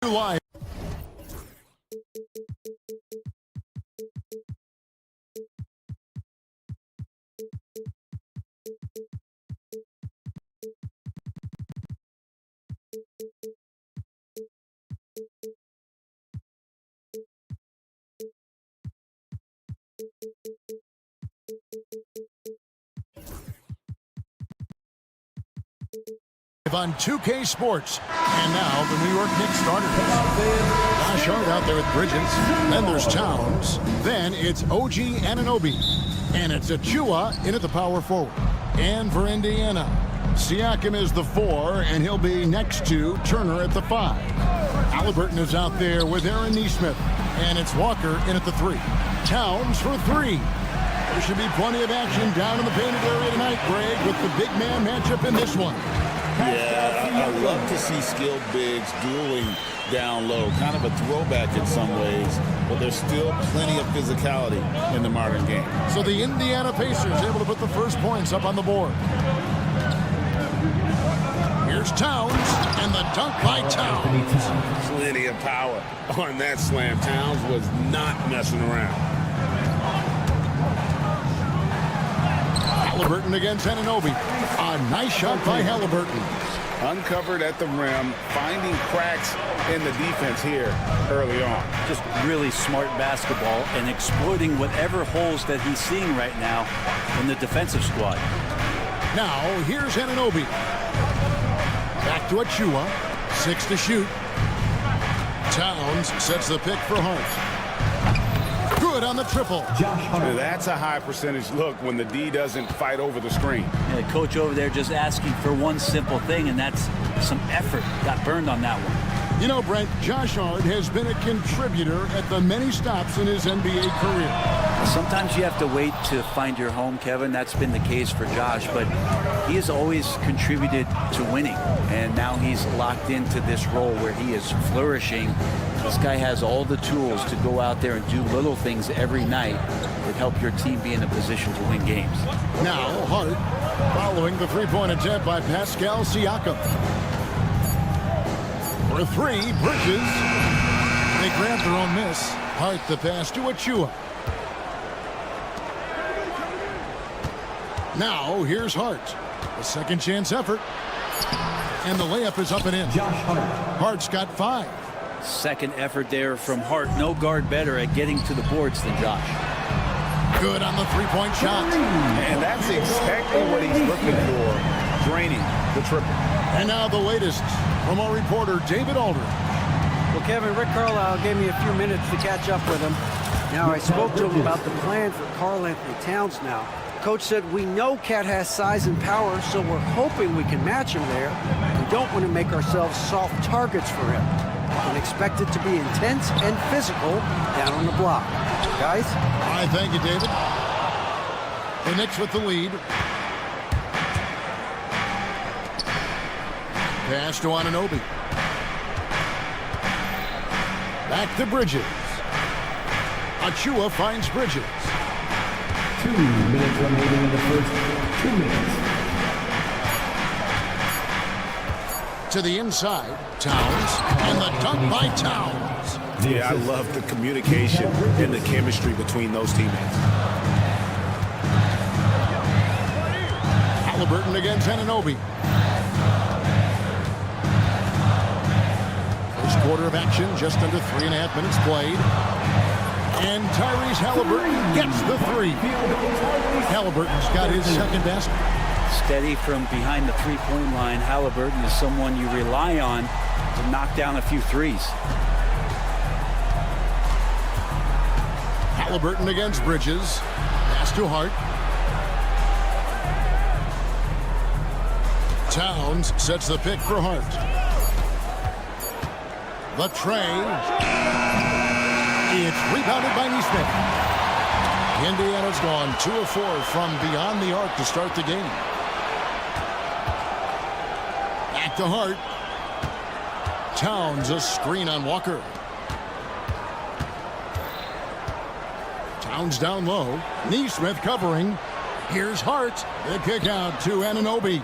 Live. On 2K Sports. And now the New York Knicks starters. Josh Hart out there with Bridges. Then there's Towns. Then it's OG Anunoby. And it's Achua in at the power forward. And for Indiana, Siakam is the 4, and he'll be next to Turner at the 5. Halliburton is out there with Aaron Nesmith. And it's Walker in at the 3. Towns for 3. There should be plenty of action down in the painted area tonight, Greg, with the big man matchup in this one. Yeah, I love to see skilled bigs dueling down low. Kind of a throwback in some ways, but there's still plenty of physicality in the modern game. So the Indiana Pacers able to put the first points up on the board. Here's Towns, and the dunk by Towns. Plenty of power on that slam. Towns was not messing around. Halliburton against Anunoby. A nice shot by Halliburton. Uncovered at the rim, finding cracks in the defense here early on. Just really smart basketball and exploiting whatever holes that he's seeing right now in the defensive squad. Now, here's Anunoby. Back to Achua. 6 to shoot. Towns sets the pick for Hart. Good on the triple. That's a high percentage look when the D doesn't fight over the screen. Yeah, the coach over there just asking for one simple thing, and that's some effort. Got burned on that one. You know, Brent, Josh Hart has been a contributor at the many stops in his NBA career. Sometimes you have to wait to find your home, Kevin. That's been the case for Josh, but he has always contributed to winning, and now he's locked into this role where he is flourishing. This guy has all the tools to go out there and do little things every night that help your team be in a position to win games. Now, Hart following the three-point attempt by Pascal Siakam. For 3, Bridges. They grab their own miss. Hart the pass to Achua. Now, here's Hart. A second chance effort. And the layup is up and in. Hart's got 5. Second effort there from Hart. No guard better at getting to the boards than Josh. Good on the three-point shot. And that's exactly what he's looking for, draining the triple. And now the latest from our reporter, David Aldridge. Well, Kevin, Rick Carlisle gave me a few minutes to catch up with him. Now, I spoke to him about the plan for Karl-Anthony Towns now. Coach said, we know Cat has size and power, so we're hoping we can match him there. We don't want to make ourselves soft targets for him. And expect it to be intense and physical down on the block. Guys? All right, thank you, David. The Knicks with the lead. Pass to Anunoby. Back to Bridges. Achua finds Bridges. 2 minutes remaining in the first 2 minutes. To the inside, Towns, and the dunk by Towns. Yeah, I love the communication and the chemistry between those teammates. Halliburton against Anunoby. First quarter of action, just under 3.5 minutes played. And Tyrese Halliburton gets the 3. Halliburton's got his second basket. Steady from behind the three-point line. Halliburton is someone you rely on to knock down a few threes. Halliburton against Bridges. Pass to Hart. Towns sets the pick for Hart. The tray. It's rebounded by Nesmith. Indiana's gone 2 of 4 from beyond the arc to start the game. Back to Hart. Towns a screen on Walker. Towns down low. Nesmith covering. Here's Hart. The kick out to Anunoby.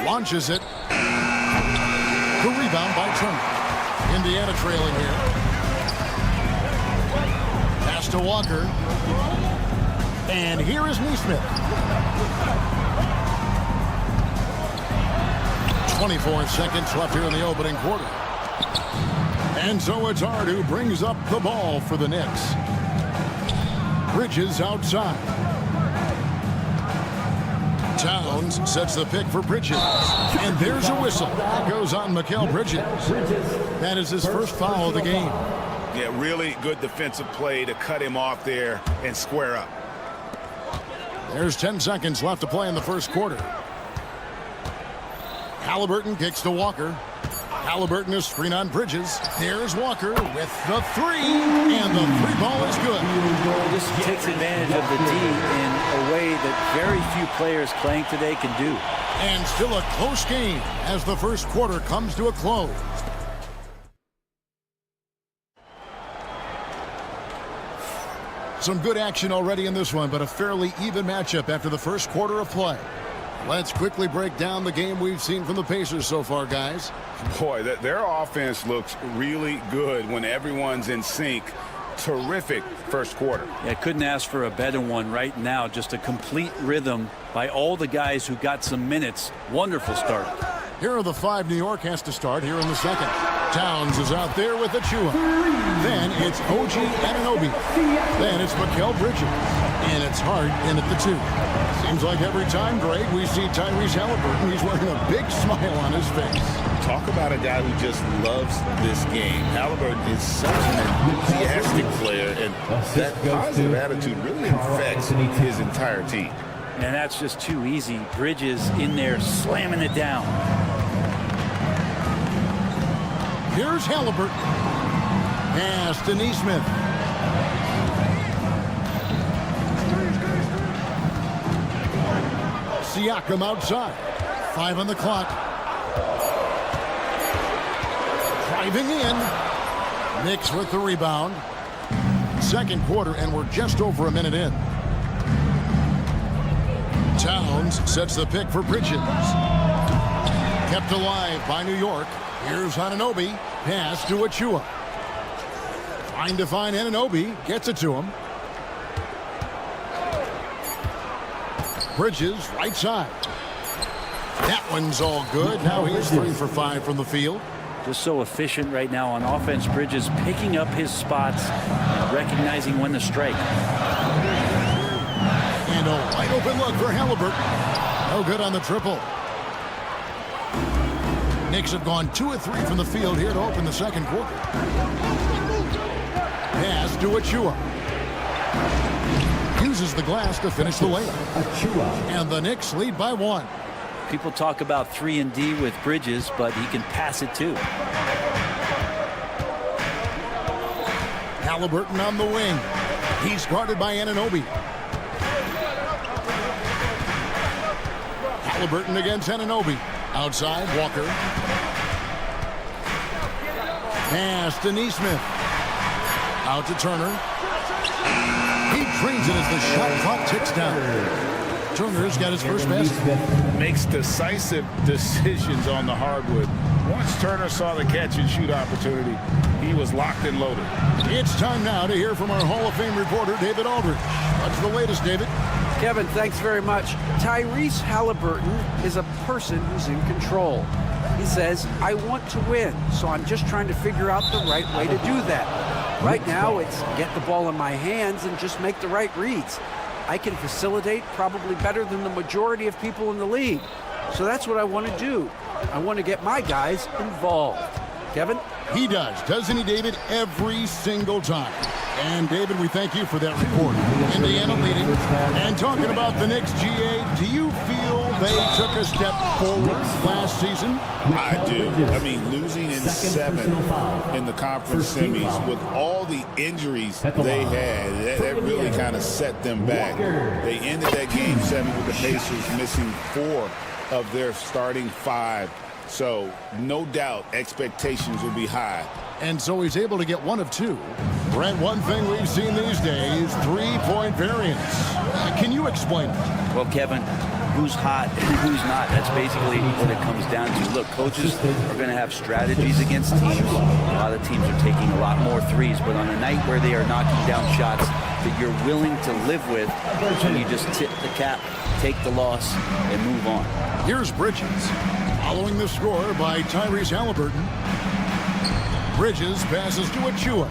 Launches it. The rebound by Turner. Indiana trailing here. Pass to Walker. And here is Neesmith. 24 seconds left here in the opening quarter. And so it's Hart who brings up the ball for the Knicks. Bridges outside. Towns sets the pick for Bridges. And there's a whistle. That goes on Mikal Bridges. That is his first foul of the game. Yeah, really good defensive play to cut him off there and square up. There's 10 seconds left to play in the first quarter. Halliburton kicks to Walker. Halliburton is screen on Bridges. There's Walker with the three. And the three ball is good. This takes advantage of the D in a way that very few players playing today can do. And still a close game as the first quarter comes to a close. Some good action already in this one, but a fairly even matchup after the first quarter of play. Let's quickly break down the game we've seen from the Pacers so far, guys. Boy, their offense looks really good when everyone's in sync. Terrific first quarter. Yeah, couldn't ask for a better one right now. Just a complete rhythm by all the guys who got some minutes. Wonderful start. Here are the five New York has to start here in the second. Towns is out there with Achua. Then it's OG Anunoby. Then it's Mikal Bridges. And it's Hart in at the two. Seems like every time, Greg, we see Tyrese Halliburton, he's wearing a big smile on his face. Talk about a guy who just loves this game. Halliburton is such an enthusiastic player, and that positive attitude really affects his entire team. And that's just too easy. Bridges in there slamming it down. Here's Halliburton. Pass to Neesmith. Siakam outside. 5 on the clock. Driving in. Knicks with the rebound. Second quarter, and we're just over a minute in. Towns sets the pick for Bridges. Kept alive by New York. Here's Anunoby. Pass to Achua. Trying to find Anunoby. Gets it to him. Bridges right side. That one's all good. Now he's 3 for 5 from the field. Just so efficient right now on offense. Bridges picking up his spots, recognizing when to strike. And a wide open look for Halliburton. No good on the triple. Knicks have gone 2 of 3 from the field here to open the second quarter. Pass to Achua. Uses the glass to finish the layup. And the Knicks lead by 1. People talk about 3 and D with Bridges, but he can pass it too. Halliburton on the wing. He's guarded by Anunoby. Halliburton against Anunoby. Outside, Walker. Pass to Neesmith. Out to Turner. He drains it as the shot clock ticks down. Turner's got his first basket. Makes decisive decisions on the hardwood. Once Turner saw the catch and shoot opportunity, he was locked and loaded. It's time now to hear from our Hall of Fame reporter, David Aldridge. What's the latest, David? Kevin, thanks very much. Tyrese Halliburton is a person who's in control. He says, I want to win, so I'm just trying to figure out the right way to do that. Right now, it's get the ball in my hands and just make the right reads. I can facilitate probably better than the majority of people in the league. So that's what I want to do. I want to get my guys involved. Kevin? He does, doesn't he, David? Every single time. And, David, we thank you for that report. Indiana leading. And talking about the Knicks, GA, do you feel they took a step forward last season? I do. I mean, losing in 7 in the conference semis with all the injuries they had, that really kind of set them back. They ended that game 7 with the Pacers missing 4 of their starting 5. So, no doubt, expectations will be high. And so he's able to get 1 of 2. Brent, one thing we've seen these days, 3-point variance. Can you explain it? Well, Kevin, who's hot and who's not. That's basically what it comes down to. Look, coaches are going to have strategies against teams. A lot of teams are taking a lot more threes, but on a night where they are knocking down shots that you're willing to live with, and you just tip the cap, take the loss, and move on. Here's Bridges, following the score by Tyrese Halliburton. Bridges passes to Achua.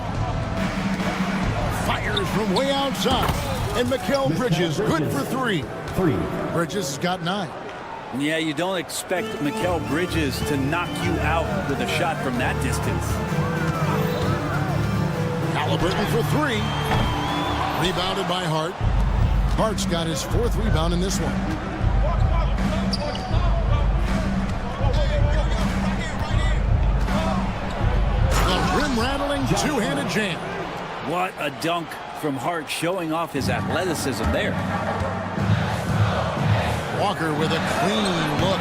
Fires from way outside. And Mikal Bridges, good for three. Bridges has got 9. Yeah, you don't expect Mikal Bridges to knock you out with a shot from that distance. Halliburton for 3. Rebounded by Hart. Hart's got his 4th rebound in this one. The rim-rattling two-handed jam. What a dunk from Hart, showing off his athleticism there. Walker with a clean look.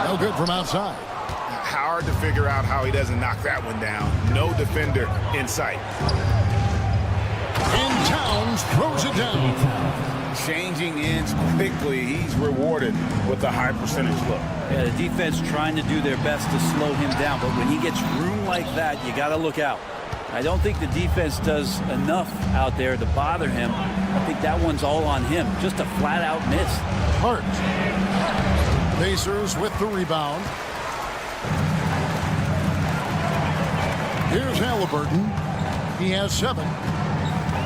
No good from outside. Hard to figure out how he doesn't knock that one down. No defender in sight. And Towns throws it down. Changing ends quickly. He's rewarded with a high percentage look. Yeah, the defense trying to do their best to slow him down, but when he gets room like that, you got to look out. I don't think the defense does enough out there to bother him. I think that one's all on him. Just a flat-out miss. Hart. Pacers with the rebound. Here's Halliburton. He has 7.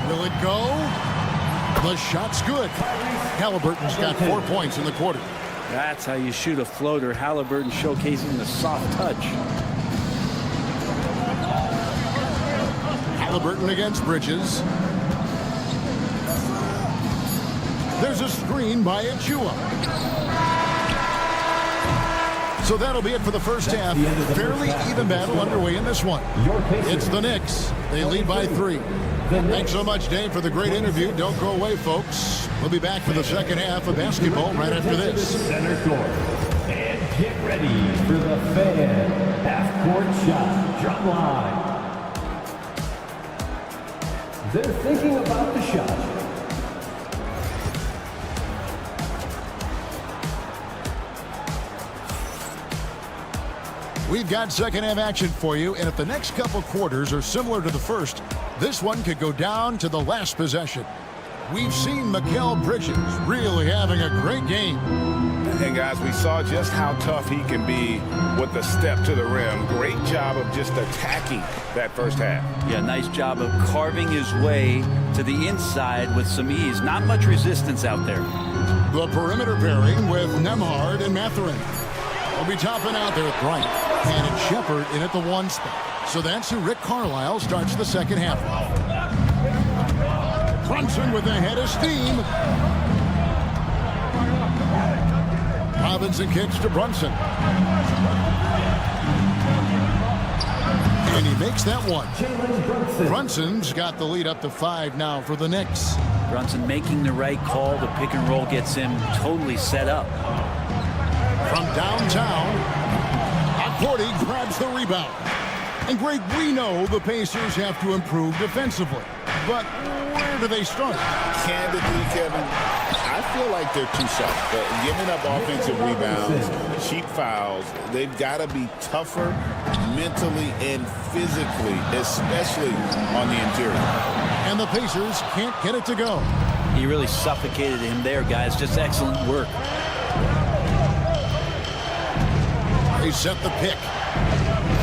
Will it go? The shot's good. Halliburton's got 4 points in the quarter. That's how you shoot a floater. Halliburton showcasing the soft touch. Halliburton against Bridges. There's a screen by Achua. So that'll be it for the first half. Fairly even battle underway in this one. It's the Knicks. They lead by 3. Thanks so much, Dave, for the great interview. Don't go away, folks. We'll be back for the second half of basketball right after this. Center court. And get ready for the fan half-court shot drum line. They're thinking about the shot. We've got second half action for you, and if the next couple quarters are similar to the first, this one could go down to the last possession. We've seen Mikal Bridges really having a great game. And guys, we saw just how tough he can be with the step to the rim. Great job of just attacking that first half. Yeah, nice job of carving his way to the inside with some ease. Not much resistance out there. The perimeter pairing with Nembhard and Mathurin. Will be topping out there at Bryant. And it's Shepard in at the 1 spot. So that's who Rick Carlisle starts the second half. Brunson with a head of steam. Robinson kicks to Brunson. And he makes that one. Brunson's got the lead up to 5 now for the Knicks. Brunson making the right call. The pick and roll gets him totally set up. From downtown, Porty grabs the rebound. And Greg, we know the Pacers have to improve defensively. But where do they start? Candidly, Kevin, I feel like they're too soft. Giving up offensive rebounds, cheap fouls, they've got to be tougher mentally and physically, especially on the interior. And the Pacers can't get it to go. He really suffocated him there, guys. Just excellent work. They set the pick.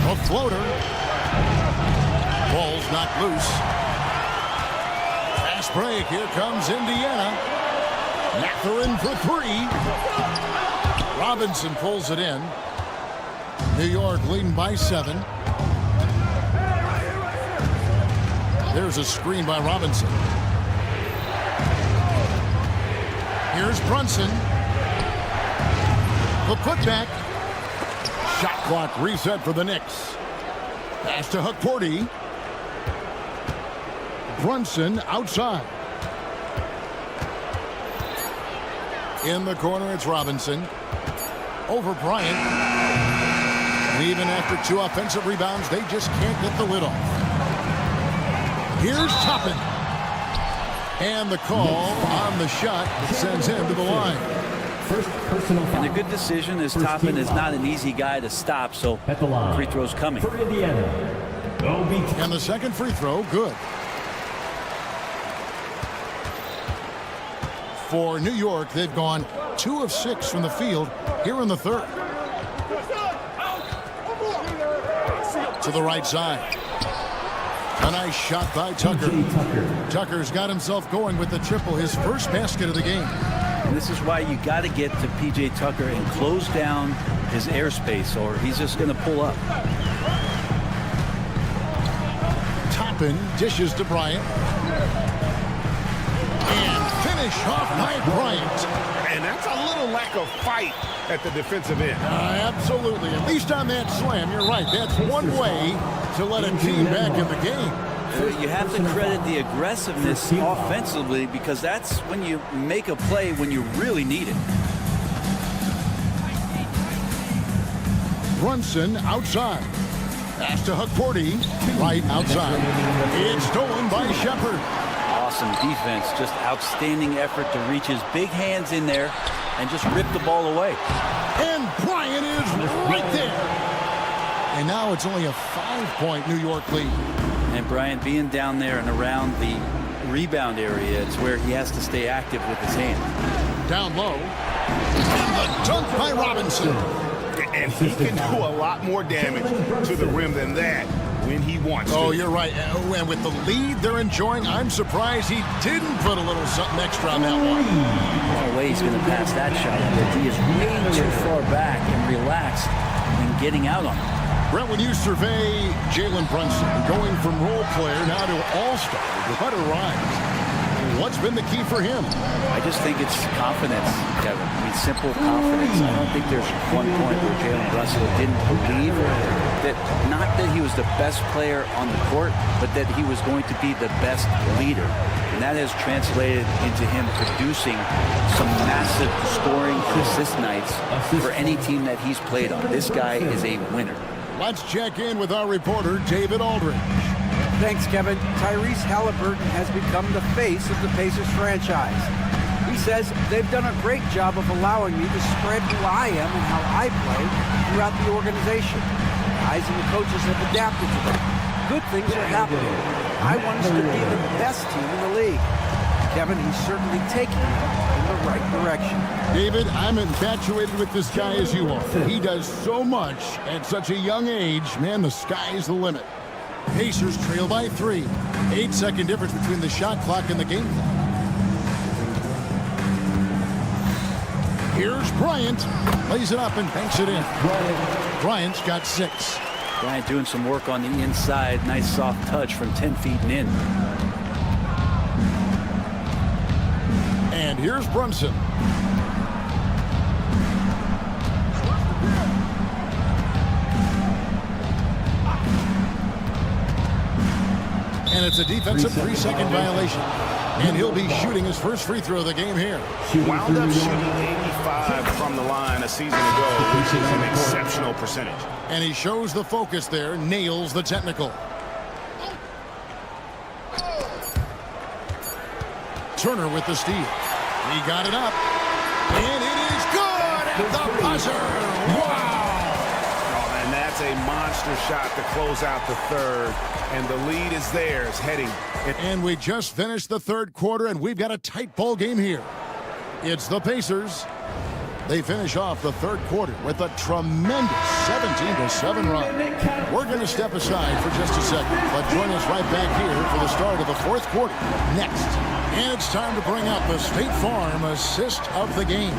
A floater. Ball's knocked loose. Fast break. Here comes Indiana. Mathurin for 3. Robinson pulls it in. New York leading by 7. There's a screen by Robinson. Here's Brunson. The putback. Shot clock reset for the Knicks. Pass to Porty. Brunson outside. In the corner, it's Robinson. Over Bryant. And even after 2 offensive rebounds, they just can't get the lid off. Here's Toppin. And the call on the shot that sends him to the line. First personal foul. And a good decision as First Toppin team is foul. not an easy guy to stop, so At the line. free throw's coming. For Indiana, Obi. And the second free throw, good. For New York, they've gone 2 of 6 from the field here in the third. To the right side. A nice shot by Tucker. Tucker's got himself going with the triple, his first basket of the game. And this is why you got to get to P.J. Tucker and close down his airspace, or he's just going to pull up. Toppin dishes to Bryant. And finish off by Bryant. And that's a little lack of fight at the defensive end. Absolutely. At least on that slam, you're right. That's one way to let a team back in the game. You have to credit the aggressiveness offensively, because that's when you make a play when you really need it. Brunson outside. Pass to Hukporty. Right outside. It's stolen by Shepard. Awesome defense, just outstanding effort to reach his big hands in there and just rip the ball away. And Bryant is right there. And now it's only a 5-point New York lead. And Bryant being down there and around the rebound area, it's where he has to stay active with his hand. Down low. And the dunk by Robinson. And he can do a lot more damage to the rim than that when he wants to. Oh, you're right. And with the lead they're enjoying, I'm surprised he didn't put a little something extra on that one. No way he's going to pass that shot. But he is way too far back and relaxed in getting out on it. Brett, when you survey Jalen Brunson going from role player now to all-star, what a rise. What's been the key for him? I just think it's confidence, Kevin. I mean, simple confidence. I don't think there's one point where Jalen Brunson didn't believe that, not that he was the best player on the court, but that he was going to be the best leader. And that has translated into him producing some massive scoring and assist nights for any team that he's played on. This guy is a winner. Let's check in with our reporter, David Aldridge. Thanks, Kevin. Tyrese Halliburton has become the face of the Pacers franchise. He says they've done a great job of allowing me to spread who I am and how I play throughout the organization. Guys and the coaches have adapted to that. Good things are happening. I want us to be the best team in the league. Kevin, he's certainly taking it in the right direction. David, I'm infatuated with this guy as you are. He does so much at such a young age. Man, the sky's the limit. Pacers trail by 3. 8-second difference between the shot clock and the game clock. Here's Bryant. Lays it up and banks it in. Bryant's got 6. Bryant doing some work on the inside. Nice soft touch from 10 feet and in. And here's Brunson. And it's a defensive 3-second violation. And he'll be shooting his first free throw of the game here. Wound up shooting 85 from the line a season ago, which is an exceptional percentage. And he shows the focus there, nails the technical. Turner with the steal. He got it up. And it is good at the buzzer. Wow! And that's a monster shot to close out the third. And the lead is theirs heading. And we just finished the third quarter, and we've got a tight ball game here. It's the Pacers. They finish off the third quarter with a tremendous 17-7 run. We're going to step aside for just a second, but join us right back here for the start of the fourth quarter next. And it's time to bring out the State Farm assist of the game.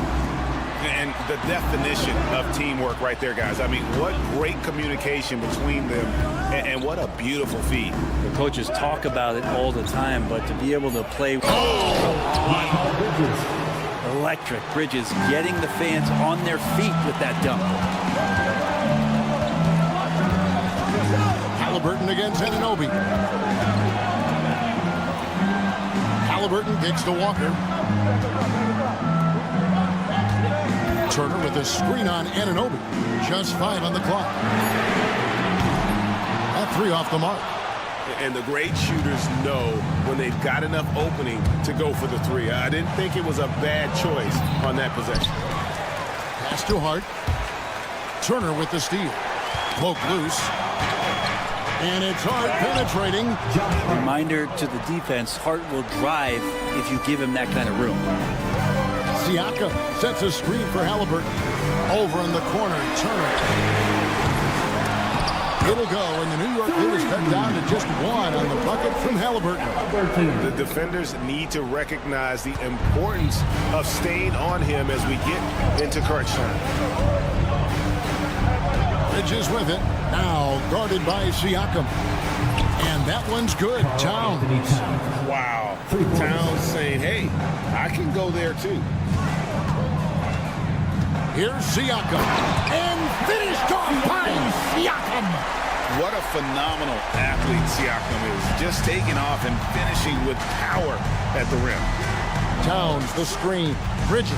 And the definition of teamwork right there, guys. I mean, what great communication between them, and what a beautiful feed. The coaches talk about it all the time, but to be able to play electric. Bridges getting the fans on their feet with that dunk. Halliburton against Anunoby. Halliburton kicks to Walker. Turner with a screen on Anunoby. Just 5 on the clock. That 3 off the mark. And the great shooters know when they've got enough opening to go for the 3. I didn't think it was a bad choice on that possession. Pass to Hart. Turner with the steal. Poke loose. And it's Hart penetrating. Reminder to the defense, Hart will drive if you give him that kind of room. Siakam sets a screen for Halliburton. Over in the corner, Turner. It'll go, and the New York Knicks cut down to just one on the bucket from Halliburton. The defenders need to recognize the importance of staying on him as we get into crunch time. Bridges with it. Now guarded by Siakam. And that one's good. Towns. Wow. Towns saying, hey, I can go there too. Here's Siakam. And finished off by Siakam. What a phenomenal athlete Siakam is. Just taking off and finishing with power at the rim. Towns, the screen. Bridges.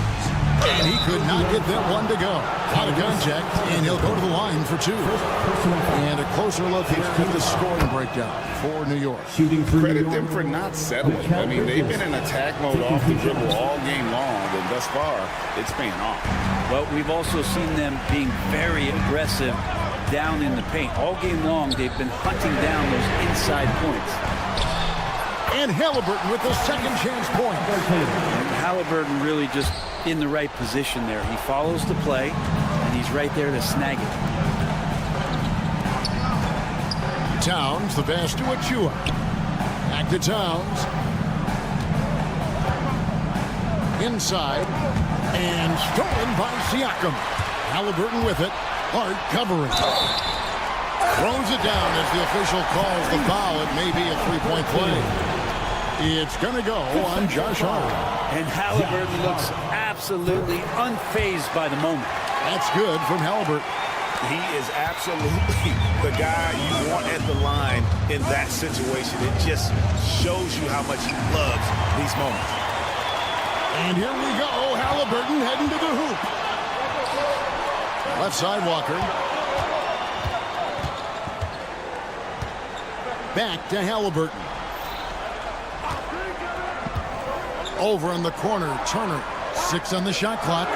And he could not get that one to go. Out of contact, and he'll go to the line for two. And a closer look here at the scoring breakdown for New York. Credit them for not settling. I mean, they've been in attack mode off the dribble all game long, and thus far, it's paying off. Well, we've also seen them being very aggressive down in the paint. All game long, they've been hunting down those inside points. And Halliburton with the second chance point. And Halliburton really just in the right position there. He follows the play, and he's right there to snag it. Towns, the pass to Achua. Back to Towns. Inside. And stolen by Siakam. Halliburton with it. Hart covering. Throws it down as the official calls the foul. It may be a three-point play. It's going to go on Josh Hart. And Halliburton looks absolutely unfazed by the moment. That's good from Halliburton. He is absolutely the guy you want at the line in that situation. It just shows you how much he loves these moments. And here we go. Halliburton heading to the hoop. Left side Walker. Back to Halliburton. Over in the corner, Turner. 6 on the shot clock.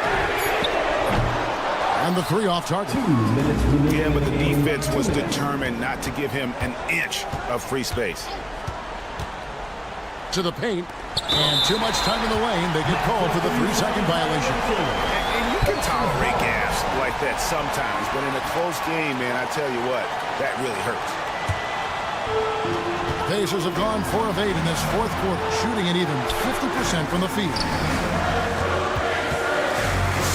And the 3 off target. Yeah, but the defense was determined not to give him an inch of free space. To the paint. And too much time in the lane. They get called for the 3-second violation. And you can tolerate gaps like that sometimes, but in a close game, man, I tell you what, that really hurts. Pacers have gone 4 of 8 in this fourth quarter, shooting at even 50% from the field.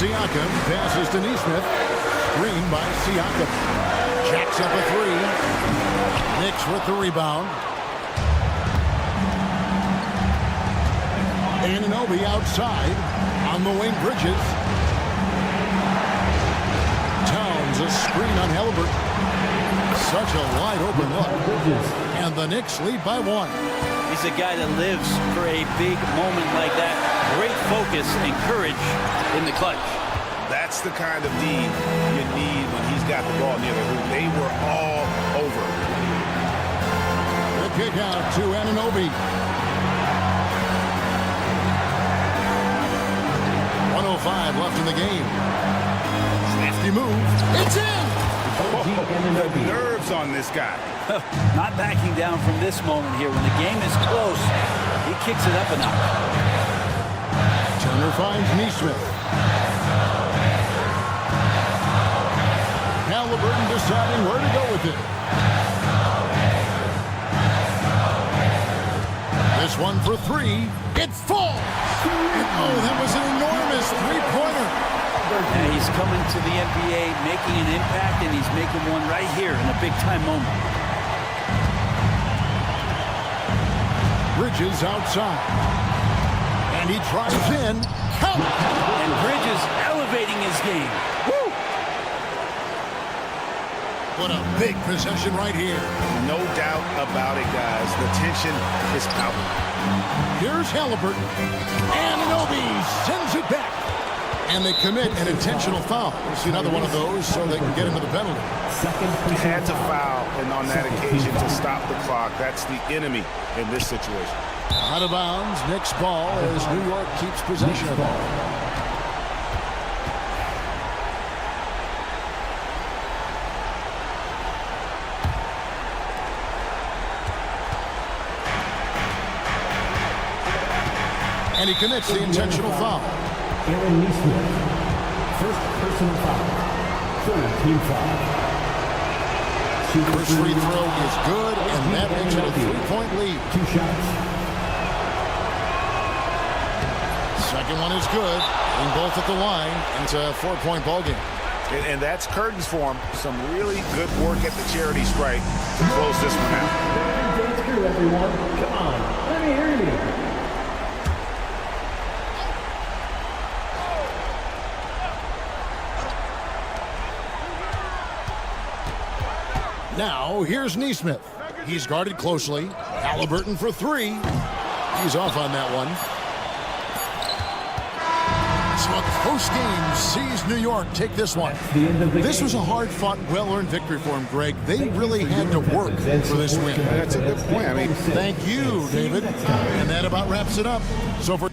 Siakam passes to Nesmith. Screen by Siakam. Jacks up a 3. Knicks with the rebound. Anunoby outside. On the wing, Bridges. Towns, a screen on Halliburton. Such a wide open look. And the Knicks lead by 1. He's a guy that lives for a big moment like that. Great focus and courage in the clutch. That's the kind of D you need when he's got the ball near the hoop. They were all over. The kick out to Anunoby. 1:05 left in the game. Nasty move. It's in! The nerves on this guy. Not backing down from this moment here. When the game is close, he kicks it up a notch. Turner finds Nesmith. Halliburton deciding where to go with it. This one for 3. It falls! Oh, that was an enormous three-pointer. And he's coming to the NBA, making an impact, and he's making one right here in a big-time moment. Bridges outside. And he drives in. Count! And Bridges elevating his game. Woo! What a big possession right here. No doubt about it, guys. The tension is palpable. Here's Halliburton. Anunoby sends it back. And they commit an intentional foul. We'll see another one of those so they can get into the penalty. Had to foul, and on that occasion to stop the clock. That's the enemy in this situation. Out of bounds, Knicks ball as New York keeps possession of the ball. And he commits the intentional foul. Aaron Neesmith. First personal foul. Third team foul. First free throw is good, and that makes it a 3-point lead. 2 shots. Second one is good. And both at the line, and it's a 4-point ball game. And that's curtains for him. Some really good work at the charity stripe to close this one out. Dance crew, everyone. Come on, let me hear you. Now, here's Neesmith. He's guarded closely. Halliburton for 3. He's off on that one. So a close game sees New York take this one. This was a hard-fought, well-earned victory for him, Greg. They really had to work for this win. That's a good point. I mean, thank you, David. And that about wraps it up. So for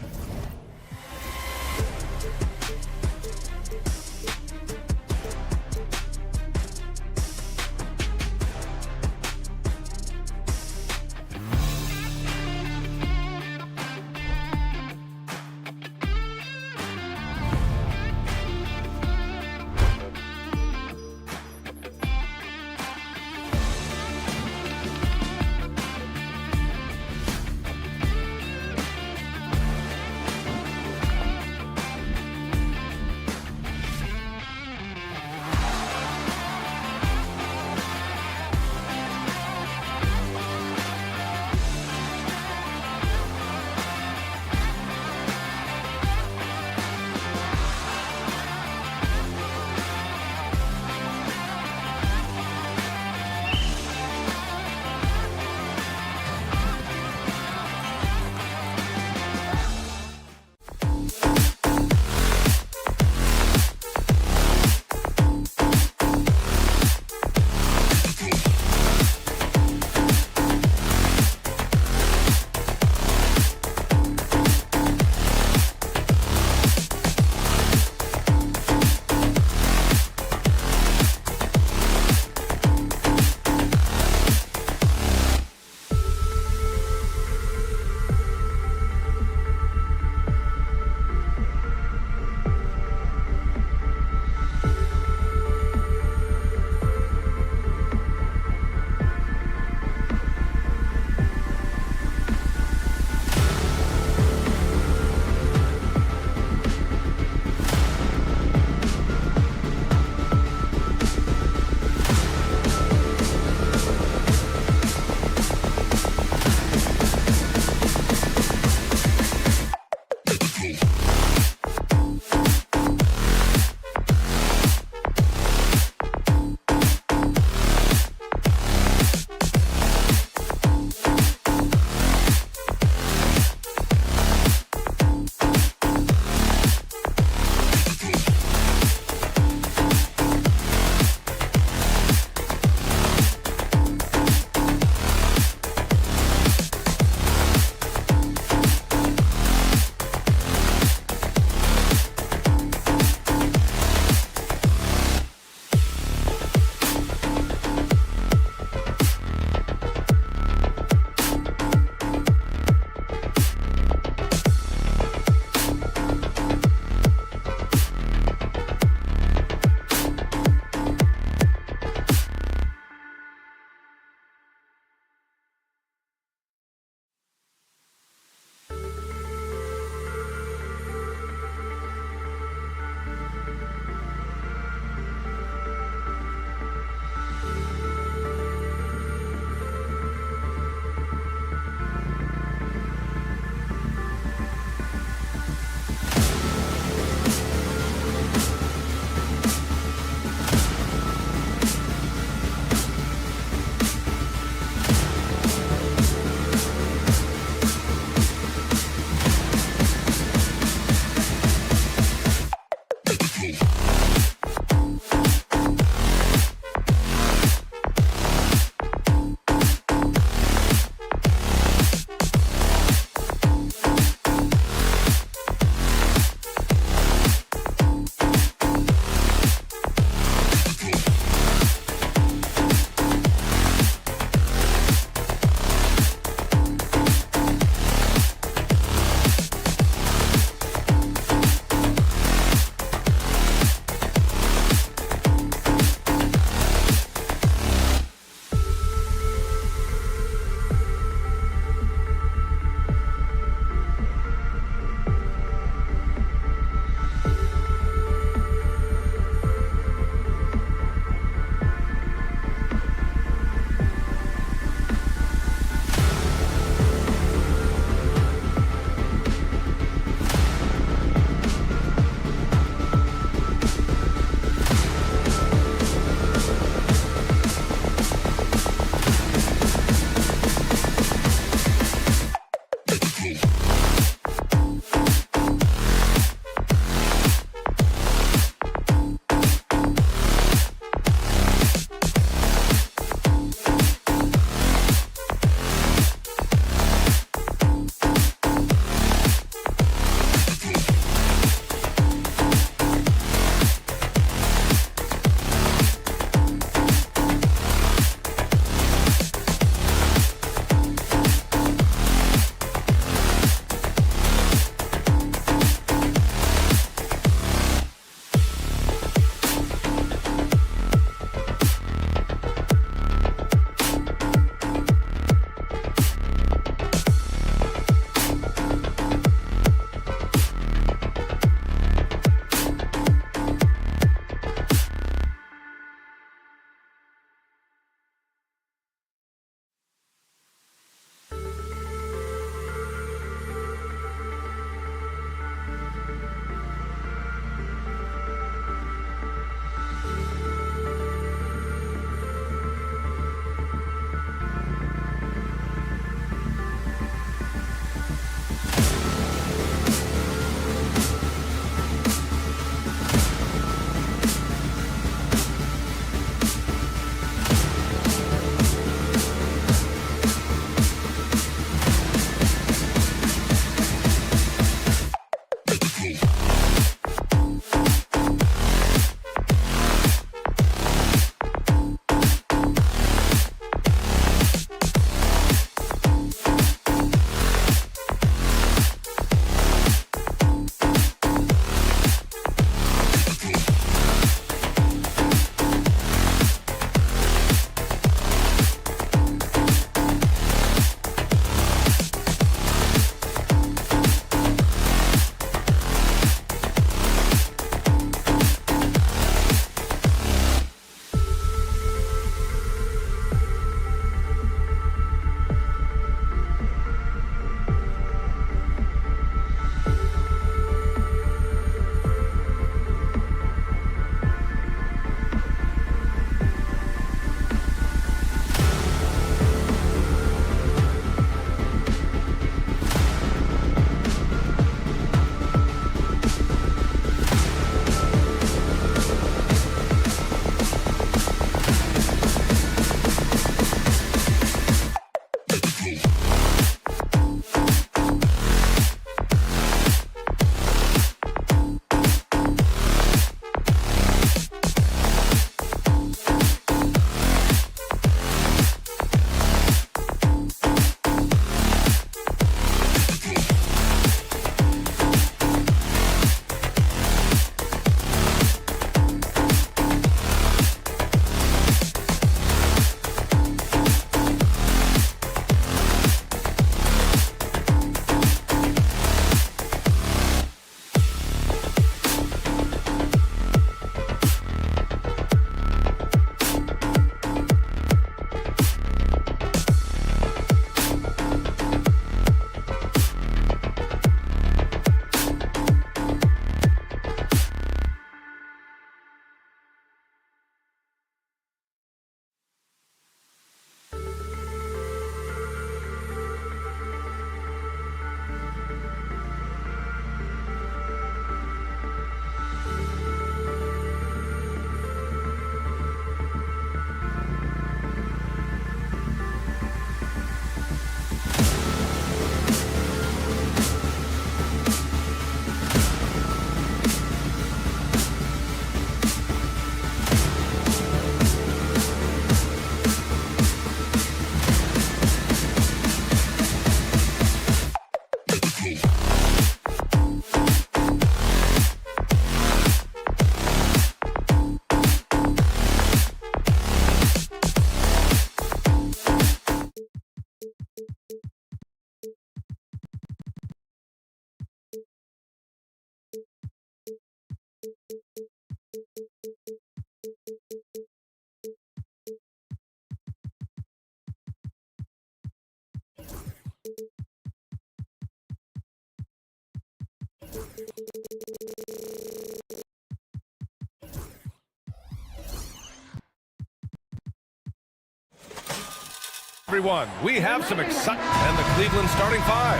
Everyone, we have some excitement, and the Cleveland starting five.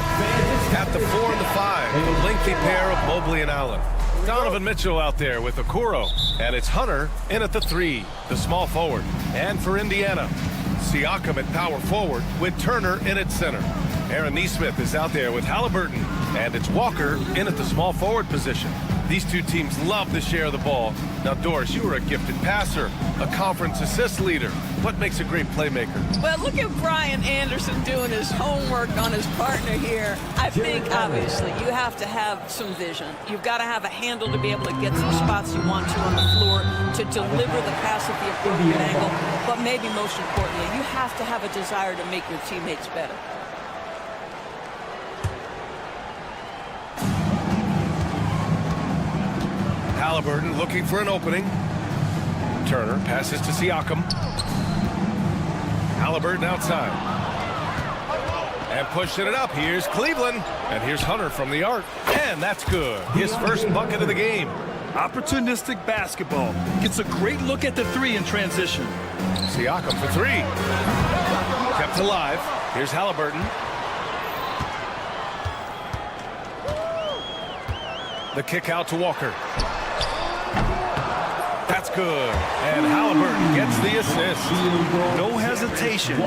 At the 4 and the 5, the lengthy pair of Mobley and Allen. Donovan Mitchell out there with Okoro, and it's Hunter in at the 3, the small forward. And for Indiana, Siakam at power forward with Turner in at center. Aaron Nesmith is out there with Halliburton, and it's Walker in at the small forward position. These two teams love to share the ball. Now, Doris, you were a gifted passer, a conference assist leader. What makes a great playmaker? Well, look at Brian Anderson doing his homework on his partner here. I think, obviously, you have to have some vision. You've got to have a handle to be able to get to the spots you want to on the floor, to deliver the pass at the appropriate angle. But maybe most importantly, you have to have a desire to make your teammates better. Halliburton looking for an opening. Turner passes to Siakam. Halliburton outside. And pushing it up. Here's Cleveland. And here's Hunter from the arc. And that's good. His first bucket of the game. Opportunistic basketball. Gets a great look at the 3 in transition. Siakam for 3. Kept alive. Here's Halliburton. The kick out to Walker. That's good. And Halliburton gets the assist. No hesitation.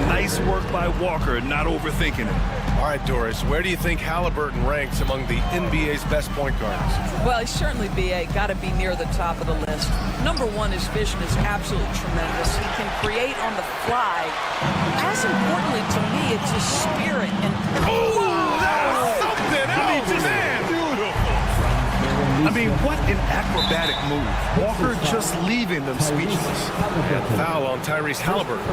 Nice work by Walker, not overthinking it. All right, Doris, where do you think Halliburton ranks among the NBA's best point guards? Well, he's certainly got to be near the top of the list. Number one, his vision is absolutely tremendous. He can create on the fly. As importantly to me, it's his spirit. And oh, that's something else, man. I mean, what an acrobatic move. Walker just leaving them speechless. And foul on Tyrese Halliburton.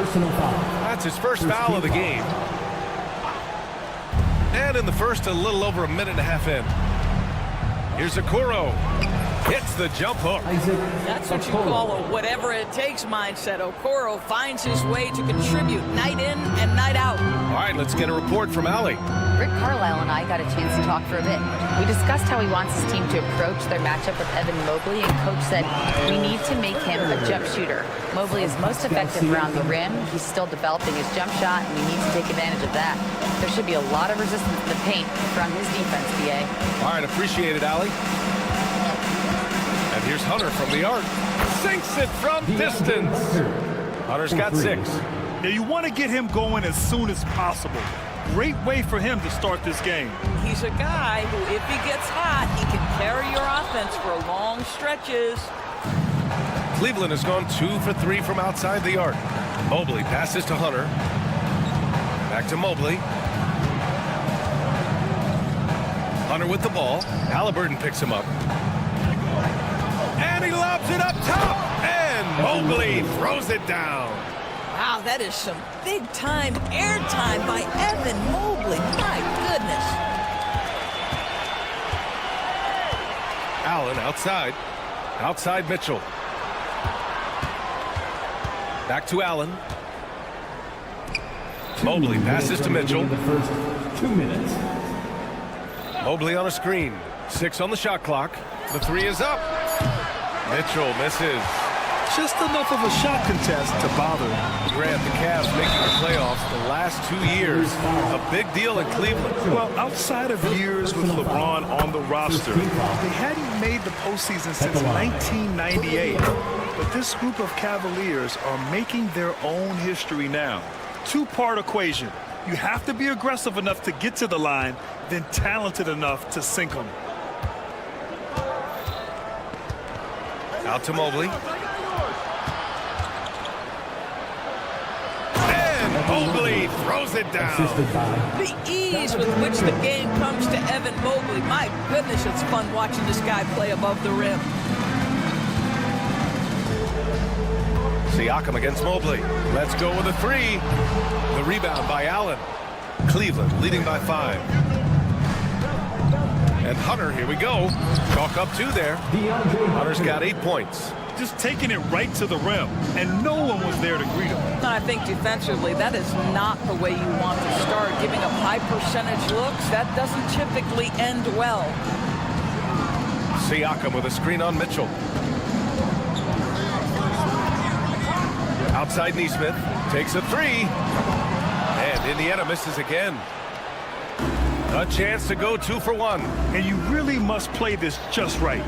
That's his first foul of the game. And in the first, a little over a minute and a half in. Here's Okoro. Hits the jump hook. That's what you call a whatever-it-takes mindset. Okoro finds his way to contribute night in and night out. All right, let's get a report from Allie. Rick Carlisle and I got a chance to talk for a bit. We discussed how he wants his team to approach their matchup with Evan Mobley, and Coach said, we need to make him a jump shooter. Mobley is most effective around the rim. He's still developing his jump shot, and we need to take advantage of that. There should be a lot of resistance in the paint from his defense, BA. All right, appreciate it, Allie. And here's Hunter from the arc. Sinks it from distance. Hunter's got 6. Now, you want to get him going as soon as possible. Great way for him to start this game. He's a guy who, if he gets hot, he can carry your offense for long stretches. Cleveland has gone 2 for 3 from outside the arc. Mobley passes to Hunter. Back to Mobley. Hunter with the ball. Halliburton picks him up. And he lobs it up top. And Mobley throws it down. Wow, that is some big-time airtime by Evan Mobley. My goodness. Allen outside. Outside Mitchell. Back to Allen. Mobley passes to Mitchell. The first 2 minutes. Mobley on a screen. 6 on the shot clock. The 3 is up. Mitchell misses. Just enough of a shot contest to bother him. Grant, the Cavs making the playoffs the last 2 years. A big deal in Cleveland. Well, outside of years with LeBron on the roster, they hadn't made the postseason since 1998. But this group of Cavaliers are making their own history now. 2-part equation. You have to be aggressive enough to get to the line, then talented enough to sink them. Out to Mobley. Mobley throws it down. The ease with which the game comes to Evan Mobley. My goodness, it's fun watching this guy play above the rim. Siakam against Mobley. Let's go with a 3. The rebound by Allen. Cleveland leading by 5. And Hunter, here we go. Chalk up 2 there. Hunter's got 8 points. Just taking it right to the rim, and no one was there to greet him. And I think defensively, that is not the way you want to start. Giving up high percentage looks, that doesn't typically end well. Siakam with a screen on Mitchell. Outside Neesmith takes a three. And Indiana misses again. A chance to go 2 for 1. And you really must play this just right.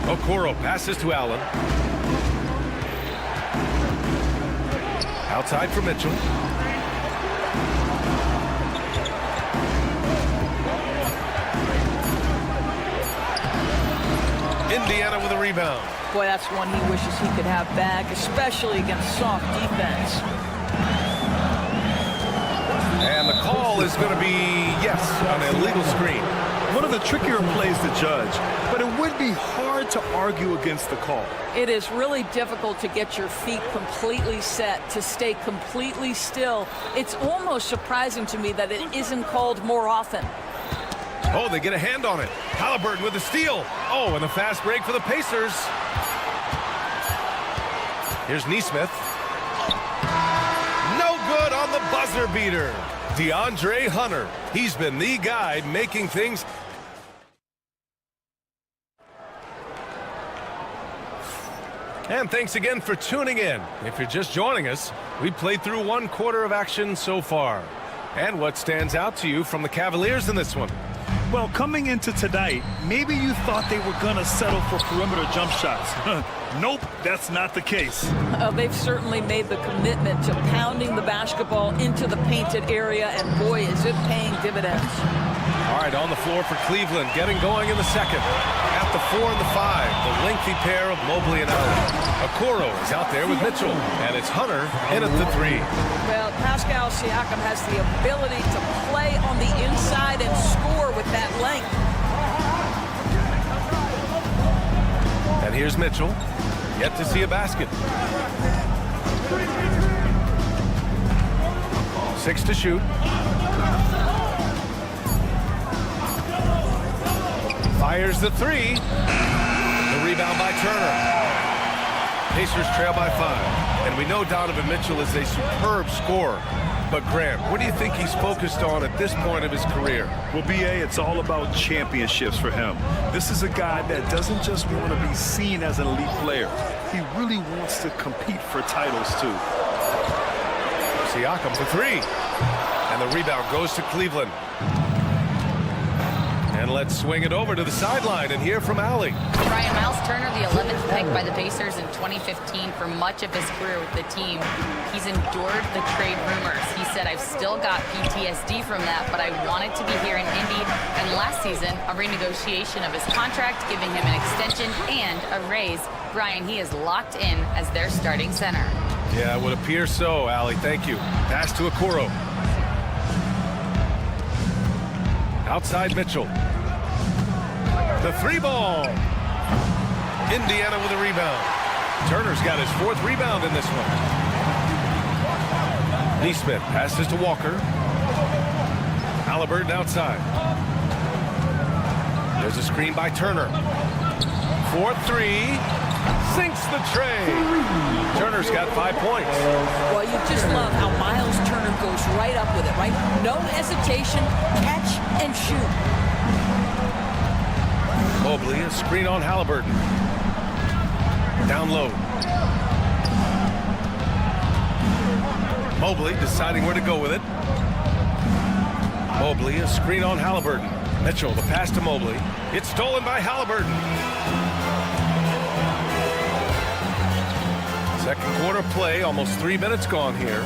Okoro passes to Allen. Outside for Mitchell. Indiana with a rebound. Boy, that's one he wishes he could have back, especially against soft defense. And the call is going to be, yes, an illegal screen. One of the trickier plays to judge, but it would be hard to argue against the call. It is really difficult to get your feet completely set, to stay completely still. It's almost surprising to me that it isn't called more often. Oh, they get a hand on it. Halliburton with the steal. Oh, and the fast break for the Pacers. Here's Neesmith. No good on the buzzer beater. DeAndre Hunter. He's been the guy making things. And thanks again for tuning in. If you're just joining us, we played through 1 quarter of action so far. And what stands out to you from the Cavaliers in this one? Well, coming into tonight, maybe you thought they were going to settle for perimeter jump shots. Nope, that's not the case. They've certainly made the commitment to pounding the basketball into the painted area, and boy, is it paying dividends. All right, on the floor for Cleveland, getting going in the second. At the 4 and the 5, the lengthy pair of Mobley and Allen. Okoro is out there with Mitchell, and it's Hunter in at the 3. Well, Pascal Siakam has the ability to play on the inside and score with that length. And here's Mitchell, yet to see a basket. 6 to shoot. Fires the 3. The rebound by Turner. Pacers trail by 5. And we know Donovan Mitchell is a superb scorer. But Graham, what do you think he's focused on at this point of his career? Well, B.A., it's all about championships for him. This is a guy that doesn't just want to be seen as an elite player. He really wants to compete for titles, too. Siakam for 3. And the rebound goes to Cleveland. And let's swing it over to the sideline and hear from Allie. Brian, Miles Turner, the 11th pick by the Pacers in 2015 for much of his career with the team. He's endured the trade rumors. He said, I've still got PTSD from that, but I wanted to be here in Indy. And last season, a renegotiation of his contract, giving him an extension and a raise. Brian, he is locked in as their starting center. Yeah, it would appear so, Allie. Thank you. Pass to Okoro. Outside Mitchell. The 3 ball. Indiana with a rebound. Turner's got his 4th rebound in this one. Neesmith passes to Walker. Halliburton outside. There's a screen by Turner. 4-3. Sinks the tray. Turner's got 5 points. Well, you just love how Miles Turner goes right up with it, right? No hesitation, catch and shoot. Mobley, a screen on Halliburton. Down low. Mobley deciding where to go with it. Mobley, a screen on Halliburton. Mitchell, the pass to Mobley. It's stolen by Halliburton. Second quarter play, almost 3 minutes gone here.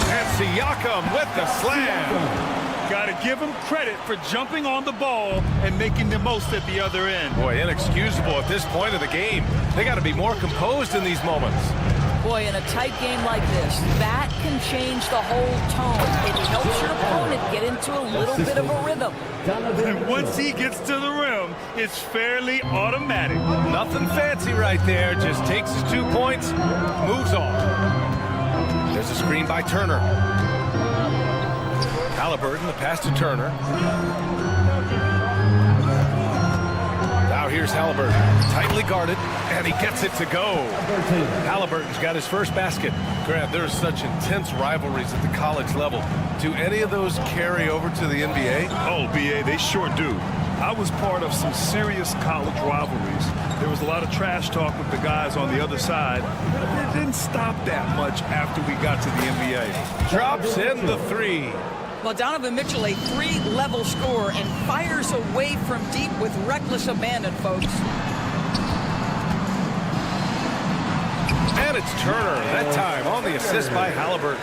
And Siakam with the slam. Got to give him credit for jumping on the ball and making the most at the other end. Boy, inexcusable at this point of the game. They got to be more composed in these moments. Boy, in a tight game like this, that can change the whole tone. It helps your opponent get into a little bit of a rhythm. And once he gets to the rim, it's fairly automatic. Nothing fancy right there. Just takes his 2 points, moves on. There's a screen by Turner. Halliburton, the pass to Turner. Now here's Here's Halliburton, tightly guarded, and he gets it to go. Halliburton's got his first basket. Grant, there's such intense rivalries at the college level. Do any of those carry over to the NBA? Oh, BA, they sure do. I was part of some serious college rivalries. There was a lot of trash talk with the guys on the other side, but it didn't stop that much after we got to the NBA. Drops in the three. Well, Donovan Mitchell, a 3-level scorer, and fires away from deep with reckless abandon, folks. And it's Turner, that time on the assist by Halliburton.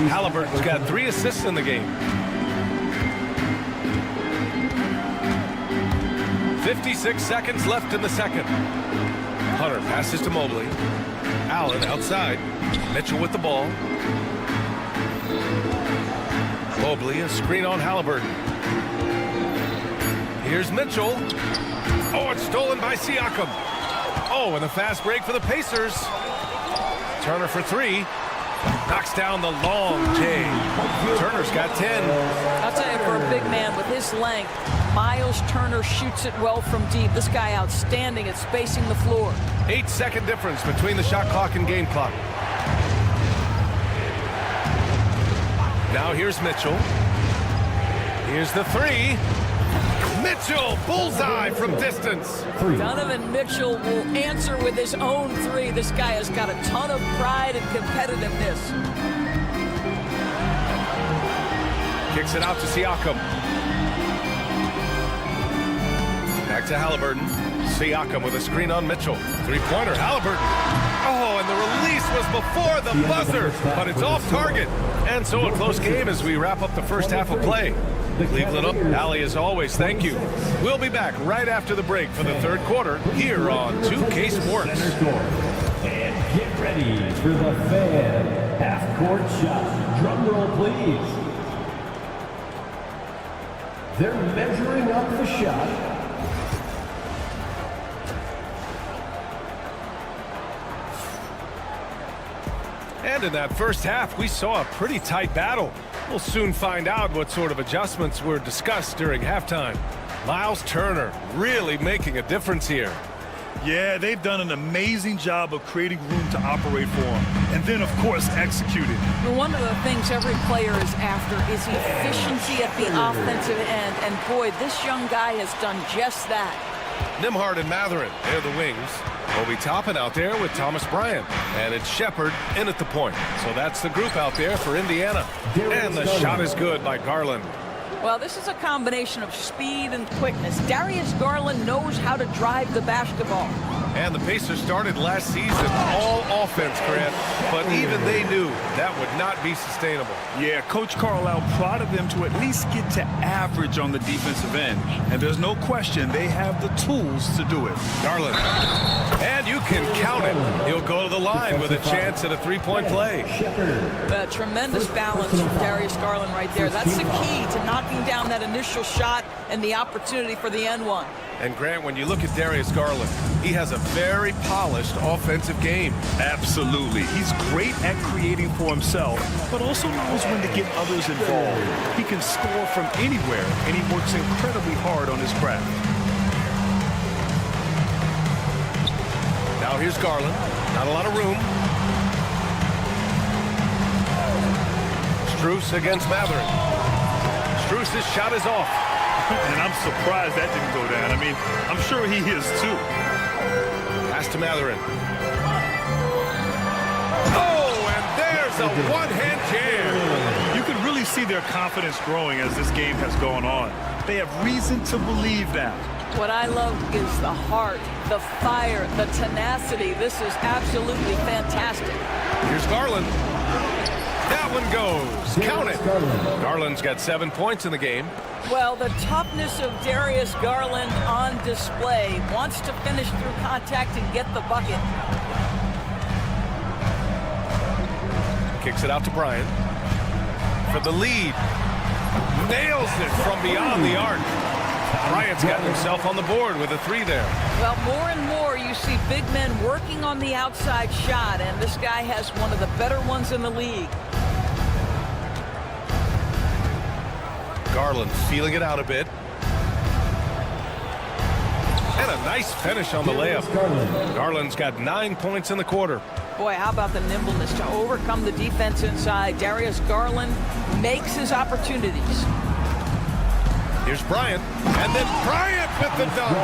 Halliburton's got 3 assists in the game. 56 seconds left in the second. Hunter passes to Mobley. Allen outside. Mitchell with the ball. Mobley, a screen on Halliburton. Here's Mitchell. Oh, it's stolen by Siakam. Oh, and a fast break for the Pacers. Turner for 3. Knocks down the long J. Turner's got 10. I'll tell you, for a big man with his length, Miles Turner shoots it well from deep. This guy outstanding at spacing the floor. 8-second difference between the shot clock and game clock. Now here's Mitchell. Here's the 3. Mitchell, bullseye from distance. Donovan Mitchell will answer with his own 3. This guy has got a ton of pride and competitiveness. Kicks it out to Siakam. Back to Halliburton. Siakam with a screen on Mitchell. 3-pointer, Halliburton. Oh, and the release was before the buzzer, but it's off target. And so a close game as we wrap up the first half of play. Cleveland up. Allie, as always, thank you. We'll be back right after the break for the third quarter here on 2K Sports. And get ready for the fan half-court shot. Drum roll, please. They're measuring up the shot. And in that first half, we saw a pretty tight battle. We'll soon find out what sort of adjustments were discussed during halftime. Miles Turner really making a difference here. Yeah, they've done an amazing job of creating room to operate for him. And then, of course, executed. One of the things every player is after is efficiency at the offensive end. And boy, this young guy has done just that. Nembhard and Matherin, they're the wings. Obi Toppin out there with Thomas Bryant. And it's Shepard in at the point. So that's the group out there for Indiana. And the shot is good by Garland. Well, this is a combination of speed and quickness. Darius Garland knows how to drive the basketball. And the Pacers started last season all offense, Grant, but even they knew that would not be sustainable. Yeah, Coach Carlisle prodded them to at least get to average on the defensive end. And there's no question they have the tools to do it. Garland. And you can count it. He'll go to the line with a chance at a three-point play. Tremendous balance from Darius Garland right there. That's the key to knocking down that initial shot and the opportunity for the end one. And Grant, when you look at Darius Garland, he has a very polished offensive game. Absolutely. He's great at creating for himself, but also knows when to get others involved. He can score from anywhere, and he works incredibly hard on his craft. Now here's Garland. Not a lot of room. Strus against Matherin. Strus's shot is off. And I'm surprised that didn't go down. I mean, I'm sure he is too. Pass to Matherin. Oh, and there's a one-hand jam. You can really see their confidence growing as this game has gone on. They have reason to believe that. What I love is the heart, the fire, the tenacity. This is absolutely fantastic. Here's Garland. That one goes. Count it. Garland's got 7 points in the game. Well, the toughness of Darius Garland on display. Wants to finish through contact and get the bucket. Kicks it out to Bryant. For the lead. Nails it from beyond the arc. Bryant's got himself on the board with a 3 there. Well, more and more you see big men working on the outside shot, and this guy has one of the better ones in the league. Garland feeling it out a bit. And a nice finish on the layup. Garland's got 9 points in the quarter. Boy, how about the nimbleness to overcome the defense inside. Darius Garland makes his opportunities. Here's Bryant, and then Bryant with the dunk.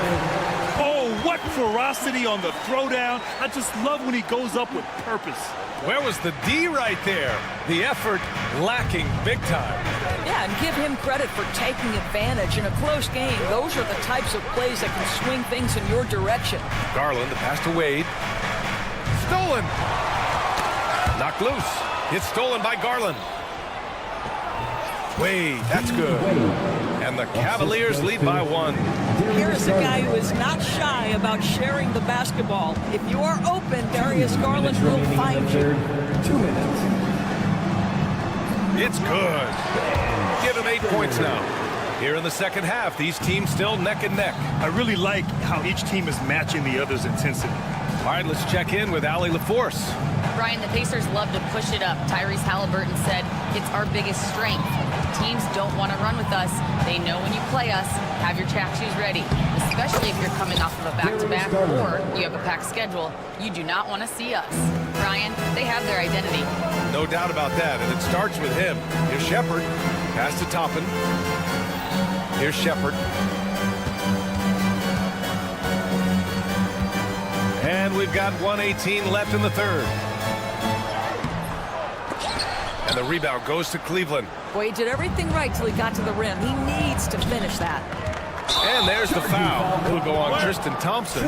Oh, what ferocity on the throwdown. I just love when he goes up with purpose. Where was the D right there? The effort lacking big time. Yeah, and give him credit for taking advantage in a close game. Those are the types of plays that can swing things in your direction. Garland, the pass to Wade. Stolen. Knocked loose. It's stolen by Garland. Wade, that's good. And the Cavaliers lead by 1. Here is a guy who is not shy about sharing the basketball. If you are open, Darius Garland will find you. 2 minutes. It's good. Give him 8 points now. Here in the second half, these teams still neck and neck. I really like how each team is matching the other's intensity. All right, let's check in with Allie LaForce. Brian, the Pacers love to push it up. Tyrese Halliburton said it's our biggest strength. Teams don't want to run with us. They know when you play us, have your track shoes ready, especially if you're coming off of a back-to-back or you have a packed schedule. You do not want to see us. Brian, they have their identity. No doubt about that, and it starts with him. Here's Shepard. Pass to Toppin. Here's Shepard. And we've got 1:18 left in the third. And the rebound goes to Cleveland. Boy, he did everything right till he got to the rim. He needs to finish that. And there's the foul. It'll go on Tristan Thompson.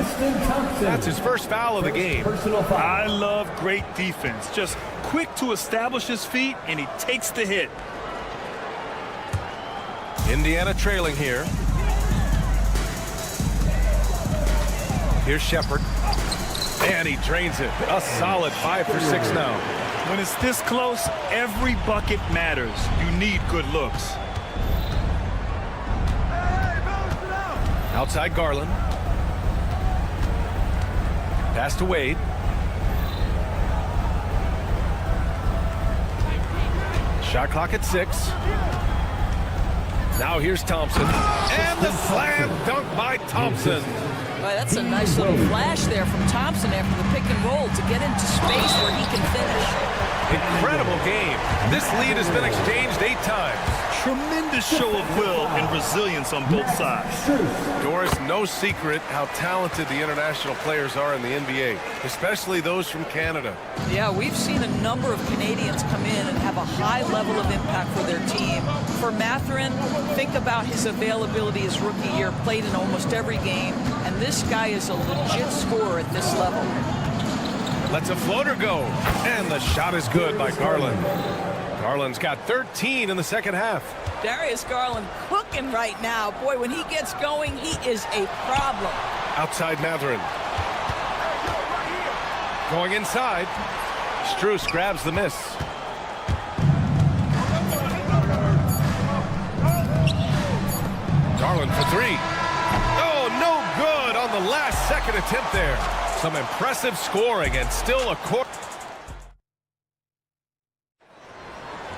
That's his first foul of the game. I love great defense. Just quick to establish his feet, and he takes the hit. Indiana trailing here. Here's Shepard. And he drains it. A solid 5 for 6 now. When it's this close, every bucket matters. You need good looks. Outside Garland. Pass to Wade. Shot clock at 6. Now here's Thompson. And the slam dunk by Thompson. Boy, that's a nice little flash there from Thompson after the pick and roll to get into space where he can finish. Incredible game. This lead has been exchanged 8 times. Tremendous show of will and resilience on both sides. Doris, no secret how talented the international players are in the NBA, especially those from Canada. Yeah, we've seen a number of Canadians come in and have a high level of impact for their team. For Mathurin, think about his availability his rookie year, played in almost every game, and this guy is a legit scorer at this level. Lets a floater go, and the shot is good by Garland. Garland's got 13 in the second half. Darius Garland cooking right now. Boy, when he gets going, he is a problem. Outside Mathurin. Going inside. Strus grabs the miss. Garland for 3. Oh, no good on the last second attempt there. Some impressive scoring and still a quarter.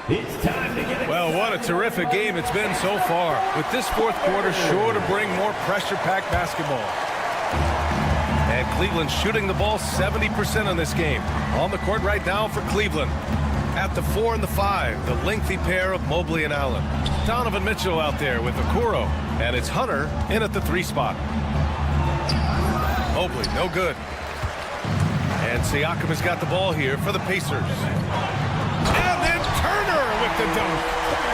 It's time to get it. Well, what a terrific game it's been so far. With this fourth quarter sure to bring more pressure-packed basketball. And Cleveland shooting the ball 70% in this game. On the court right now for Cleveland. At the 4 and the 5, the lengthy pair of Mobley and Allen. Donovan Mitchell out there with Okoro. And it's Hunter in at the 3 spot. Mobley, no good. And Siakam has got the ball here for the Pacers. And then Turner with the dunk.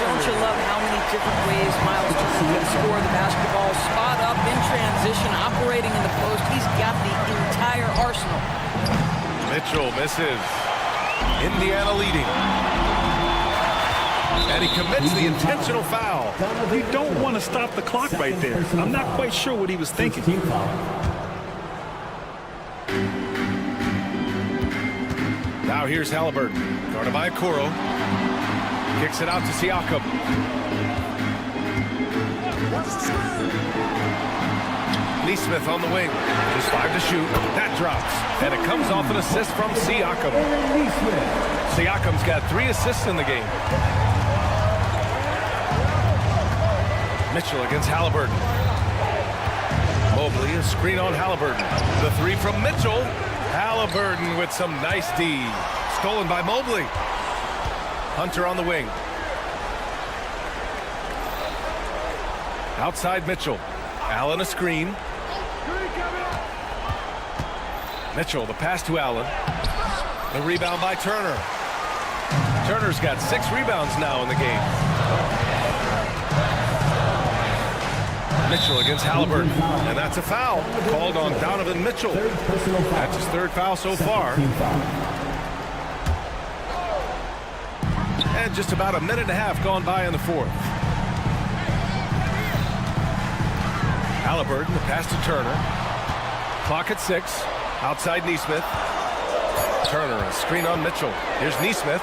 Don't you love how many different ways Miles Turner can score the basketball? Spot up, in transition, operating in the post. He's got the entire arsenal. Mitchell misses. Indiana leading. And he commits the intentional foul. You don't want to stop the clock right there. I'm not quite sure what he was thinking. Now here's Halliburton, guarded by Okoro. Kicks it out to Siakam. Neesmith on the wing. Just 5 to shoot. That drops. And it comes off an assist from Siakam. Siakam's got 3 assists in the game. Mitchell against Halliburton. Mobley, a screen on Halliburton. The three from Mitchell. Halliburton with some nice D. Stolen by Mobley. Hunter on the wing. Outside Mitchell. Allen a screen. Mitchell, the pass to Allen. The rebound by Turner. Turner's got 6 rebounds now in the game. Mitchell against Halliburton, and that's a foul called on Donovan Mitchell. That's his 3rd foul so far. And just about a minute and a half gone by in the 4th. Halliburton, the pass to Turner. Clock at 6. Outside Nesmith. Turner, a screen on Mitchell. Here's Nesmith.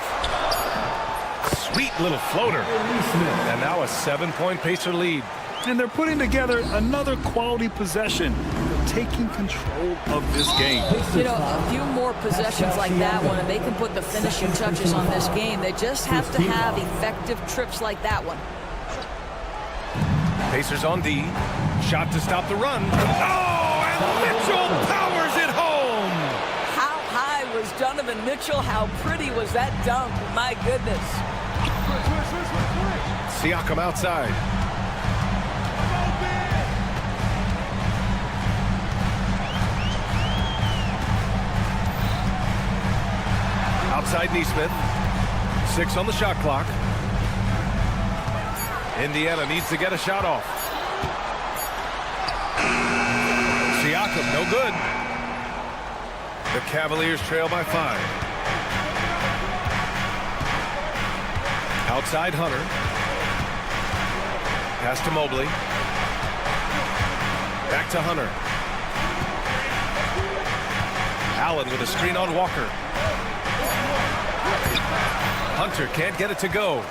Sweet little floater. And now a 7-point Pacer lead. And they're putting together another quality possession. They're taking control of this game. You know, a few more possessions like that one, and they can put the finishing touches on this game. They just have to have effective trips like that one. Pacers on D. Shot to stop the run. Oh, and Mitchell powers it home. How high was Donovan Mitchell? How pretty was that dunk? My goodness. Siakam outside. Outside Nesmith. 6 on the shot clock. Indiana needs to get a shot off. Siakam, no good. The Cavaliers trail by 5. Outside Hunter. Pass to Mobley. Back to Hunter. Allen with a screen on Walker. Hunter can't get it to go.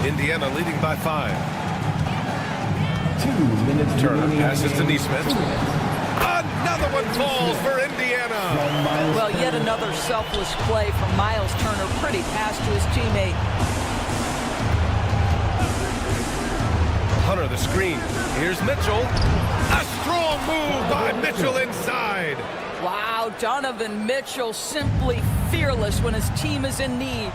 Indiana leading by 5. 2 minutes. Turner passes to Nesmith. Another one falls for Indiana. Well, yet another selfless play from Miles Turner. Pretty pass to his teammate. Hunter the screen. Here's Mitchell. A strong move by Mitchell inside. Wow, Donovan Mitchell simply fearless when his team is in need.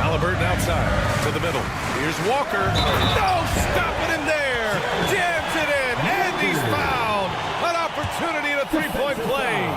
Halliburton outside to the middle. Here's Walker. No stopping him there. Jams it in, and he's fouled. An opportunity in a 3-point play.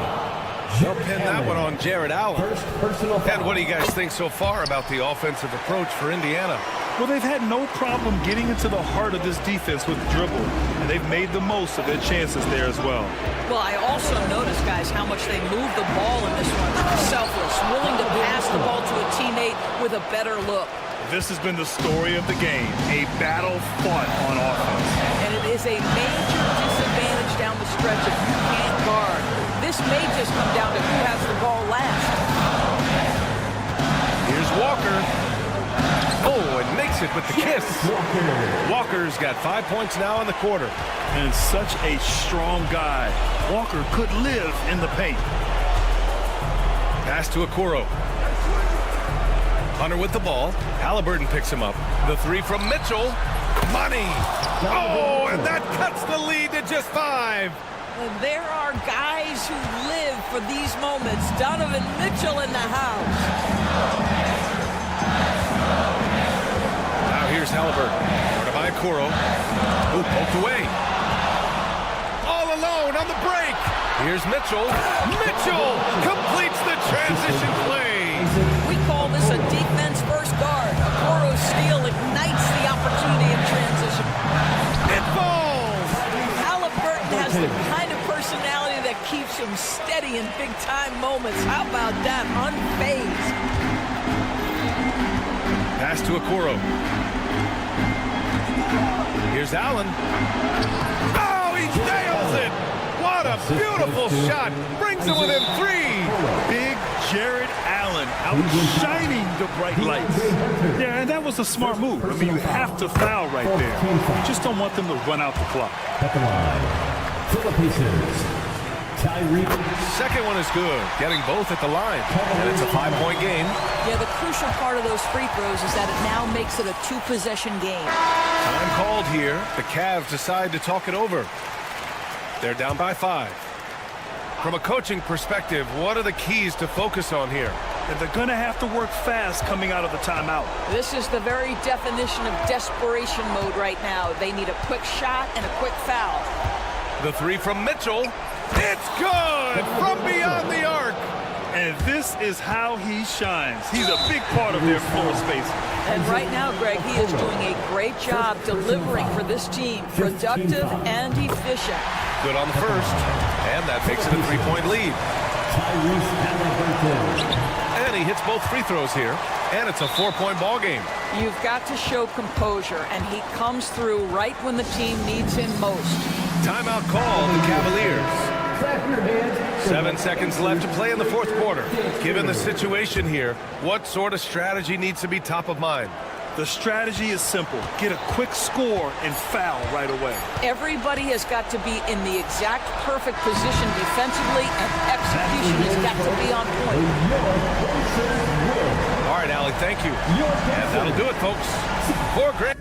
They'll pin that one on Jared Allen. And what do you guys think so far about the offensive approach for Indiana? Well, they've had no problem getting into the heart of this defense with the dribble, and they've made the most of their chances there as well. Well, I also noticed, guys, how much they move the ball in this one. Selfless, willing to pass the ball to a teammate with a better look. This has been the story of the game, a battle fought on offense. And it is a major disadvantage down the stretch if you can't guard. This may just come down to who has the ball last. Here's Walker. Oh, and makes it with the kiss. Walker's got 5 points now in the quarter. And such a strong guy. Walker could live in the paint. Pass to Okoro. Hunter with the ball. Halliburton picks him up. The 3 from Mitchell. Money. Oh, and that cuts the lead to just 5. There are guys who live for these moments. Donovan Mitchell in the house. Now here's Halliburton. Guarded by Okoro. Who poked away. All alone on the break. Here's Mitchell. Mitchell completes the transition play. We call this a defense-first guard. Okoro's steal ignites the opportunity in transition. It falls. Halliburton has the kind of personality that keeps him steady in big-time moments. How about that? Unfazed. Pass to Okoro. Here's Allen. Oh, he nails it! What a beautiful shot! Brings it within 3. Big Jared Allen outshining the bright lights. Yeah, and that was a smart move. I mean, you have to foul right there. You just don't want them to run out the clock. At the line, for the Pacers, Second one is good, getting both at the line. And it's a 5-point game. Yeah, the crucial part of those free throws is that it now makes it a 2-possession game. Time called here. The Cavs decide to talk it over. They're down by 5. From a coaching perspective, what are the keys to focus on here? And they're going to have to work fast coming out of the timeout. This is the very definition of desperation mode right now. They need a quick shot and a quick foul. The three from Mitchell. It's good from beyond the arc. And this is how he shines. He's a big part of their floor space. And right now, Greg, he is doing a great job delivering for this team. Productive and efficient. Good on the first. And that makes it a 3-point lead. And he hits both free throws here. And it's a 4-point ball game. You've got to show composure, and he comes through right when the team needs him most. Timeout call, the Cavaliers. 7 seconds left to play in the fourth quarter. Given the situation here, what sort of strategy needs to be top of mind? The strategy is simple. Get a quick score and foul right away. Everybody has got to be in the exact perfect position defensively, and execution has got to be on point. All right, Allie, thank you. And that'll do it, folks. For Greg.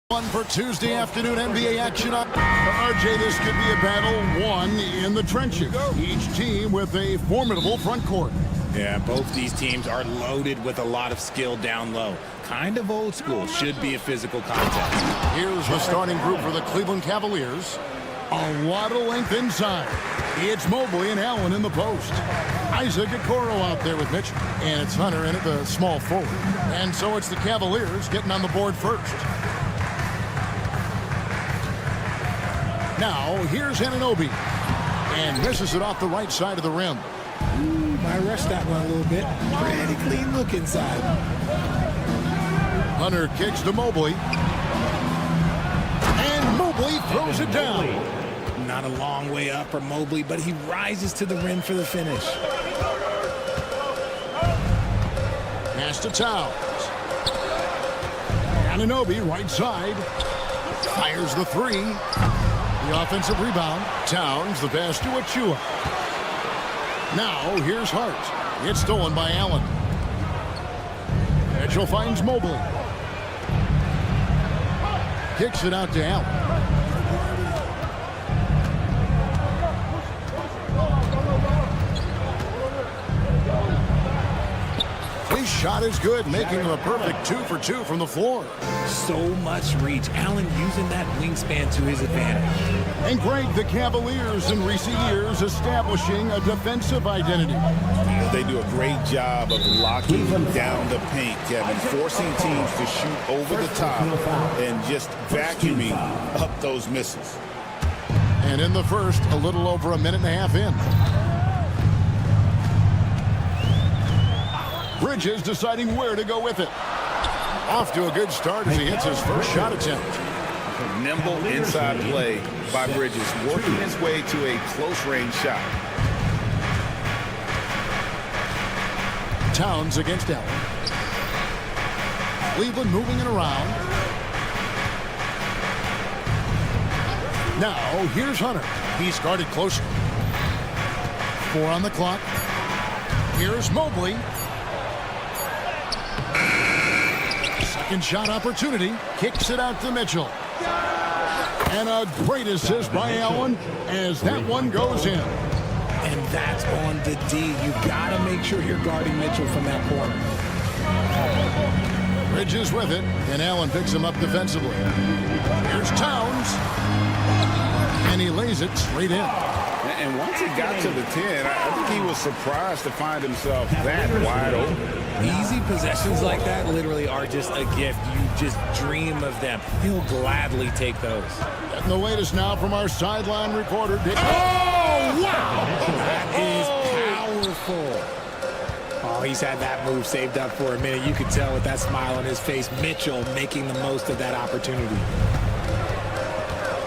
One for Tuesday afternoon NBA action up. RJ, this could be a battle won in the trenches. Each team with a formidable front court. Yeah, both these teams are loaded with a lot of skill down low. Kind of old school. Should be a physical contest. Here's the starting group for the Cleveland Cavaliers. A lot of length inside. It's Mobley and Allen in the post. Isaac Okoro out there with Mitchell. And it's Hunter in at the small forward. And so it's the Cavaliers getting on the board first. Now, here's Anunoby. And misses it off the right side of the rim. Might rush that one a little bit. Pretty clean look inside. Hunter kicks to Mobley. And Mobley throws it down. Not a long way up for Mobley, but he rises to the rim for the finish. Pass to Towns. Anunoby, right side. Fires the three. The offensive rebound. Towns, the pass to Achua. Now, here's Hart. It's stolen by Allen. Mitchell finds Mobley. Kicks it out to Allen. His shot is good, making him a perfect 2 for 2 from the floor. So much reach. Allen using that wingspan to his advantage. And Greg, the Cavaliers in recent years establishing a defensive identity. They do a great job of locking down the paint, Kevin, forcing teams to shoot over the top and just vacuuming up those misses. And in the first, a little over a minute and a half in. Bridges deciding where to go with it. Off to a good start as he hits his first shot attempt. Nimble inside play by Bridges, working his way to a close-range shot. Towns against Allen. Cleveland moving it around. Now, here's Hunter. He's guarded closer. 4 on the clock. Here's Mobley. Second shot opportunity. Kicks it out to Mitchell. And a great assist by Allen as that one goes in. And that's on the D. You got to make sure you're guarding Mitchell from that corner. Bridges with it, and Allen picks him up defensively. Here's Towns. And he lays it straight in. And once he got to the 10, I think he was surprised to find himself that wide open. Easy possessions like that literally are just a gift. You just dream of them. He'll gladly take those. Getting the latest now from our sideline reporter, Dick. Oh, wow! That is powerful. Oh, he's had that move saved up for a minute. You could tell with that smile on his face, Mitchell making the most of that opportunity.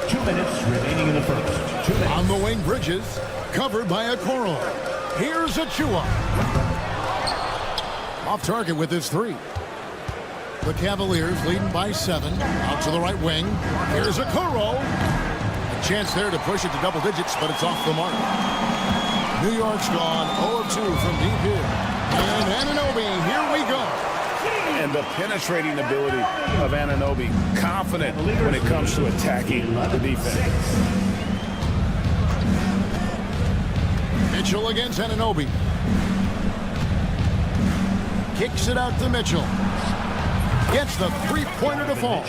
2 minutes remaining in the first. 2 minutes. On the wing, Bridges, covered by Okoro. Here's Achua. Off target with his 3. The Cavaliers leading by 7. Out to the right wing. Here's Okoro. A chance there to push it to double digits, but it's off the mark. New York's gone 0-2 from deep here. And Anunoby, here we go. And the penetrating ability of Anunoby, confident when it comes to attacking the defense. Mitchell against Anunoby. Kicks it out to Mitchell. Gets the three-pointer to fall.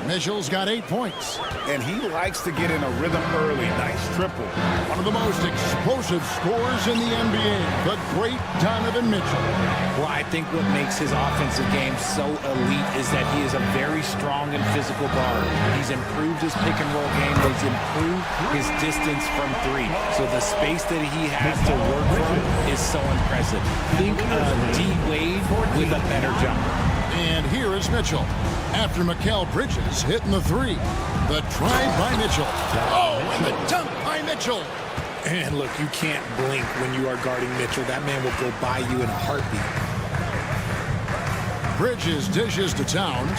Mitchell's got 8 points. And he likes to get in a rhythm early. Nice triple. One of the most explosive scorers in the NBA, the great Donovan Mitchell. Well, I think what makes his offensive game so elite is that he is a very strong and physical guard. He's improved his pick-and-roll game. He's improved his distance from 3. So the space that he has to work from is so impressive. Think of D. Wade with a better jumper. And here is Mitchell. After Mikal Bridges hitting the 3. The drive by Mitchell. Oh, and the dunk by Mitchell. And look, you can't blink when you are guarding Mitchell. That man will go by you in a heartbeat. Bridges dishes to Towns.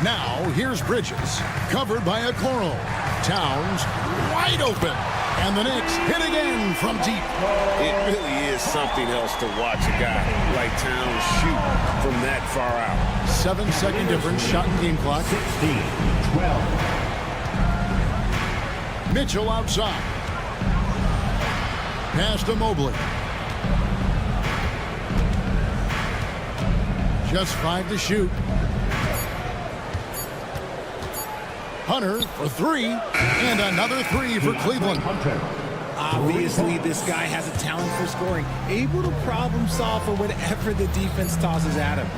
Now, here's Bridges, covered by Okoro. Towns wide open, and the Knicks hit again from deep. It really is something else to watch a guy like Towns shoot from that far out. 7-second difference, shot and game clock. 16-12. Mitchell outside. Pass to Mobley. Just 5 to shoot. Hunter for 3, and another 3 for Cleveland. Obviously, this guy has a talent for scoring, able to problem solve for whatever the defense tosses at him.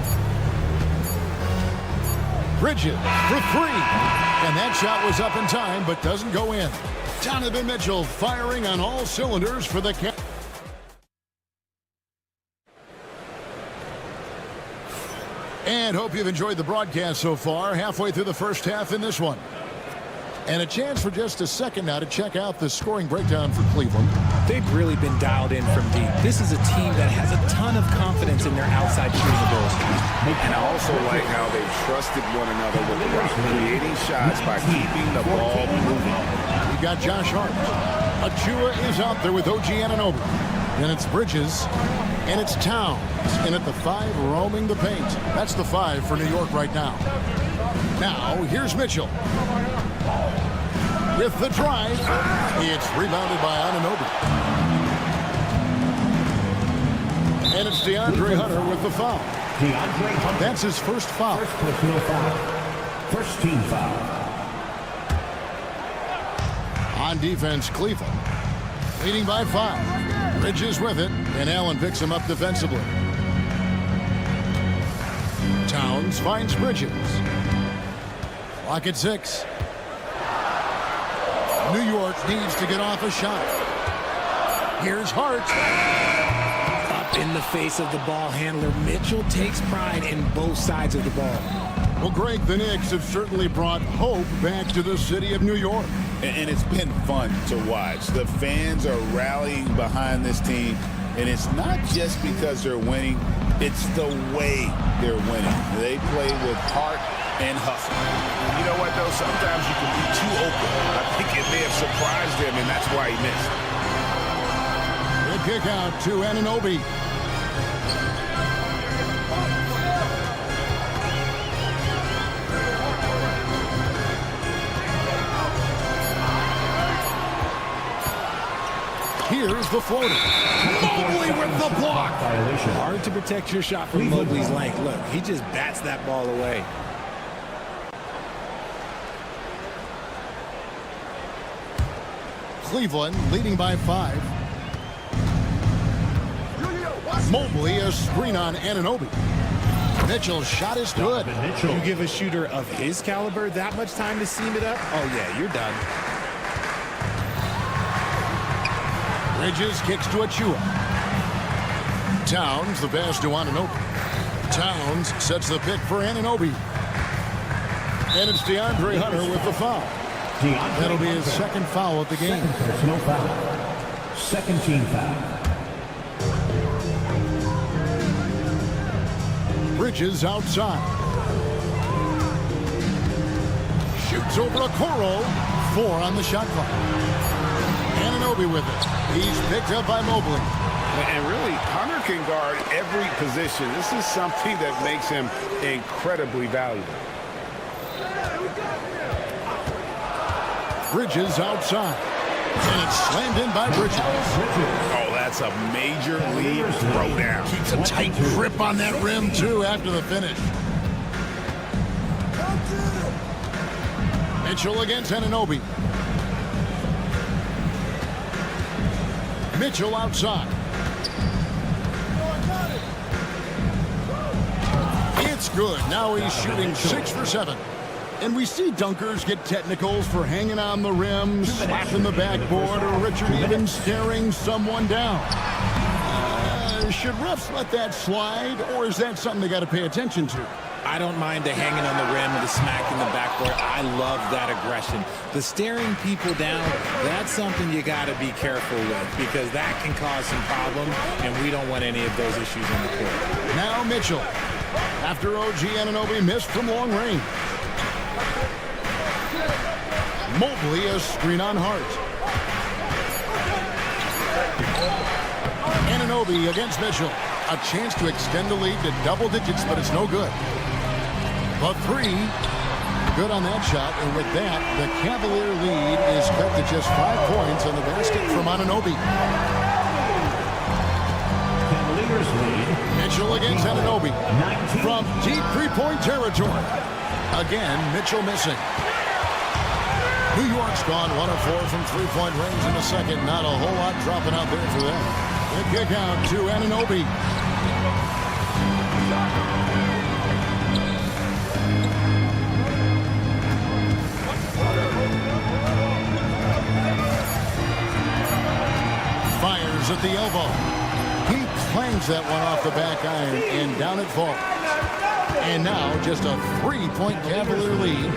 Bridges for 3, and that shot was up in time, but doesn't go in. Donovan Mitchell firing on all cylinders for the Cavaliers. And hope you've enjoyed the broadcast so far. Halfway through the first half in this one. And a chance for just a second now to check out the scoring breakdown for Cleveland. They've really been dialed in from deep. This is a team that has a ton of confidence in their outside shooting ability. And I also like how they've trusted one another with the rock, creating shots by keeping the ball moving. We've got Josh Hart. Achua is out there with OG Anunoby. Then it's Bridges, and it's Towns. And at the 5, roaming the paint. That's the 5 for New York right now. Now, here's Mitchell. With the drive, it's rebounded by Anunoby. And it's DeAndre Hunter with the foul. That's his first foul. First personal foul. First team foul. On defense, Cleveland leading by 5. Bridges with it, and Allen picks him up defensively. Towns finds Bridges. Clock at 6. New York needs to get off a shot. Here's Hart. Up in the face of the ball handler, Mitchell takes pride in both sides of the ball. Well, Greg, the Knicks have certainly brought hope back to the city of New York. And it's been fun to watch. The fans are rallying behind this team, and it's not just because they're winning, it's the way they're winning. They play with heart and hustle. You know what, though? Sometimes you can be too open. I think it may have surprised him, and that's why he missed. Good kick out to Anunoby. Here's the floater. Mobley with the block. Hard to protect your shot from Mobley's length. Look, he just bats that ball away. Cleveland leading by 5. Mobley a screen on Anunoby. Mitchell's shot is good. You give a shooter of his caliber that much time to seam it up? Oh, yeah, you're done. Bridges kicks to Achua. Towns the pass to Anunoby. Towns sets the pick for Anunoby. And it's DeAndre Hunter with the foul. That'll be his second foul of the game. Personal foul. Second team foul. Bridges outside. Shoots over Okoro. 4 on the shot clock. Anunoby with it. He's picked up by Mobley. And really, Hunter can guard every position. This is something that makes him incredibly valuable. Bridges outside. And it's slammed in by Bridges. Oh, that's a major league throwdown. Keeps a tight grip on that rim, too, after the finish. Mitchell against Anunoby. Mitchell outside. It's good. Now he's shooting 6 for 7. And we see dunkers get technicals for hanging on the rim, slapping the backboard, or Richard even staring someone down. Should refs let that slide, or is that something they got to pay attention to? I don't mind the hanging on the rim, the smacking the backboard. I love that aggression. The staring people down, that's something you got to be careful with because that can cause some problems, and we don't want any of those issues on the court. Now Mitchell, after OG Anunoby missed from long range. Mobley a screen on Hart. Anunoby against Mitchell. A chance to extend the lead to double digits, but it's no good. The three, good on that shot, and with that, the Cavalier lead is cut to just 5 points on the basket from Anunoby. Cavaliers lead. Mitchell against Anunoby from deep three-point territory. Again, Mitchell missing. New York's gone 1 of 4 from three-point range in the second. Not a whole lot dropping out there for them. The kick out to Anunoby. Fires at the elbow. He clangs that one off the back iron, and down it falls. And now just a 3-point Cavalier lead.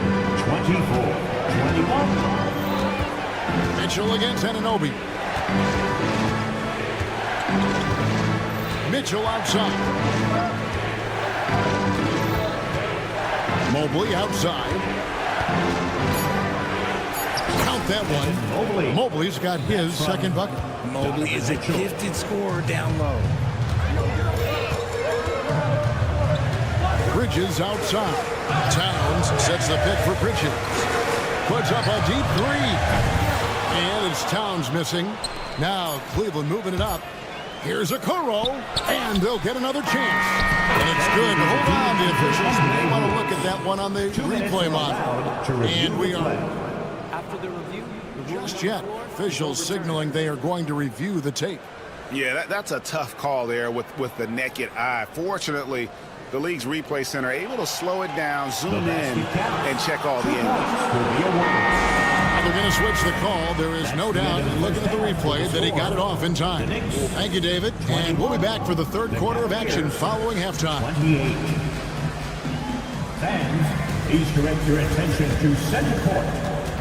24-21. Mitchell against Anunoby. Mitchell outside. Mobley outside. Count that one. Mobley's got his second bucket. Mobley is a gifted scorer down low. Bridges outside. Towns sets the pick for Bridges. Puts up a deep three. And it's Towns missing. Now Cleveland moving it up. Here's a Okoro, and they'll get another chance. And it's good. Hold on, the officials may want to look at that one on the replay model. And we are. After the review, Just yet, officials signaling they are going to review the tape. Yeah, that's a tough call there with the naked eye. Fortunately, the league's replay center able to slow it down, zoom in, and check all the angles. They're going to switch the call. There is no doubt, looking at the replay, that he got it off in time. Thank you, David. And we'll be back for the third quarter of action following halftime. 28. Fans, please direct your attention to center court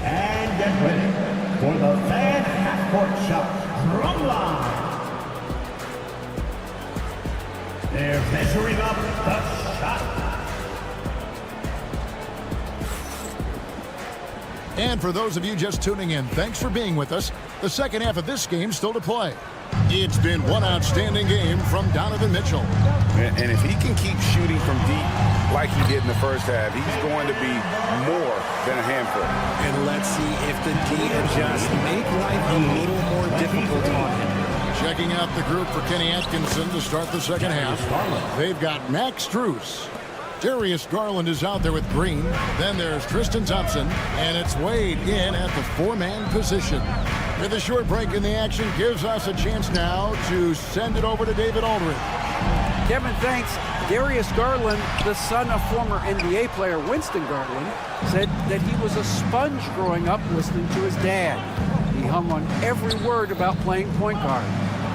and get ready for the fan half-court shot drum line. They're measuring up the shot. And for those of you just tuning in, thanks for being with us. The second half of this game still to play. It's been one outstanding game from Donovan Mitchell. And if he can keep shooting from deep like he did in the first half, he's going to be more than a handful. And let's see if the D adjusts, make life a little more difficult on him. Checking out the group for Kenny Atkinson to start the second half. They've got Max Strus. Darius Garland is out there with Green. Then there's Tristan Thompson, and it's Wade in at the four-man position. With a short break in the action, gives us a chance now to send it over to David Aldridge. Kevin, thanks. Darius Garland, the son of former NBA player Winston Garland, said that he was a sponge growing up listening to his dad. He hung on every word about playing point guard.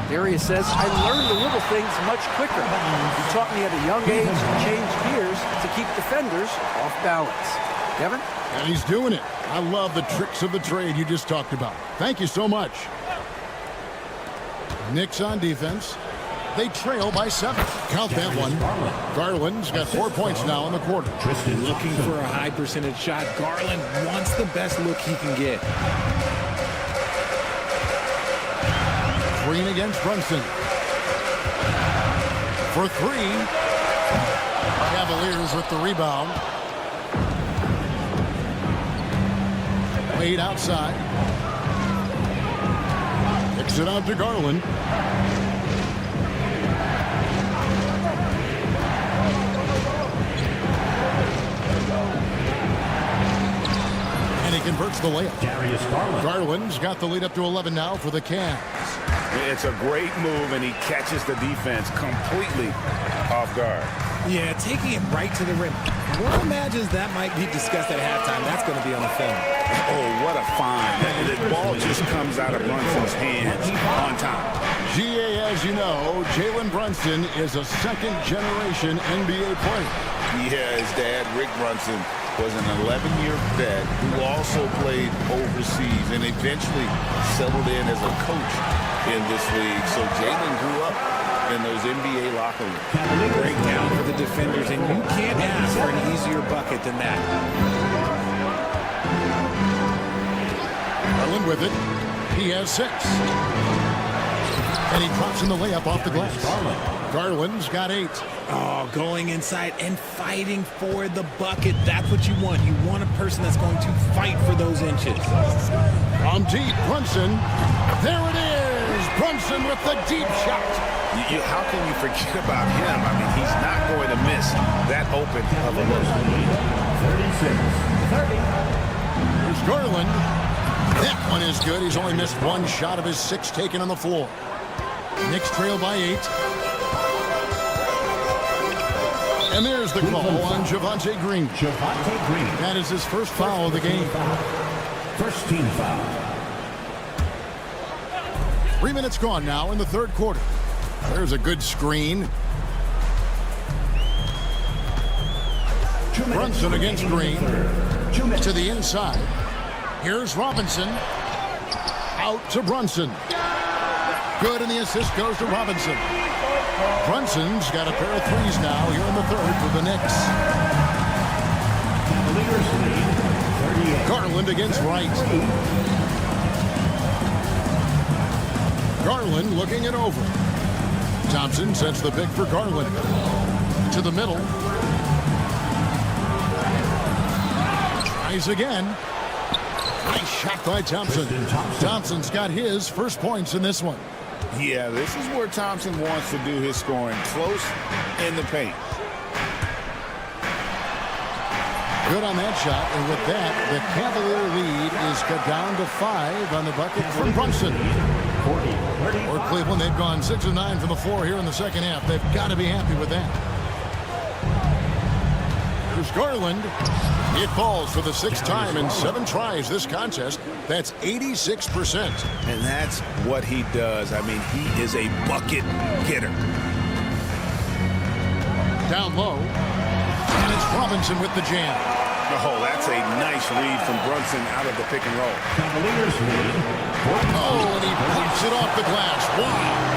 Darius says, I learned the little things much quicker. He taught me at a young age to change gears to keep defenders off balance. Kevin? And he's doing it. I love the tricks of the trade you just talked about. Thank you so much. Knicks on defense. They trail by 7. Count that one. Garland's got 4 points now in the quarter. Tristan looking for a high percentage shot. Garland wants the best look he can get. Green against Brunson. For 3. Cavaliers with the rebound. Wade outside. Kicks it out to Garland. And he converts the layup. Darius Garland. Garland's got the lead up to 11 now for the Cavs. It's a great move, and he catches the defense completely off guard. Yeah, taking it right to the rim. One imagines that might be discussed at halftime. That's going to be on the film. Oh, what a find. The ball just comes out of Brunson's hands on time. GA, as you know, Jalen Brunson is a second-generation NBA player. Yeah, his dad, Rick Brunson, was an 11-year vet who also played overseas and eventually settled in as a coach in this league. So Jalen grew up in those NBA locker rooms. Break down for the defenders, and you can't ask for an easier bucket than that. Garland with it. He has 6. And he drops in the layup off the glass. Garland's got 8. Oh, going inside and fighting for the bucket. That's what you want. You want a person that's going to fight for those inches. From deep, Brunson. There it is. Brunson with the deep shot. How can you forget about him? I mean, he's not going to miss that open of a look. 36-30. Here's Garland. That one is good. He's only missed 1 shot of his 6 taken on the floor. Knicks trail by 8. And there's the call on Javonte Green. Javonte Green. That is his first foul of the game. First team foul. 3 minutes gone now in the third quarter. There's a good screen. Brunson against Green. To the inside. Here's Robinson. Out to Brunson. Good, and the assist goes to Robinson. Brunson's got a pair of 3s now here in the third for the Knicks. Garland against Wright. Garland looking it over. Thompson sets the pick for Garland. To the middle. Tries again. Nice shot by Thompson. Thompson's got his first points in this one. Yeah, this is where Thompson wants to do his scoring, close in the paint. Good on that shot, and with that, the Cavalier lead is cut down to 5 on the bucket from Brunson. For Cleveland, they've gone 6 of 9 from the floor here in the second half. They've got to be happy with that. Here's Garland. It falls for the 6th time in 7 tries this contest. That's 86%. And that's what he does. I mean, he is a bucket getter. Down low. And it's Robinson with the jam. Oh, that's a nice read from Brunson out of the pick and roll. Cavaliers lead. Oh, and he pops it off the glass. Wow.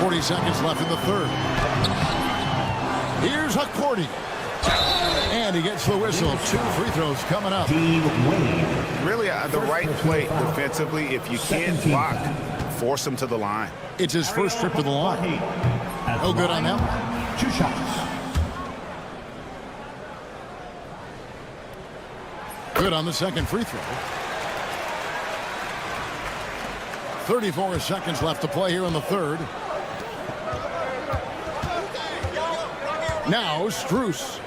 40 seconds left in the third. Here's Hukporti. And he gets the whistle. 2 free throws coming up. Really, the right play defensively. If you can't block, force him to the line. It's his first trip to the line. No good on that one. 2 shots. Good on the second free throw. 34 seconds left to play here in the third. Now Strus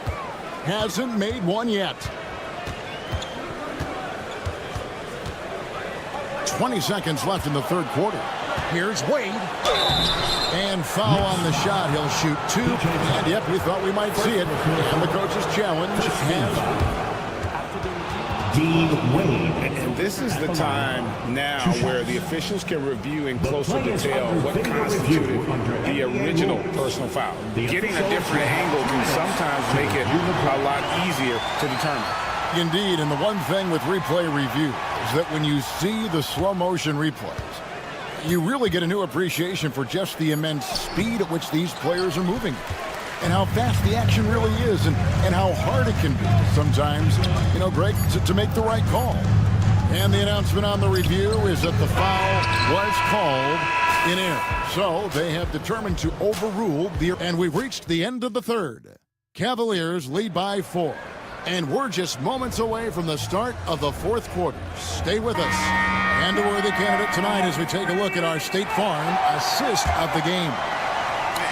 hasn't made one yet. 20 seconds left in the third quarter. Here's Wade. And foul on the shot. He'll shoot 2. And yep, we thought we might see it. And the coach's challenge has And this is the time now where the officials can review in closer detail what constituted the original personal foul. Getting a different angle can sometimes make it a lot easier to determine. Indeed, and the one thing with replay review is that when you see the slow motion replays, you really get a new appreciation for just the immense speed at which these players are moving and how fast the action really is and how hard it can be sometimes, Greg, to make the right call. And the announcement on the review is that the foul was called in error. So they have determined to overrule and we've reached the end of the third. Cavaliers lead by 4. And we're just moments away from the start of the fourth quarter. Stay with us. And a worthy candidate tonight as we take a look at our State Farm assist of the game.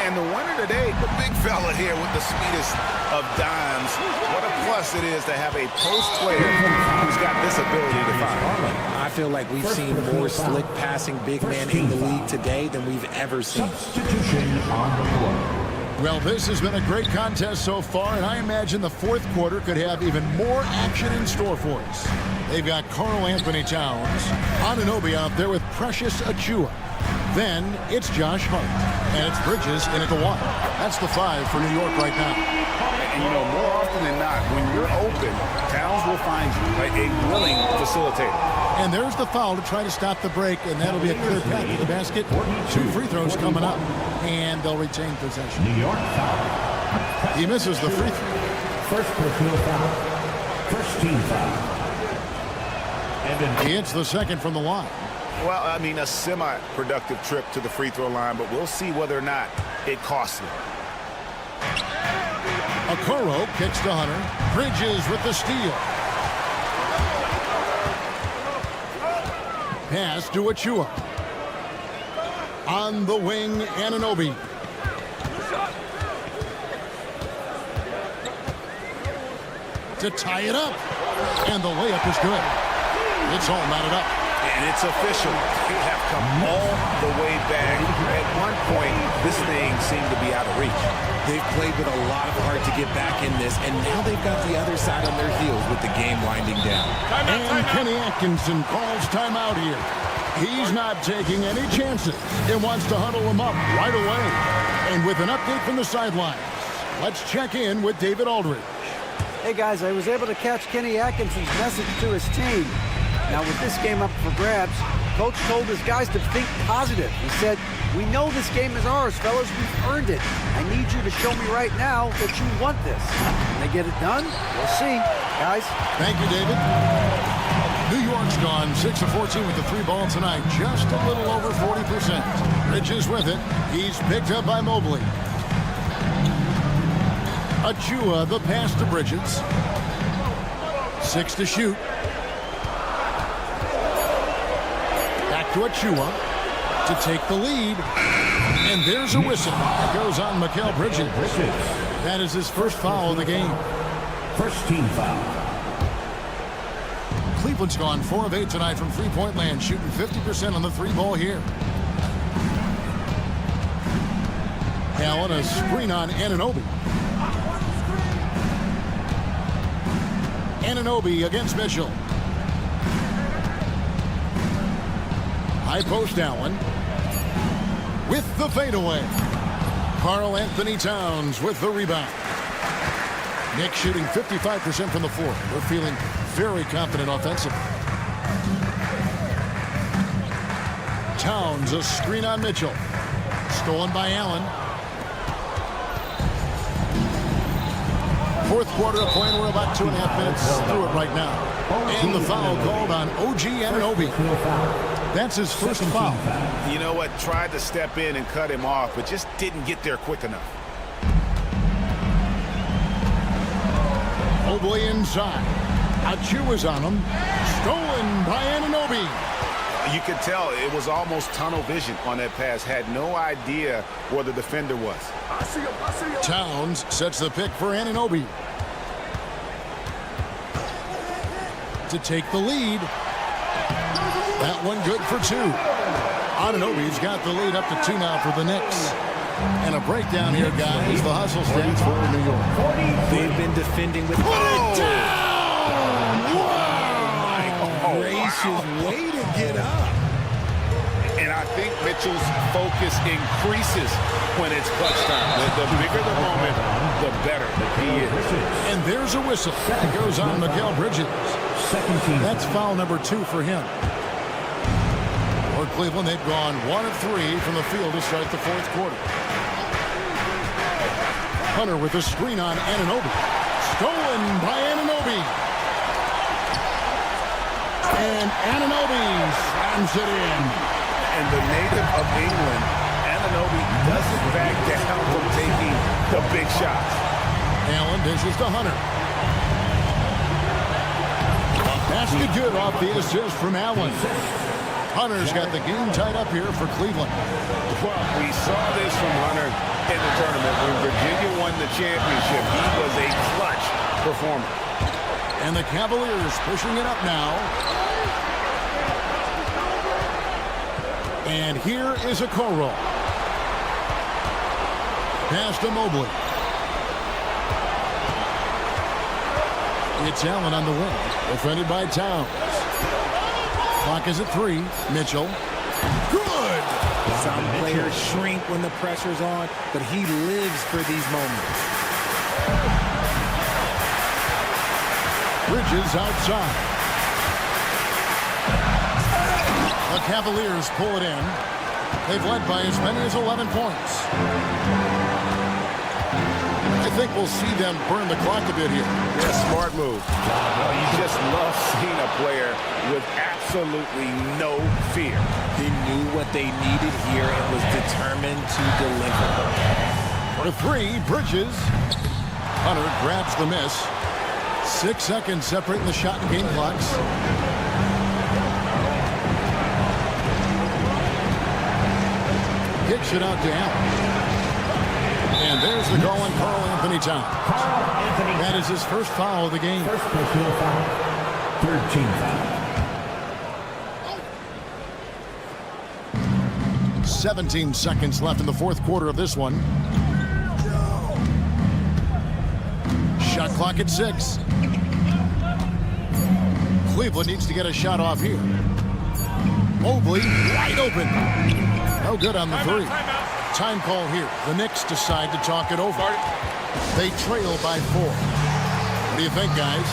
And the winner today, the big fella here with the sweetest of dimes. What a plus it is to have a post player who's got this ability to fire. I feel like we've seen more slick passing big men in the league today than we've ever seen. Substitution on the floor. Well, this has been a great contest so far, and I imagine the fourth quarter could have even more action in store for us. They've got Karl Anthony Towns, Anunoby out there with Precious Achiuwa. Then it's Josh Hart, and it's Bridges in at the 1. That's the 5 for New York right now. And more often than not, when you're open, Towns will find you, like a willing facilitator. And there's the foul to try to stop the break, and that'll be a clear path to the basket. 2 free throws coming up, and they'll retain possession. New York foul. He misses the free throw. First personal foul. First team foul. He hits the second from the line. Well, I mean, a semi-productive trip to the free throw line, but we'll see whether or not it costs him. Okoro kicks to Hunter. Bridges with the steal. Pass to Achua. On the wing, Anunoby. To tie it up. And the layup is good. It's all knotted up. And it's official. They have come all the way back. At one point, this thing seemed to be out of reach. They've played with a lot of heart to get back in this, and now they've got the other side on their heels with the game winding down. And Kenny Atkinson calls timeout here. He's not taking any chances and wants to huddle him up right away. And with an update from the sidelines, let's check in with David Aldridge. Hey guys, I was able to catch Kenny Atkinson's message to his team. Now with this game up for grabs, Coach told his guys to think positive. He said, "We know this game is ours, fellas. We've earned it. I need you to show me right now that you want this." Can they get it done? We'll see, guys. Thank you, David. New York's gone 6 of 14 with the 3 ball tonight. Just a little over 40%. Bridges with it. He's picked up by Mobley. Achua, the pass to Bridges. 6 to shoot. Back to Achua to take the lead. And there's a whistle. That goes on Mikal Bridges. That is his first foul of the game. First team foul. Cleveland's gone 4 of 8 tonight from three-point land, shooting 50% on the 3 ball here. Allen, a screen on Anunoby. Anunoby against Mitchell. High post Allen with the fadeaway. Karl Anthony Towns with the rebound. Knicks shooting 55% from the floor. They're feeling very confident offensively. Towns, a screen on Mitchell. Stolen by Allen. Fourth quarter of play. We're about 2.5 minutes through it right now. And the foul called on OG Anunoby. That's his first foul. You know what? Tried to step in and cut him off, but just didn't get there quick enough. Mobley inside. Achua's on him. Stolen by Anunoby. You could tell it was almost tunnel vision on that pass. Had no idea where the defender was. Towns sets the pick for Anunoby. To take the lead. That one good for 2. Anunoby's got the lead up to 2 now for the Knicks. And a breakdown here, guys. The hustle stats for New York. They've been defending with... Gracious, way to get up. And I think Mitchell's focus increases when it's clutch time. The bigger the moment, the better he is. And there's a whistle. That goes on Mikal Bridges. That's foul number 2 for him. For Cleveland, they've gone 1 of 3 from the field to start the fourth quarter. Hunter with a screen on Anunoby. Stolen by Anunoby. And Anunoby slams it in. And the native of England, Anunoby doesn't back down from taking the big shots. Allen dishes to Hunter. Basket good off the assist from Allen. Hunter's got the game tied up here for Cleveland. Well, we saw this from Hunter in the tournament. When Virginia won the championship, he was a clutch performer. And the Cavaliers pushing it up now. And here is Okoro. Pass to Mobley. It's Allen on the wing. Defended by Towns. Clock is at 3. Mitchell. Good! Some players shrink when the pressure's on, but he lives for these moments. Bridges outside. The Cavaliers pull it in. They've led by as many as 11 points. think we'll see them burn the clock a bit here. Yeah, smart move. You just love seeing a player with absolutely no fear. He knew what they needed here and was determined to deliver. For three, Bridges. Hunter grabs the miss. 6 seconds separating the shot and game clocks. Kicks it out to Allen. And there's the call on Karl Anthony Towns. That is his first foul of the game. First personal foul. Third team foul. 17 seconds left in the fourth quarter of this one. Shot clock at 6. Cleveland needs to get a shot off here. Mobley wide open. No good on the three. Time call here. The Knicks decide to talk it over. They trail by 4. What do you think, guys?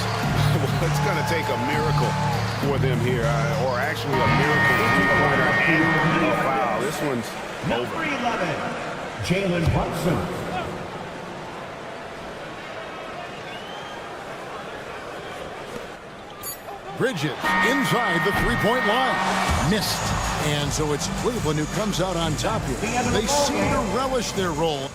Well, it's going to take a miracle for them here, or actually a miracle three-pointer and a foul. This one's Number over. 11, Jalen Brunson. Bridges inside the three-point line. Missed. And so it's Cleveland who comes out on top here. They seem to relish their role.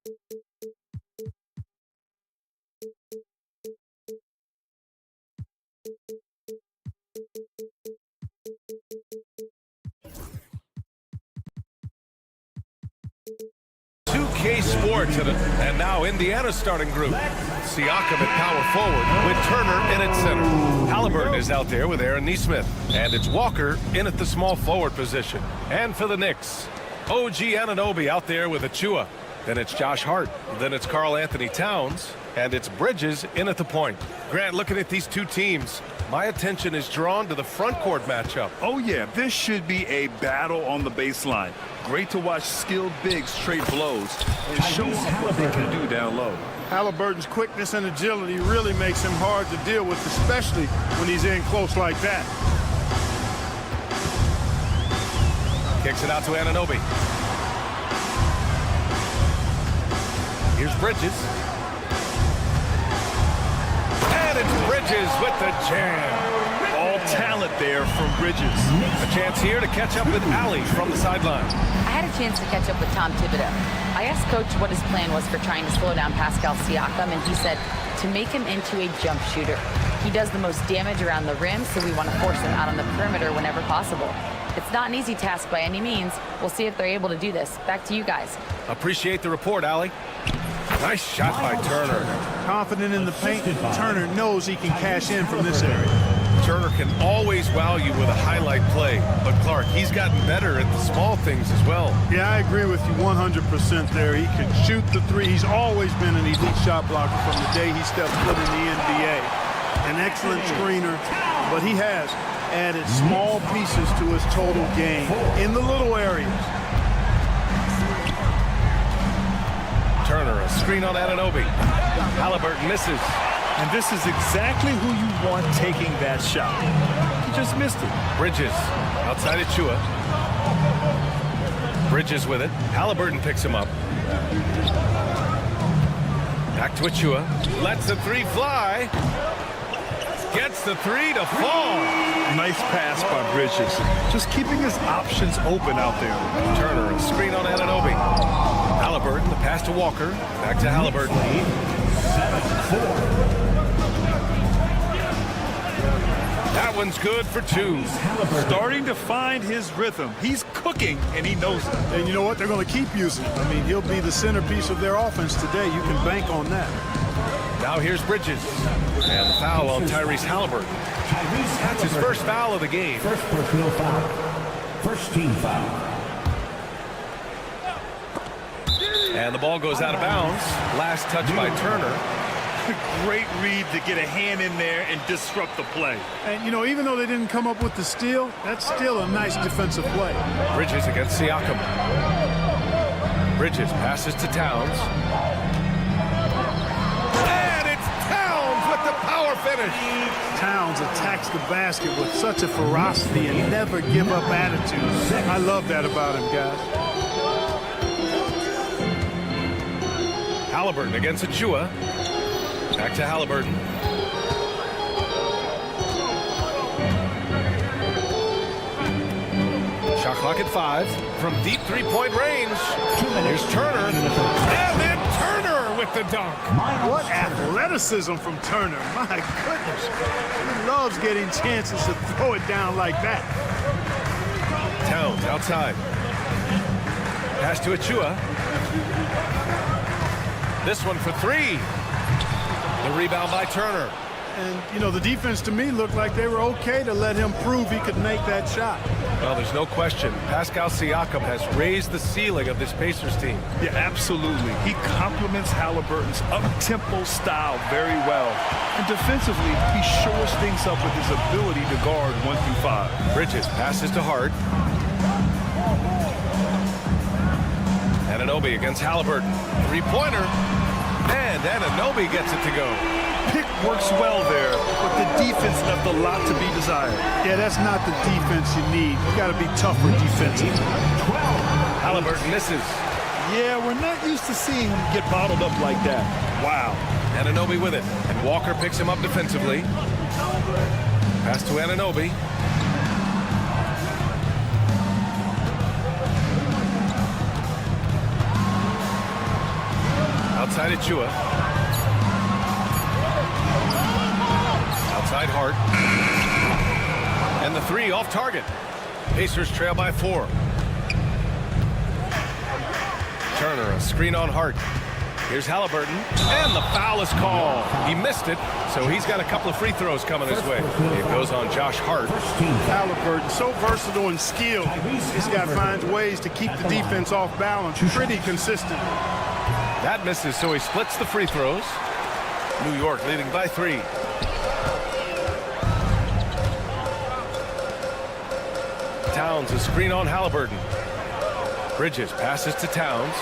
2K Sports and now Indiana's starting group. Siakam at power forward with Turner in at center. Halliburton is out there with Aaron Nesmith. And it's Walker in at the small forward position. And for the Knicks, OG Anunoby out there with Achua. Then it's Josh Hart. Then it's Karl Anthony Towns. And it's Bridges in at the point. Grant, looking at these two teams, my attention is drawn to the front court matchup. Oh, yeah, this should be a battle on the baseline. Great to watch skilled bigs trade blows and show what they can do down low. Halliburton's quickness and agility really makes him hard to deal with, especially when he's in close like that. Kicks it out to Anunoby. Here's Bridges. And it's Bridges with the jam. All talent there from Bridges. A chance here to catch up with Allie from the sideline. I had a chance to catch up with Tom Thibodeau. I asked Coach what his plan was for trying to slow down Pascal Siakam, and he said to make him into a jump shooter. He does the most damage around the rim, so we want to force him out on the perimeter whenever possible. It's not an easy task by any means. We'll see if they're able to do this. Back to you guys. Appreciate the report, Allie. Nice shot by Turner. Confident in the paint, Turner knows he can cash in from this area. Turner can always wow you with a highlight play, but Clark, he's gotten better at the small things as well. Yeah, I agree with you 100% there. He can shoot the three. He's always been an elite shot blocker from the day he stepped foot in the NBA. An excellent screener, but he has added small pieces to his total game in the little areas. Turner, a screen on Anunoby. Halliburton misses. And this is exactly who you want taking that shot. He just missed it. Bridges outside Achua. Bridges with it. Halliburton picks him up. Back to Achua. Lets the three fly. Gets the three to fall. Nice pass by Bridges. Just keeping his options open out there. Turner, a screen on Anunoby. Halliburton, the pass to Walker. Back to Halliburton. 7-4. That one's good for two. Starting to find his rhythm. He's cooking, and he knows it. And you know what? They're going to keep using him. I mean, he'll be the centerpiece of their offense today. You can bank on that. Now here's Bridges. And the foul on Tyrese Halliburton. That's his first foul of the game. First personal foul. First team foul. And the ball goes out of bounds. Last touch by Turner. Great read to get a hand in there and disrupt the play. And, you know, even though they didn't come up with the steal, that's still a nice defensive play. Bridges against Siakam. Bridges passes to Towns. And it's Towns with the power finish. Towns attacks the basket with such a ferocity and never give up attitude. I love that about him, guys. Halliburton against Achua. Back to Halliburton. Shot clock at 5 from deep three-point range. Here's Turner. And then Turner with the dunk. What athleticism from Turner. My goodness. He loves getting chances to throw it down like that. Towns outside. Pass to Achua. This one for three. The rebound by Turner. And, you know, the defense to me looked like they were okay to let him prove he could make that shot. Well, there's no question. Pascal Siakam has raised the ceiling of this Pacers team. Yeah, absolutely. He complements Halliburton's up-tempo style very well. And defensively, he shores things up with his ability to guard 1 through 5. Bridges passes to Hart. Anunoby against Halliburton. Three-pointer. And Anunoby gets it to go. Pick works well there, but the defense left a lot to be desired. Yeah, that's not the defense you need. You got to be tougher defensively. Halliburton misses. Yeah, we're not used to seeing him get bottled up like that. Wow. Anunoby with it. And Walker picks him up defensively. Pass to Anunoby. Outside Achua. Outside Hart. And the three off target. Pacers trail by 4. Turner, a screen on Hart. Here's Halliburton, and the foul is called. He missed it, so he's got a couple of free throws coming his way. It goes on Josh Hart. Halliburton, so versatile and skilled. This guy finds ways to keep the defense off balance. Pretty consistent. That misses, so he splits the free throws. New York leading by 3. Towns, a screen on Halliburton. Bridges passes to Towns.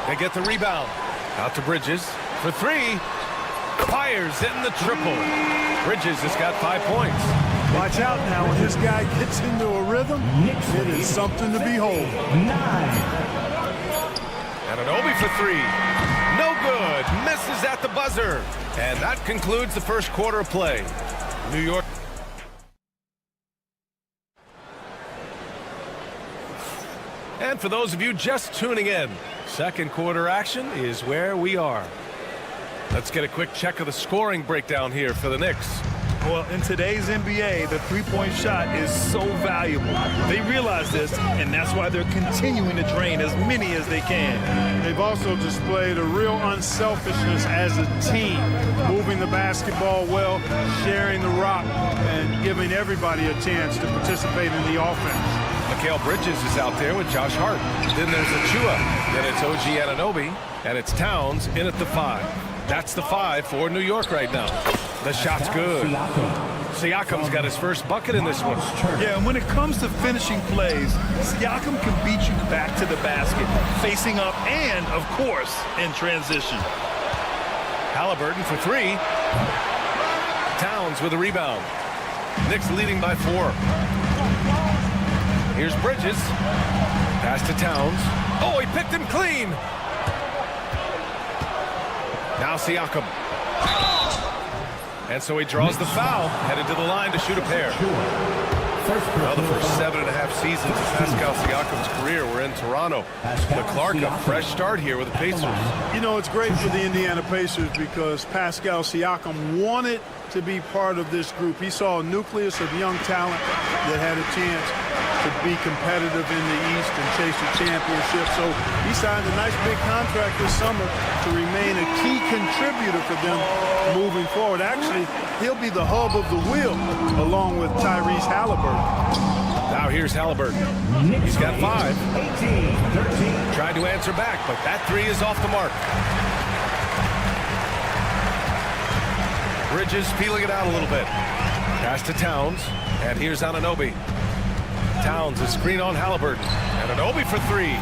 They get the rebound. Out to Bridges for 3. Fires in the triple. Bridges has got 5 points. Watch out now. When this guy gets into a rhythm, it is something to behold. Anunoby for 3. No good. Misses at the buzzer. And that concludes the first quarter of play. New York. And for those of you just tuning in, second quarter action is where we are. Let's get a quick check of the scoring breakdown here for the Knicks. Well, in today's NBA, the three-point shot is so valuable. They realize this, and that's why they're continuing to drain as many as they can. They've also displayed a real unselfishness as a team, moving the basketball well, sharing the rock, and giving everybody a chance to participate in the offense. Mikal Bridges is out there with Josh Hart. Then there's Achua. Then it's OG Anunoby. And it's Towns in at the 5. That's the 5 for New York right now. The shot's good. Siakam's got his first bucket in this one. Yeah, and when it comes to finishing plays, Siakam can beat you back to the basket, facing up and, of course, in transition. Halliburton for 3. Towns with a rebound. Knicks leading by 4. Here's Bridges. Pass to Towns. Oh, he picked him clean. Now Siakam. And so he draws the foul, headed to the line to shoot a pair. Well, the first 7.5 seasons of Pascal Siakam's career were in Toronto. But Clark, a fresh start here with the Pacers. You know, it's great for the Indiana Pacers because Pascal Siakam wanted to be part of this group. He saw a nucleus of young talent that had a chance to be competitive in the East and chase a championship. So he signed a nice big contract this summer to remain a key contributor for them moving forward. Actually, he'll be the hub of the wheel along with Tyrese Halliburton. Now here's Halliburton. He's got 5. Tried to answer back, but that 3 is off the mark. Bridges feeling it out a little bit. Pass to Towns, and here's Anunoby. Towns, a screen on Halliburton. Anunoby for 3.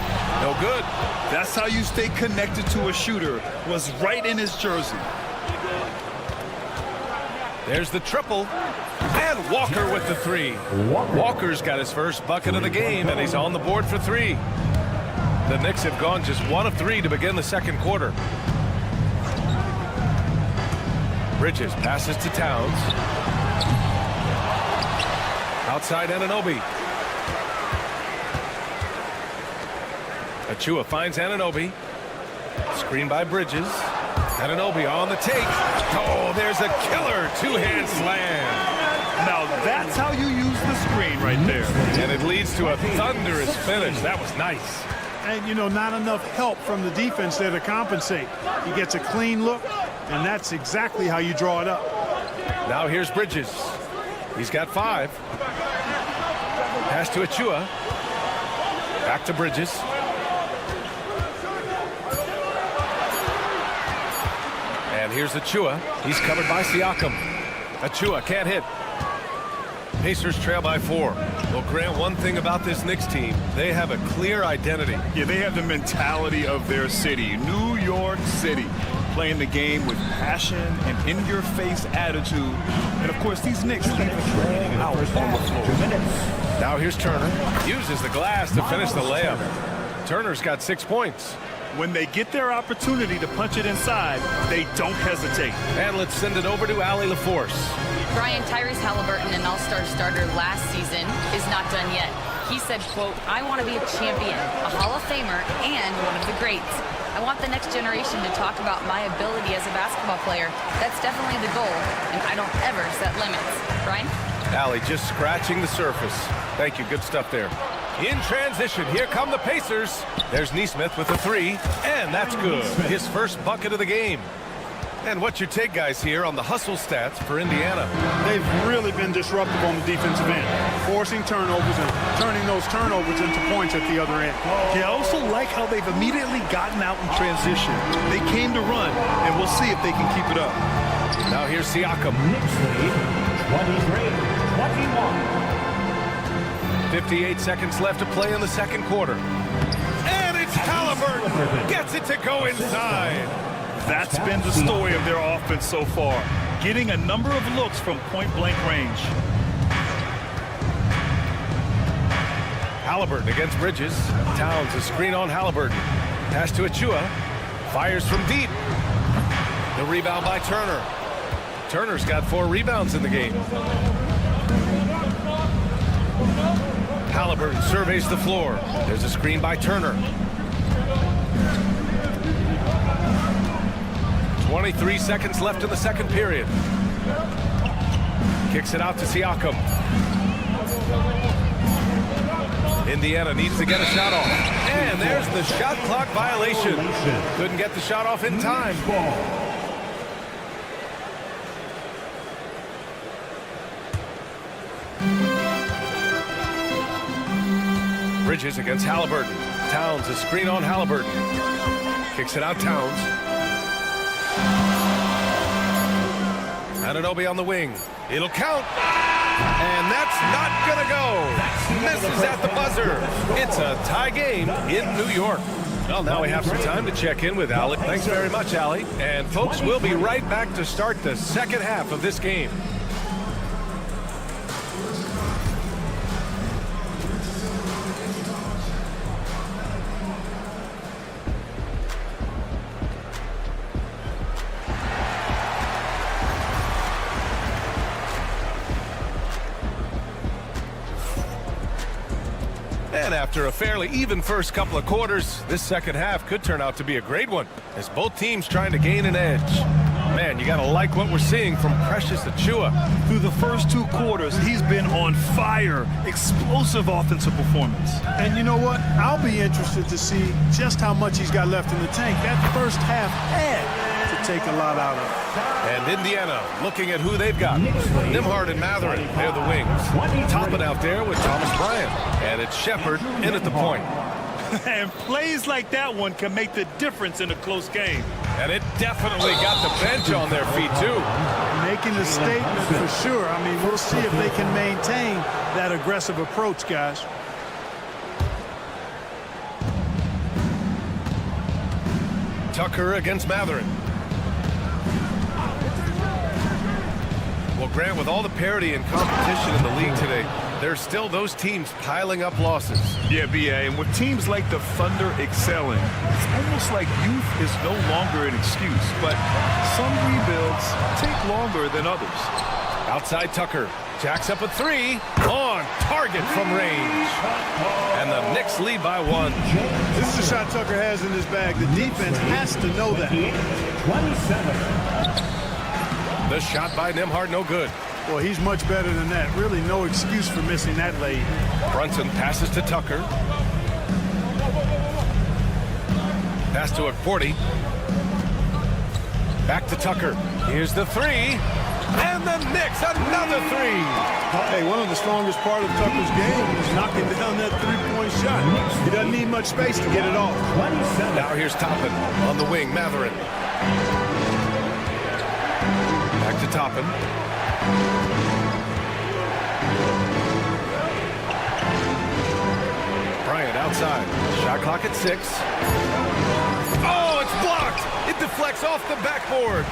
No good. That's how you stay connected to a shooter. Was right in his jersey. There's the triple. And Walker with the 3. Walker's got his first bucket of the game, and he's on the board for 3. The Knicks have gone just 1 of 3 to begin the second quarter. Bridges passes to Towns. Outside Anunoby. Achua finds Anunoby. Screen by Bridges. Anunoby on the take. Oh, there's a killer 2-hand slam. Now that's how you use the screen right there. And it leads to a thunderous finish. That was nice. And, you know, not enough help from the defense there to compensate. He gets a clean look, and that's exactly how you draw it up. Now here's Bridges. He's got 5. Pass to Achua. Back to Bridges. And here's Achua. He's covered by Siakam. Achua can't hit. Pacers trail by 4. Well, Grant, one thing about this Knicks team, they have a clear identity. Yeah, they have the mentality of their city, New York City. Playing the game with passion and in-your-face attitude. And, of course, these Knicks leave it all out on the floor. Now here's Turner. Uses the glass to finish the layup. Turner's got 6 points. When they get their opportunity to punch it inside, they don't hesitate. And let's send it over to Allie LaForce. Brian, Tyrese Halliburton, an all-star starter last season, is not done yet. He said, quote, "I want to be a champion, a Hall of Famer, and one of the greats. I want the next generation to talk about my ability as a basketball player. That's definitely the goal, and I don't ever set limits." Brian? Allie just scratching the surface. Thank you. Good stuff there. In transition, here come the Pacers. There's Nesmith with a three, and that's good. His first bucket of the game. And what's your take, guys, here on the hustle stats for Indiana? They've really been disruptive on the defensive end, forcing turnovers and turning those turnovers into points at the other end. Yeah, I also like how they've immediately gotten out in transition. They came to run, and we'll see if they can keep it up. Now here's Siakam. Knicks lead 23-21. 58 seconds left to play in the second quarter. And it's Halliburton. Gets it to go inside. That's been the story of their offense so far, getting a number of looks from point-blank range. Halliburton against Bridges. Towns a screen on Halliburton. Pass to Achua. Fires from deep. The rebound by Turner. Turner's got 4 rebounds in the game. Halliburton surveys the floor. There's a screen by Turner. 23 seconds left in the second period. Kicks it out to Siakam. Indiana needs to get a shot off. And there's the shot clock violation. Couldn't get the shot off in time. Bridges against Halliburton. Towns a screen on Halliburton. Kicks it out Towns. Anunoby on the wing. It'll count. And that's not going to go. Misses at the buzzer. It's a tie game in New York. Well, now we have some time to check in with Allie. Thanks very much, Allie. And folks, we'll be right back to start the second half of this game. And after a fairly even first couple of quarters, this second half could turn out to be a great one as both teams trying to gain an edge. Man, you got to like what we're seeing from Precious Achua. Through the first 2 quarters, he's been on fire. Explosive offensive performance. And you know what? I'll be interested to see just how much he's got left in the tank. That first half had to take a lot out of it. And Indiana looking at who they've got. Nembhard and Mathurin, they're the wings. Topping out there with Thomas Bryant. And it's Shepard in at the point. And plays like that one can make the difference in a close game. And it definitely got the bench on their feet, too. Making a statement for sure. I mean, we'll see if they can maintain that aggressive approach, guys. Tucker against Mathurin. Well, Grant, with all the parity and competition in the league today, there's still those teams piling up losses. Yeah, BA, and with teams like the Thunder excelling, it's almost like youth is no longer an excuse, but some rebuilds take longer than others. Outside Tucker, jacks up a 3, on target from range. And the Knicks lead by 1. This is the shot Tucker has in his bag. The defense has to know that. 27. The shot by Nembhard, no good. Well, he's much better than that. Really no excuse for missing that lead. Brunson passes to Tucker. Pass to Akporti. Back to Tucker. Here's the 3. And the Knicks, another 3. Hey, one of the strongest part of Tucker's game is knocking down that three-point shot. He doesn't need much space to get it off. Now here's Toppin on the wing, Mathurin. Back to Toppin. Bryant outside. Shot clock at 6. Oh, it's blocked. It deflects off the backboard.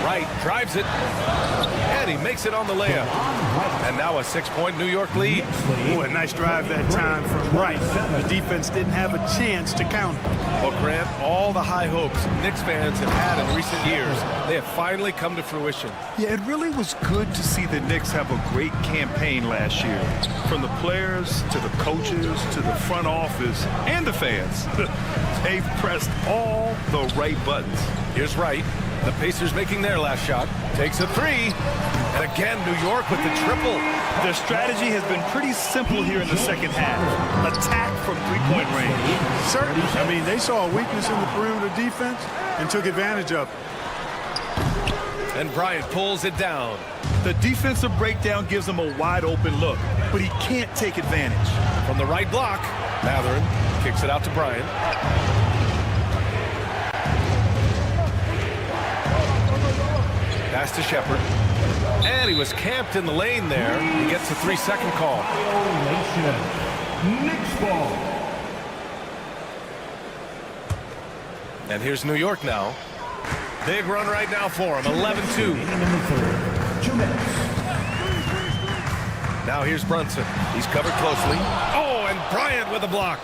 right, drives it, and he makes it on the layup. And now a 6-point New York lead. Boy, a nice drive that time from right. The defense didn't have a chance to counter. Well, Grant, all the high hopes Knicks fans have had in recent years, they have finally come to fruition. Yeah, it really was good to see the Knicks have a great campaign last year. From the players to the coaches to the front office and the fans. They've pressed all the right buttons. Here's Wright. The Pacers making their last shot. Takes a three. And again, New York with the triple. Their strategy has been pretty simple here in the second half. Attack from three-point range. Certainly. I mean, they saw a weakness in the perimeter defense and took advantage of it. And Bryant pulls it down. The defensive breakdown gives him a wide-open look, but he can't take advantage. From the right block, Matherin kicks it out to Bryant. Pass to Shepard. And he was camped in the lane there. He gets a 3-second call. Knicks ball. And here's New York now. Big run right now for him, 11-2. Now here's Brunson. He's covered closely. Oh, and Bryant with a block.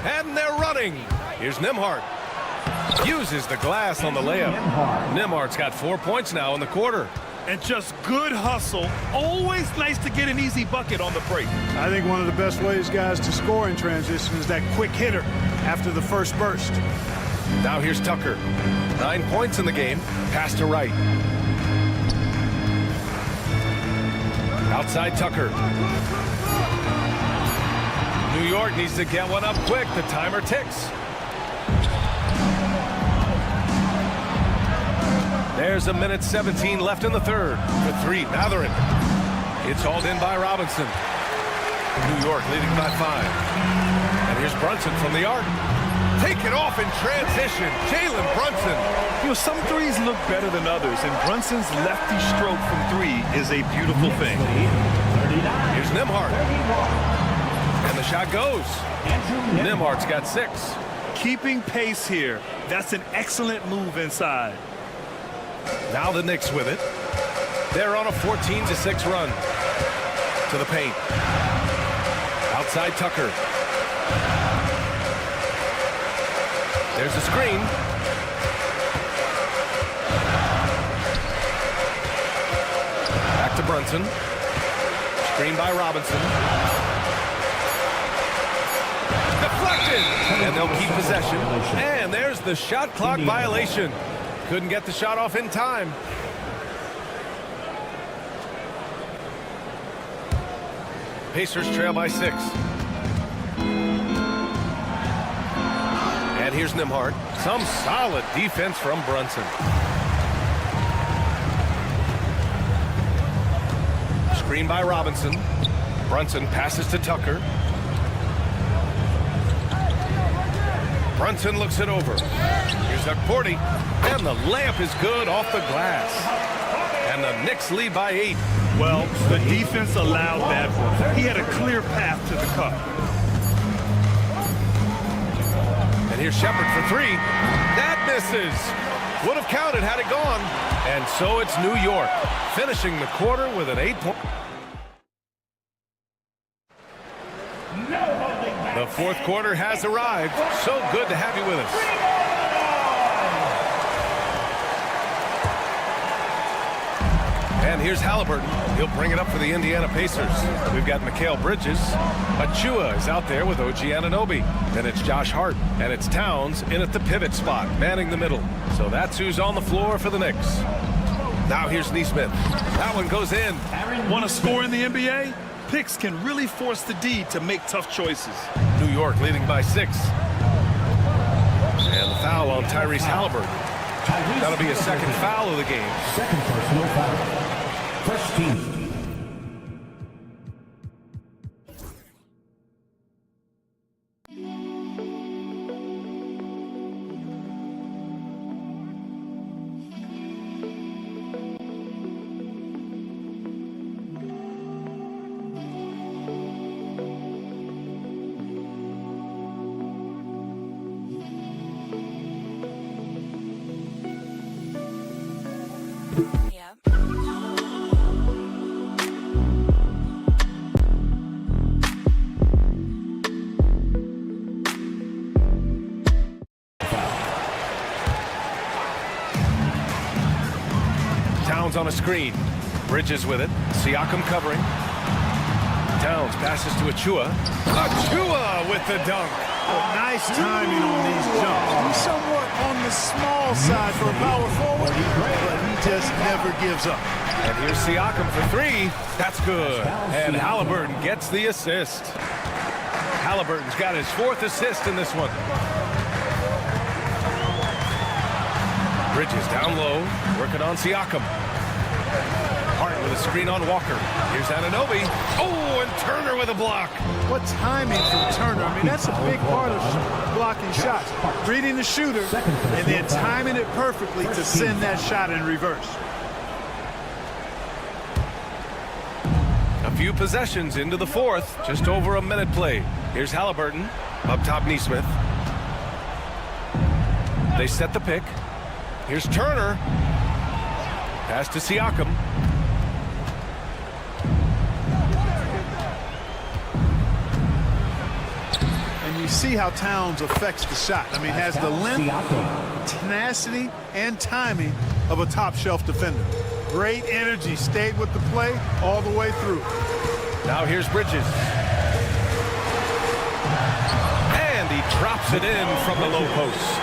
And they're running. Here's Nembhard. Uses the glass on the layup. Nembhard's got 4 points now in the quarter. And just good hustle. Always nice to get an easy bucket on the break. I think one of the best ways, guys, to score in transition is that quick hitter after the first burst. Now here's Tucker. 9 points in the game. Pass to Wright. Outside Tucker. New York needs to get one up quick. The timer ticks. There's a minute 17 left in the third. For three, Matherin. It's hauled in by Robinson. New York leading by 5. And here's Brunson from the arc. Take it off in transition. Jalen Brunson. You know, some threes look better than others, and Brunson's lefty stroke from three is a beautiful thing. Here's Nembhard. And the shot goes. Nembhard's got 6. Keeping pace here. That's an excellent move inside. Now the Knicks with it. They're on a 14-6 run. To the paint. Outside Tucker. There's a screen. Back to Brunson. Screen by Robinson. Deflected! And they'll keep possession. And there's the shot clock violation. Couldn't get the shot off in time. Pacers trail by 6. And here's Nembhard. Some solid defense from Brunson. Screen by Robinson. Brunson passes to Tucker. Brunson looks it over. Here's Akporti. And the layup is good off the glass. And the Knicks lead by 8. Well, the defense allowed that one. He had a clear path to the cup. And here's Shepard for 3. That misses. Would have counted had it gone. And so it's New York finishing the quarter with an 8-point. The fourth quarter has arrived. So good to have you with us. And here's Halliburton. He'll bring it up for the Indiana Pacers. We've got Mikal Bridges. Achua is out there with OG Anunoby. Then it's Josh Hart. And it's Towns in at the pivot spot, manning the middle. So that's who's on the floor for the Knicks. Now here's Nesmith. That one goes in. Want to score in the NBA? Picks can really force the D to make tough choices. New York leading by 6. And the foul on Tyrese Halliburton. That'll be a second foul of the game. Second personal foul. First team. on a screen. Bridges with it. Siakam covering. Towns passes to Achua. Achua with the dunk. Nice timing on these jumps. He's somewhat on the small side for a power forward, but he just never gives up. And here's Siakam for three. That's good. And Halliburton gets the assist. Halliburton's got his 4th assist in this one. Bridges down low, working on Siakam. Hart with a screen on Walker. Here's Anunoby. Oh, and Turner with a block. What timing from Turner. I mean, that's a big part of blocking shots. Reading the shooter and then timing it perfectly to send that shot in reverse. A few possessions into the 4th. Just over a minute played. Here's Halliburton. Up top, Nesmith. They set the pick. Here's Turner. Pass to Siakam. And you see how Towns affects the shot. I mean, has the length, tenacity, and timing of a top-shelf defender. Great energy, stayed with the play all the way through. Now here's Bridges. And he drops it in from the low post.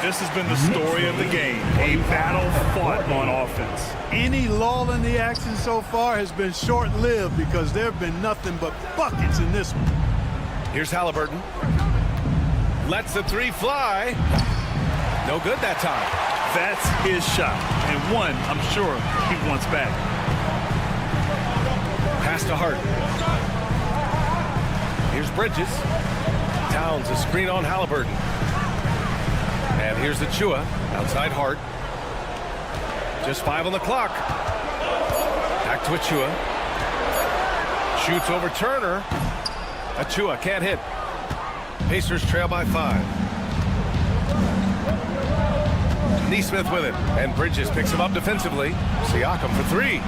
This has been the story of the game, a battle fought on offense. Any lull in the action so far has been short-lived because there have been nothing but buckets in this one. Here's Halliburton. Lets the three fly. No good that time. That's his shot, and one I'm sure he wants back. Pass to Hart. Here's Bridges. Towns a screen on Halliburton. And here's Achua, outside Hart. Just 5 on the clock. Back to Achua. Shoots over Turner. Achua can't hit. Pacers trail by 5. Nesmith with it. And Bridges picks him up defensively. Siakam for 3.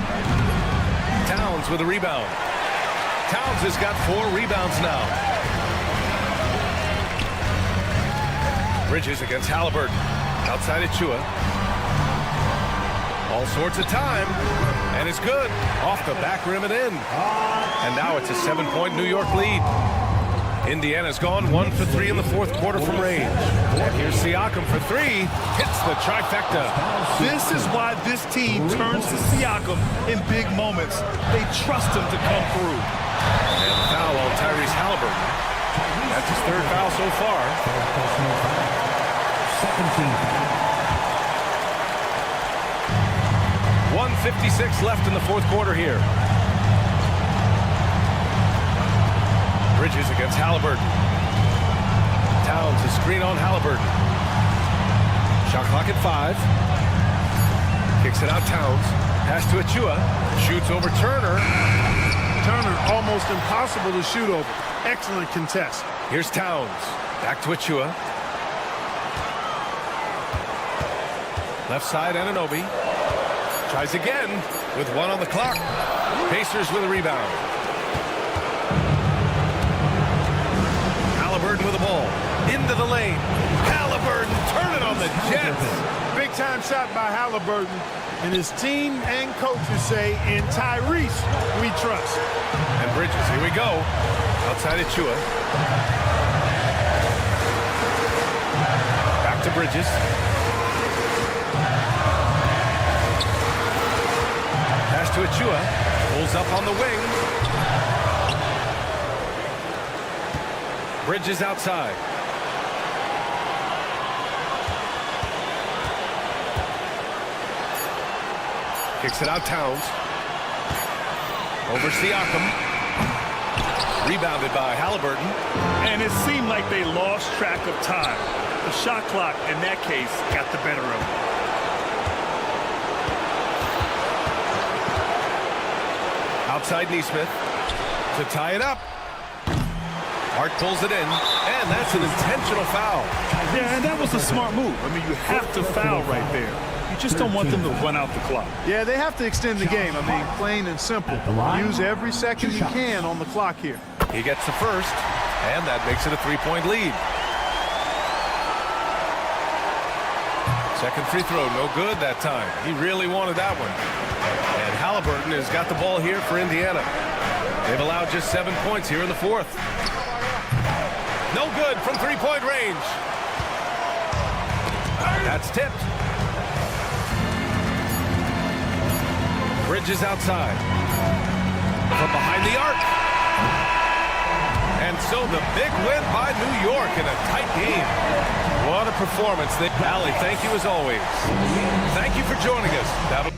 Towns with a rebound. Towns has got 4 rebounds now. Bridges against Halliburton. Outside Achua. All sorts of time. And it's good. Off the back rim and in. And now it's a 7-point New York lead. Indiana's gone 1 for 3 in the 4th quarter from range. And here's Siakam for 3. Hits the trifecta. This is why this team turns to Siakam in big moments. They trust him to come through. And the foul on Tyrese Halliburton. That's his 3rd foul so far. 1:56 left in the 4th quarter here. Bridges against Halliburton. Towns a screen on Halliburton. Shot clock at 5. Kicks it out Towns. Pass to Achua. Shoots over Turner. Turner almost impossible to shoot over. Excellent contest. Here's Towns. Back to Achua. Left side, Anunoby. Tries again with 1 on the clock. Pacers with a rebound. Halliburton with the ball. Into the lane. Halliburton turning on the Jets. Big-time shot by Halliburton. And his team and coaches say, in Tyrese, we trust. And Bridges, here we go. Outside Achua. Back to Bridges. Pass to Achua. Pulls up on the wing. Bridges outside. Kicks it out Towns. Over Siakam. Rebounded by Halliburton. And it seemed like they lost track of time. The shot clock, in that case, got the better of it. Outside Nesmith to tie it up. Hart pulls it in, and that's an intentional foul. Yeah, and that was a smart move. I mean, you have to foul right there. You just don't want them to run out the clock. Yeah, they have to extend the game. I mean, plain and simple. Use every second you can on the clock here. He gets the first, and that makes it a 3-point lead. Second free throw, no good that time. He really wanted that one. And Halliburton has got the ball here for Indiana. They've allowed just 7 points here in the fourth. No good from three-point range. That's tipped. Bridges outside. From behind the arc. And so the big win by New York in a tight game. What a performance. Allie, thank you as always. Thank you for joining us. That'll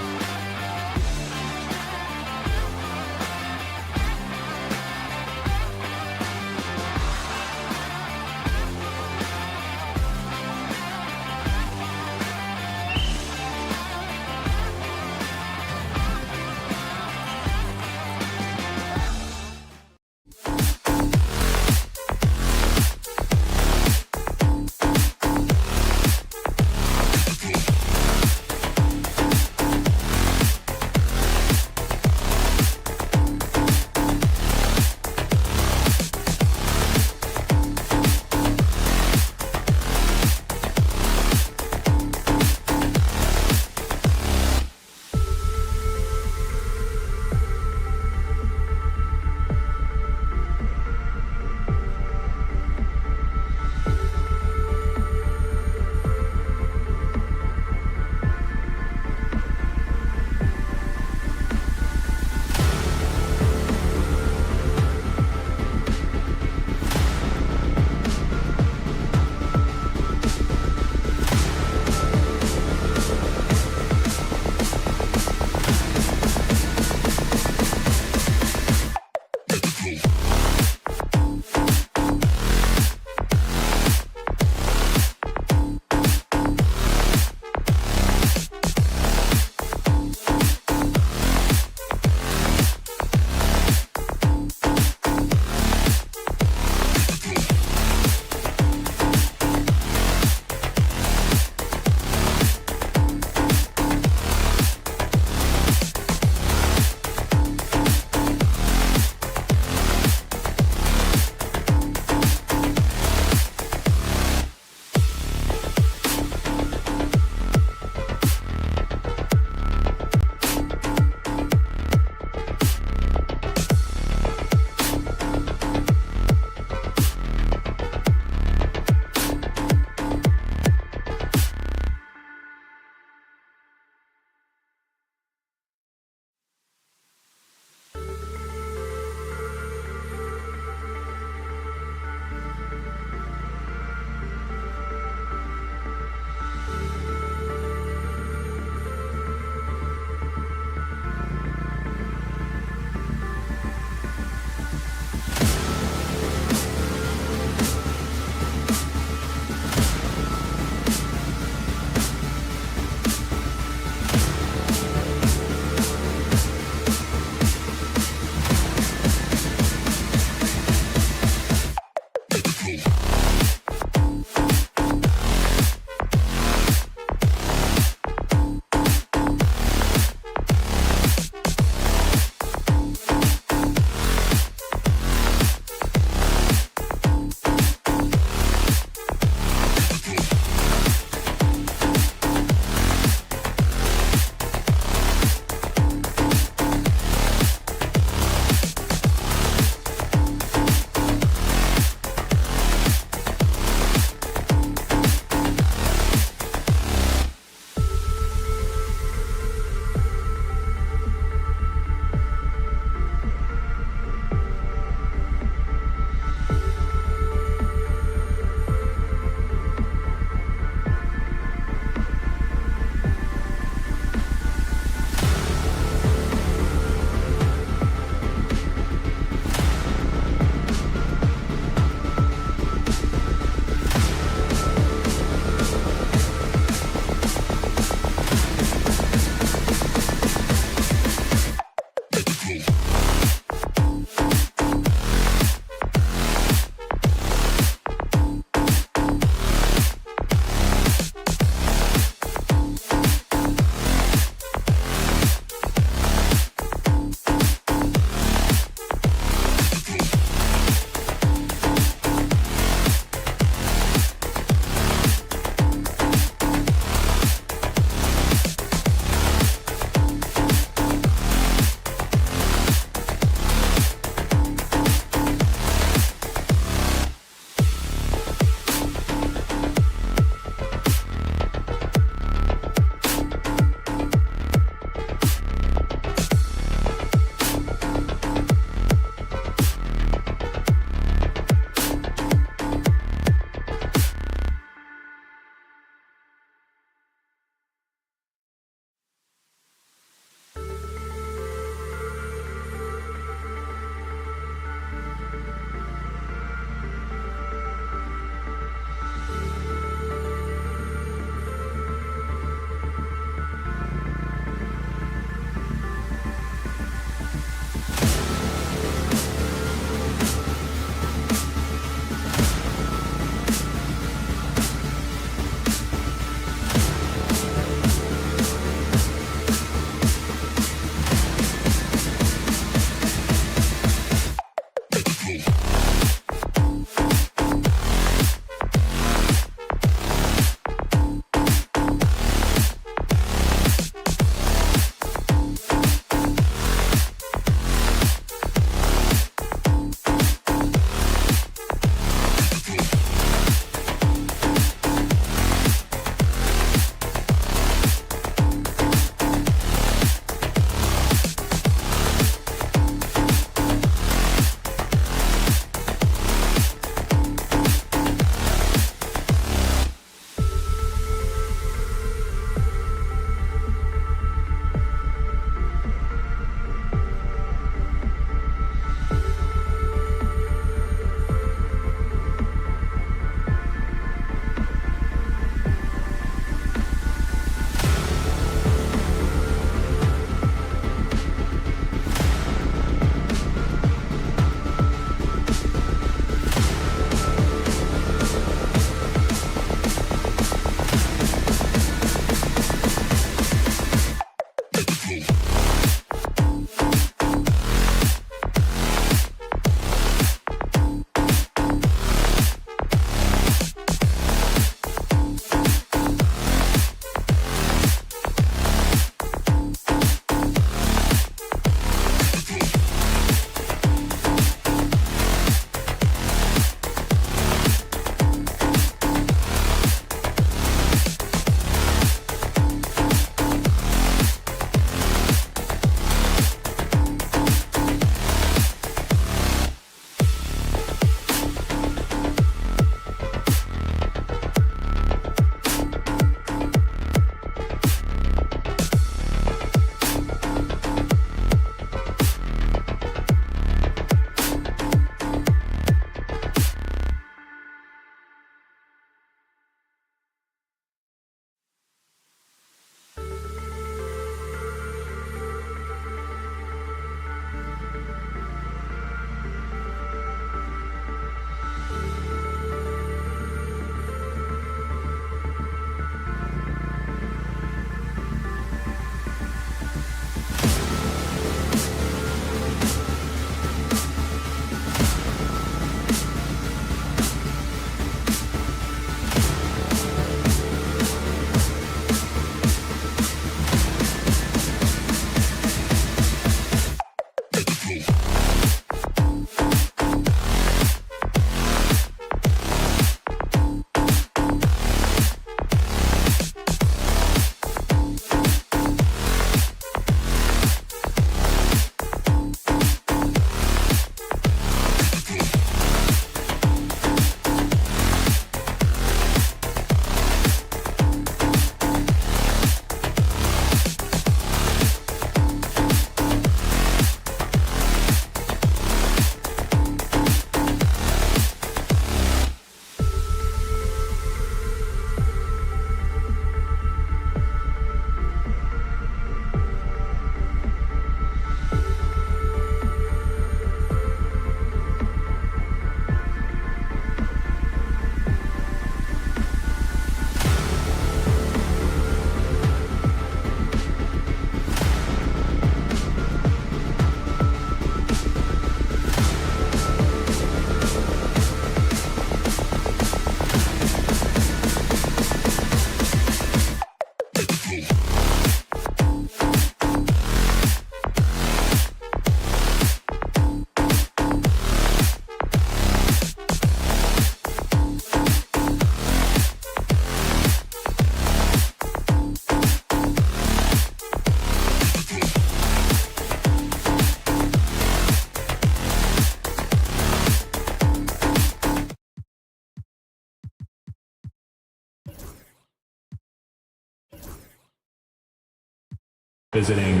visiting.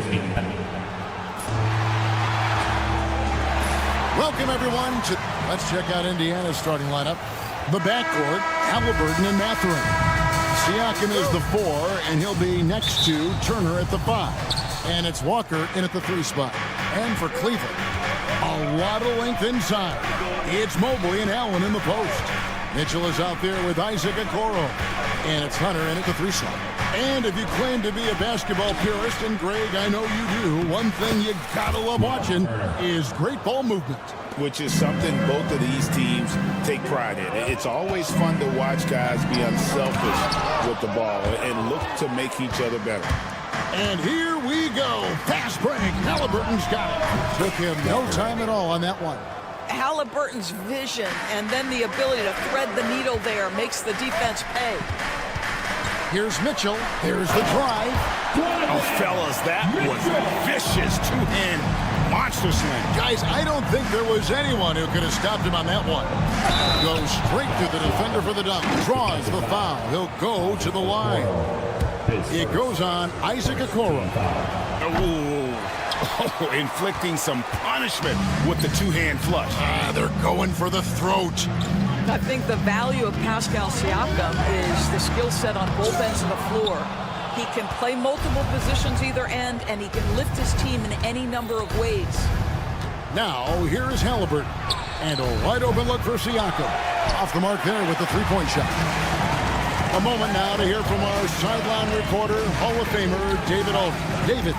Welcome, everyone, to... Let's check out Indiana's starting lineup. The backcourt, Halliburton and Mathurin. Siakam is the 4, and he'll be next to Turner at the 5. And it's Walker in at the 3 spot. And for Cleveland, a lot of length inside. It's Mobley and Allen in the post. Mitchell is out there with Isaac Okoro. And it's Hunter in at the 3 slot. And if you claim to be a basketball purist, and Greg, I know you do, one thing you gotta love watching is great ball movement. Which is something both of these teams take pride in. It's always fun to watch guys be unselfish with the ball and look to make each other better. And here we go. Fast break. Halliburton's got it. Took him no time at all on that one. Halliburton's vision and then the ability to thread the needle there makes the defense pay. Here's Mitchell. Here's the drive. Oh, fellas, that was a vicious two-hand monster slam. Guys, I don't think there was anyone who could have stopped him on that one. Goes straight to the defender for the dunk. Draws the foul. He'll go to the line. It goes on Isaac Okoro. Oh, inflicting some punishment with the two-hand flush. They're going for the throat. I think the value of Pascal Siakam is the skill set on both ends of the floor. He can play multiple positions either end, and he can lift his team in any number of ways. Now, here is Halliburton. And a wide-open look for Siakam. Off the mark there with the three-point shot. A moment now to hear from our sideline reporter, Hall of Famer, David Aldridge. David.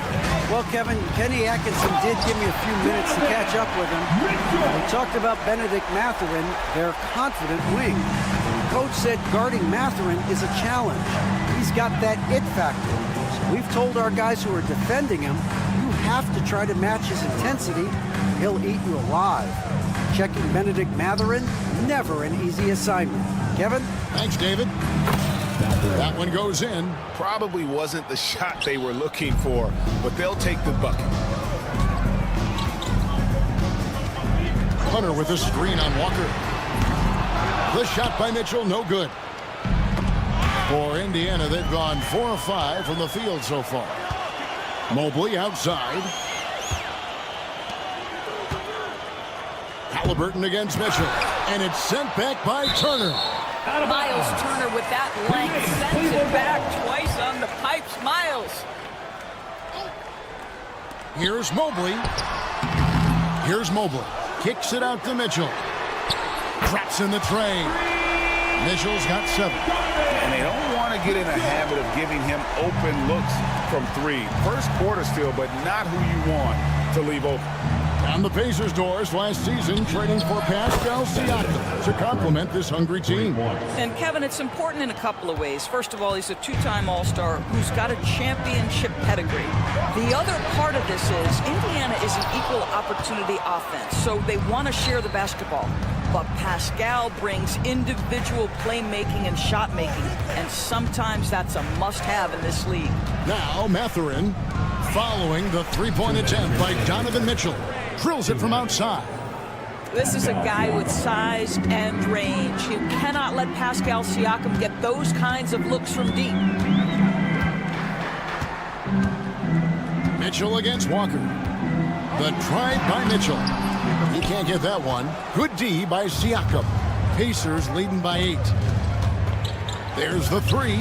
Well, Kevin, Kenny Atkinson did give me a few minutes to catch up with him. We talked about Benedict Mathurin, their confident wing. Coach said guarding Mathurin is a challenge. He's got that it factor. So we've told our guys who are defending him, you have to try to match his intensity. He'll eat you alive. Checking Benedict Mathurin, never an easy assignment. Kevin? Thanks, David. That one goes in. Probably wasn't the shot they were looking for, but they'll take the bucket. Hunter with a screen on Walker. The shot by Mitchell, no good. For Indiana, they've gone 4 of 5 from the field so far. Mobley outside. Halliburton against Mitchell. And it's sent back by Turner. Miles Turner with that length sends it back twice on the pipes. Miles. Here's Mobley. Here's Mobley. Kicks it out to Mitchell. Traps in the tray. Mitchell's got 7. And they don't want to get in a habit of giving him open looks from 3. First quarter still, but not who you want to leave open. On the Pacers' doors last season, trading for Pascal Siakam to complement this hungry team. And Kevin, it's important in a couple of ways. First of all, he's a 2-time All-Star who's got a championship pedigree. The other part of this is Indiana is an equal opportunity offense, so they want to share the basketball. But Pascal brings individual playmaking and shot making, and sometimes that's a must-have in this league. Now Mathurin following the three-point attempt by Donovan Mitchell. Drills it from outside. This is a guy with size and range. You cannot let Pascal Siakam get those kinds of looks from deep. Mitchell against Walker. The drive by Mitchell. He can't get that one. Good D by Siakam. Pacers leading by 8. There's the 3.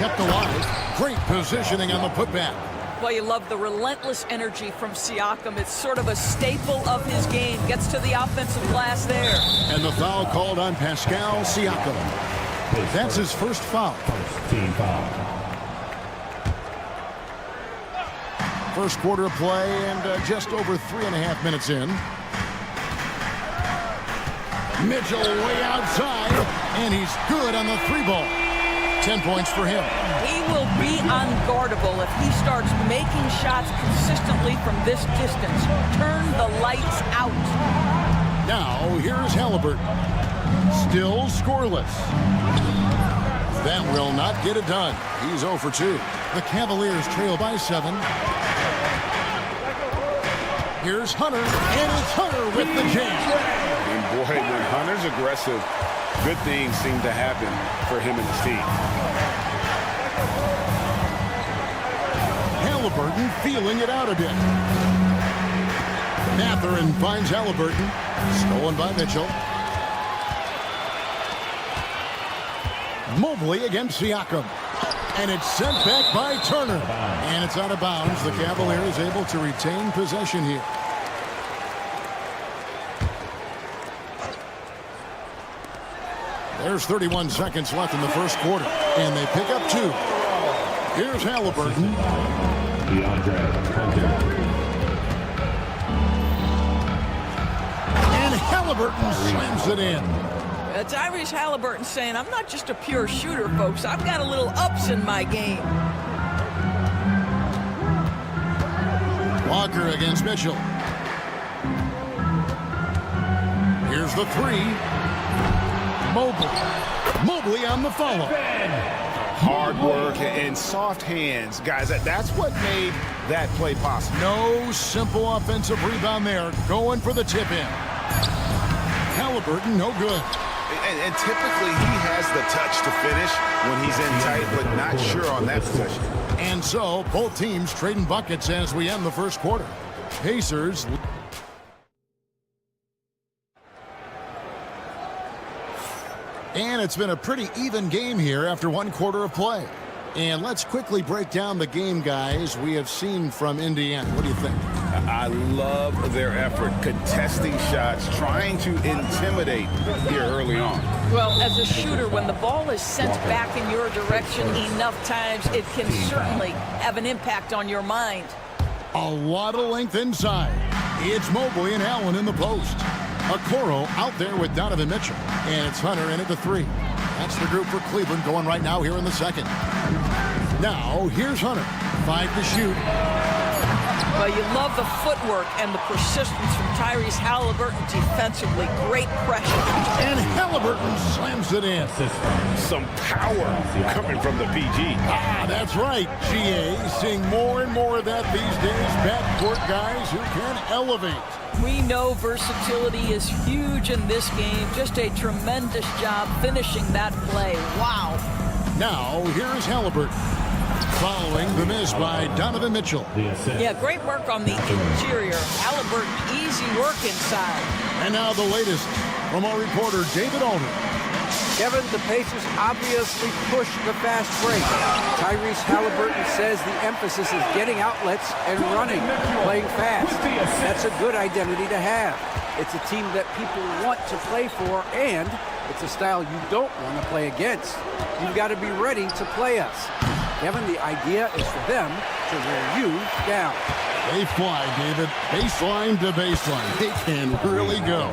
Kept alive. Great positioning on the putback. Well, you love the relentless energy from Siakam. It's sort of a staple of his game. Gets to the offensive glass there. And the foul called on Pascal Siakam. That's his first foul. Team foul. First quarter of play and just over 3.5 minutes in. Mitchell way outside, and he's good on the 3-ball. 10 points for him. He will be unguardable if he starts making shots consistently from this distance. Turn the lights out. Now, here's Halliburton. Still scoreless. That will not get it done. He's 0 for 2. The Cavaliers trail by 7. Here's Hunter, and it's Hunter with the jam. And boy, when Hunter's aggressive, good things seem to happen for him and his team. Halliburton feeling it out a bit. Mathurin finds Halliburton. Stolen by Mitchell. Mobley against Siakam. And it's sent back by Turner. And it's out of bounds. The Cavaliers able to retain possession here. There's 31 seconds left in the first quarter. And they pick up 2. Here's Halliburton. And Halliburton slams it in. Tyrese Halliburton saying, I'm not just a pure shooter, folks. I've got a little ups in my game. Walker against Mitchell. Here's the 3. Mobley on the follow. Hard work and soft hands, guys. That's what made that play possible. No simple offensive rebound there. Going for the tip-in. Halliburton, no good. And typically he has the touch to finish when he's in tight, but not sure on that possession. And so both teams trading buckets as we end the first quarter. Pacers. And it's been a pretty even game here after one quarter of play. And let's quickly break down the game, guys, we have seen from Indiana. What do you think? I love their effort contesting shots, trying to intimidate here early on. Well, as a shooter, when the ball is sent back in your direction enough times, it can certainly have an impact on your mind. A lot of length inside. It's Mobley and Allen in the post. Okoro out there with Donovan Mitchell. And it's Hunter in at the 3. That's the group for Cleveland going right now here in the second. Now, here's Hunter. 5 to shoot. Well, you love the footwork and the persistence from Tyrese Halliburton defensively. Great pressure. And Halliburton slams it in. Some power coming from the PG. That's right, GA. Seeing more and more of that these days. Backcourt guys who can elevate. We know versatility is huge in this game. Just a tremendous job finishing that play. Wow. Now, here's Halliburton. Following the miss by Donovan Mitchell. Yeah, great work on the interior. Halliburton, easy work inside. And now the latest from our reporter, David Aldridge. Kevin, the Pacers obviously push the fast break. Tyrese Halliburton says the emphasis is getting outlets and running, playing fast. That's a good identity to have. It's a team that people want to play for, and it's a style you don't want to play against. You've got to be ready to play us. Kevin, the idea is for them to wear you down. They fly, David. Baseline to baseline. They can really go.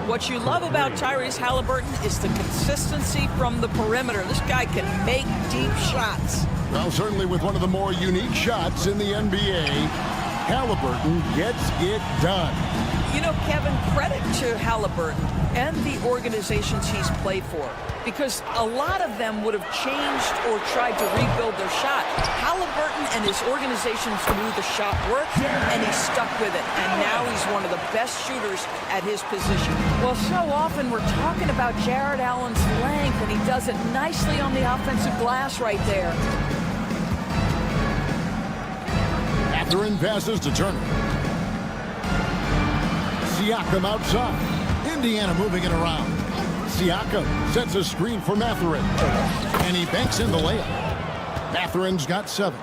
What you love about Tyrese Halliburton is the consistency from the perimeter. This guy can make deep shots. Well, certainly with one of the more unique shots in the NBA, Halliburton gets it done. You know, Kevin, credit to Halliburton and the organizations he's played for, because a lot of them would have changed or tried to rebuild their shot. Halliburton and his organizations knew the shot worked, and he stuck with it. And now he's one of the best shooters at his position. Well, so often we're talking about Jared Allen's length, and he does it nicely on the offensive glass right there. Mathurin passes to Turner. Siakam outside. Indiana moving it around. Siakam sets a screen for Mathurin. And he banks in the layup. Mathurin's got 7.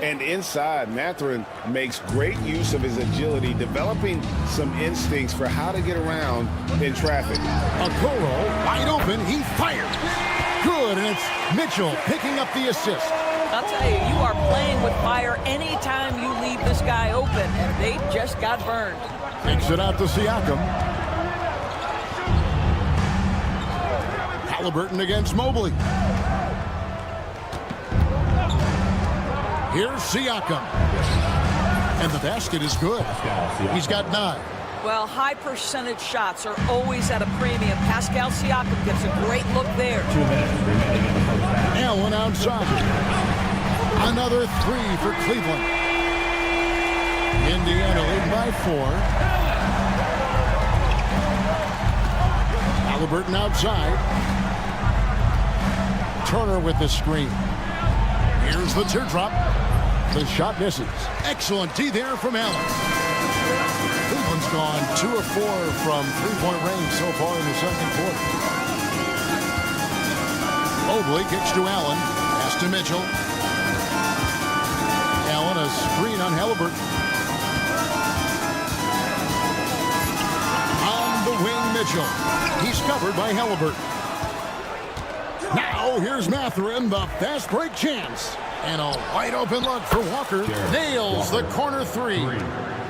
And inside, Mathurin makes great use of his agility, developing some instincts for how to get around in traffic. Okoro wide open. He fires. Good, and it's Mitchell picking up the assist. I'll tell you, you are playing with fire anytime you leave this guy open, and they just got burned. Takes it out to Siakam. Halliburton against Mobley. Here's Siakam. And the basket is good. He's got 9. Well, high percentage shots are always at a premium. Pascal Siakam gets a great look there. 2 minutes remaining in the first half. Allen outside. Another 3 for Cleveland. Indiana lead by 4. Halliburton outside. Turner with the screen. Here's the teardrop. The shot misses. Excellent D there from Allen. Cleveland's gone 2 of 4 from three-point range so far in the second quarter. Mobley kicks to Allen. Pass to Mitchell. Allen, a screen on Halliburton. On the wing, Mitchell. He's covered by Halliburton. Now here's Mathurin, the fast break chance. And a wide open look for Walker. Nails the corner three.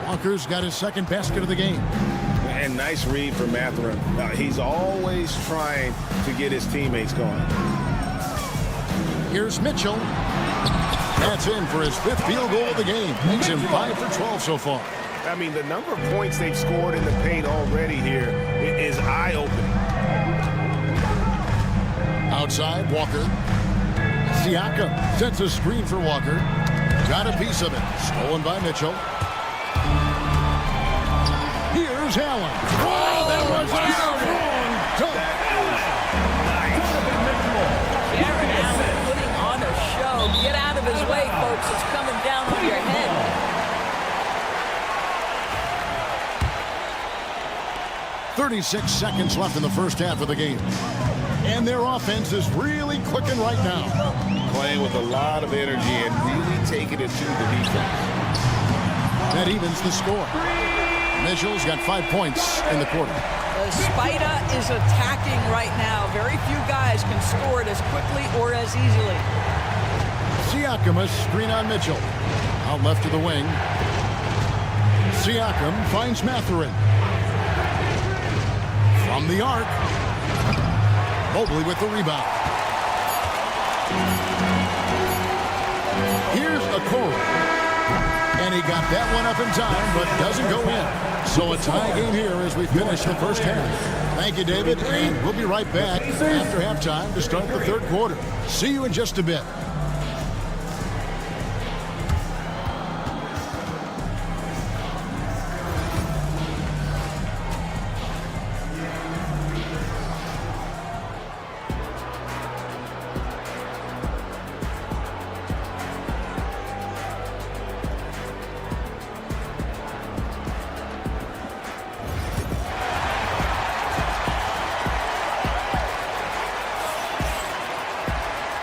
Walker's got his second basket of the game. And nice read for Mathurin. He's always trying to get his teammates going. Here's Mitchell. That's in for his 5th field goal of the game. Makes him 5 for 12 so far. I mean, the number of points they've scored in the paint already here is eye-opening. Outside, Walker. Siakam sets a screen for Walker. Got a piece of it. Stolen by Mitchell. Here's Allen. Oh, that was a strong dunk. Jared Allen putting on a show. Get out of his way, folks. It's coming down on your head. .36 seconds left in the first half of the game. And their offense is really clicking right now. Playing with a lot of energy and really taking it to the defense. That evens the score. Mitchell's got 5 points in the quarter. The Spider is attacking right now. Very few guys can score it as quickly or as easily. Siakam, a screen on Mitchell. Out left to the wing. Siakam finds Mathurin. From the arc. Mobley with the rebound. Here's Okoro. And he got that one up in time, but doesn't go in. So a tie game here as we finish the first half. Thank you, David, and we'll be right back after halftime to start the third quarter. See you in just a bit.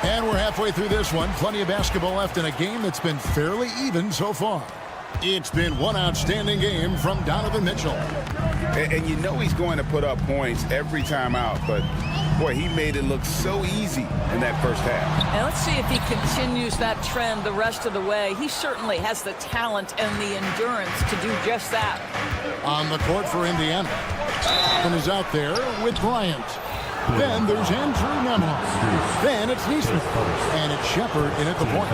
And we're halfway through this one. Plenty of basketball left in a game that's been fairly even so far. It's been one outstanding game from Donovan Mitchell. And you know he's going to put up points every time out, but boy, he made it look so easy in that first half. And let's see if he continues that trend the rest of the way. He certainly has the talent and the endurance to do just that. On the court for Indiana. And is out there with Bryant. Then there's Andrew Nemo. Then it's Neesmith. And it's Shepard in at the point.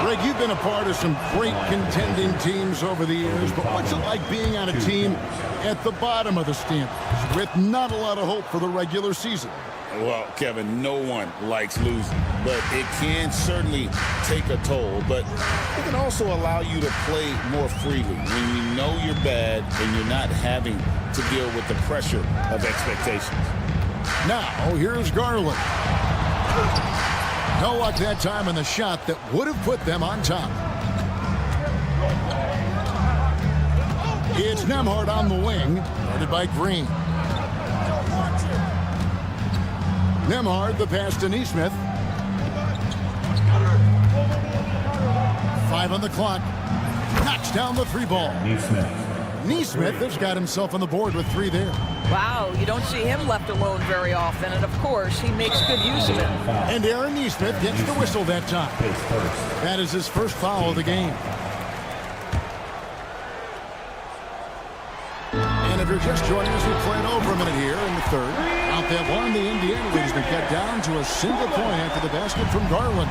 Greg, you've been a part of some great contending teams over the years, but what's it like being on a team at the bottom of the standings with not a lot of hope for the regular season? Well, Kevin, no one likes losing, but it can certainly take a toll. But it can also allow you to play more freely when you know you're bad and you're not having to deal with the pressure of expectations. Now, here's Garland. No luck that time on the shot that would have put them on top. It's Nembhard on the wing, guarded by Green. Nembhard, the pass to Neesmith. 5 on the clock. Knocks down the 3 ball. Neesmith has got himself on the board with 3 there. Wow, you don't see him left alone very often, and of course, he makes good use of it. And Aaron Neesmith gets the whistle that time. That is his first foul of the game. And if you're just joining us, we're playing over a minute here in the third. Out that one, the Indiana lead has been cut down to a single point after the basket from Garland.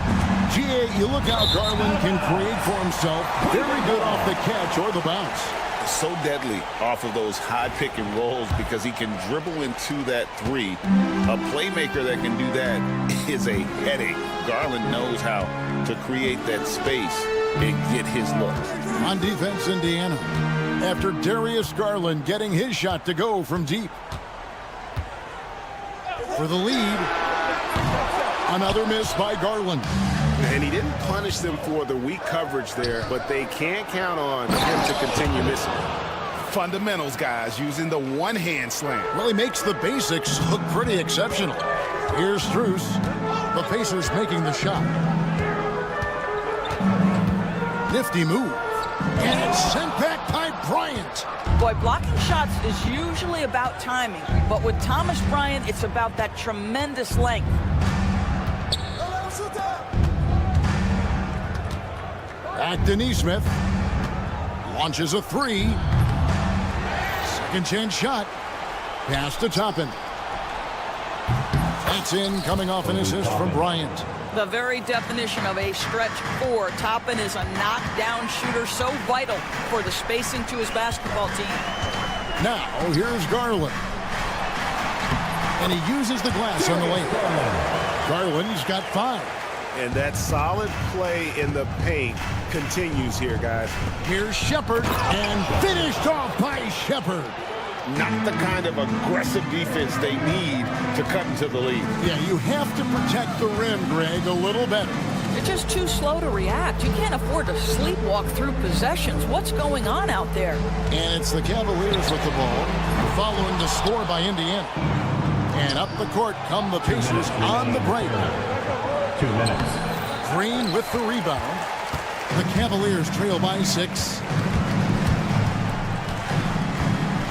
GA, you look how Garland can create for himself. Very good off the catch or the bounce. So deadly off of those high pick and rolls because he can dribble into that 3. A playmaker that can do that is a headache. Garland knows how to create that space and get his look. On defense, Indiana. After Darius Garland getting his shot to go from deep. For the lead. Another miss by Garland. And he didn't punish them for the weak coverage there, but they can't count on him to continue missing. Fundamentals, guys, using the one-hand slam. Well, he makes the basics look pretty exceptional. Here's Strus. The Pacers making the shot. Nifty move. And it's sent back by Bryant. Boy, blocking shots is usually about timing, but with Thomas Bryant, it's about that tremendous length. Back to Neesmith. Launches a three. Second chance shot. Pass to Toppin. That's in, coming off an assist from Bryant. The very definition of a stretch four. Toppin is a knockdown shooter, so vital for the spacing to his basketball team. Now, here's Garland. And he uses the glass on the layup. Garland's got 5. And that solid play in the paint continues here, guys. Here's Shepard, and finished off by Shepard. Not the kind of aggressive defense they need to cut into the lead. Yeah, you have to protect the rim, Greg, a little better. They're just too slow to react. You can't afford to sleepwalk through possessions. What's going on out there? And it's the Cavaliers with the ball, following the score by Indiana. And up the court come the Pacers on the break. 2 minutes. Green with the rebound. The Cavaliers trail by 6.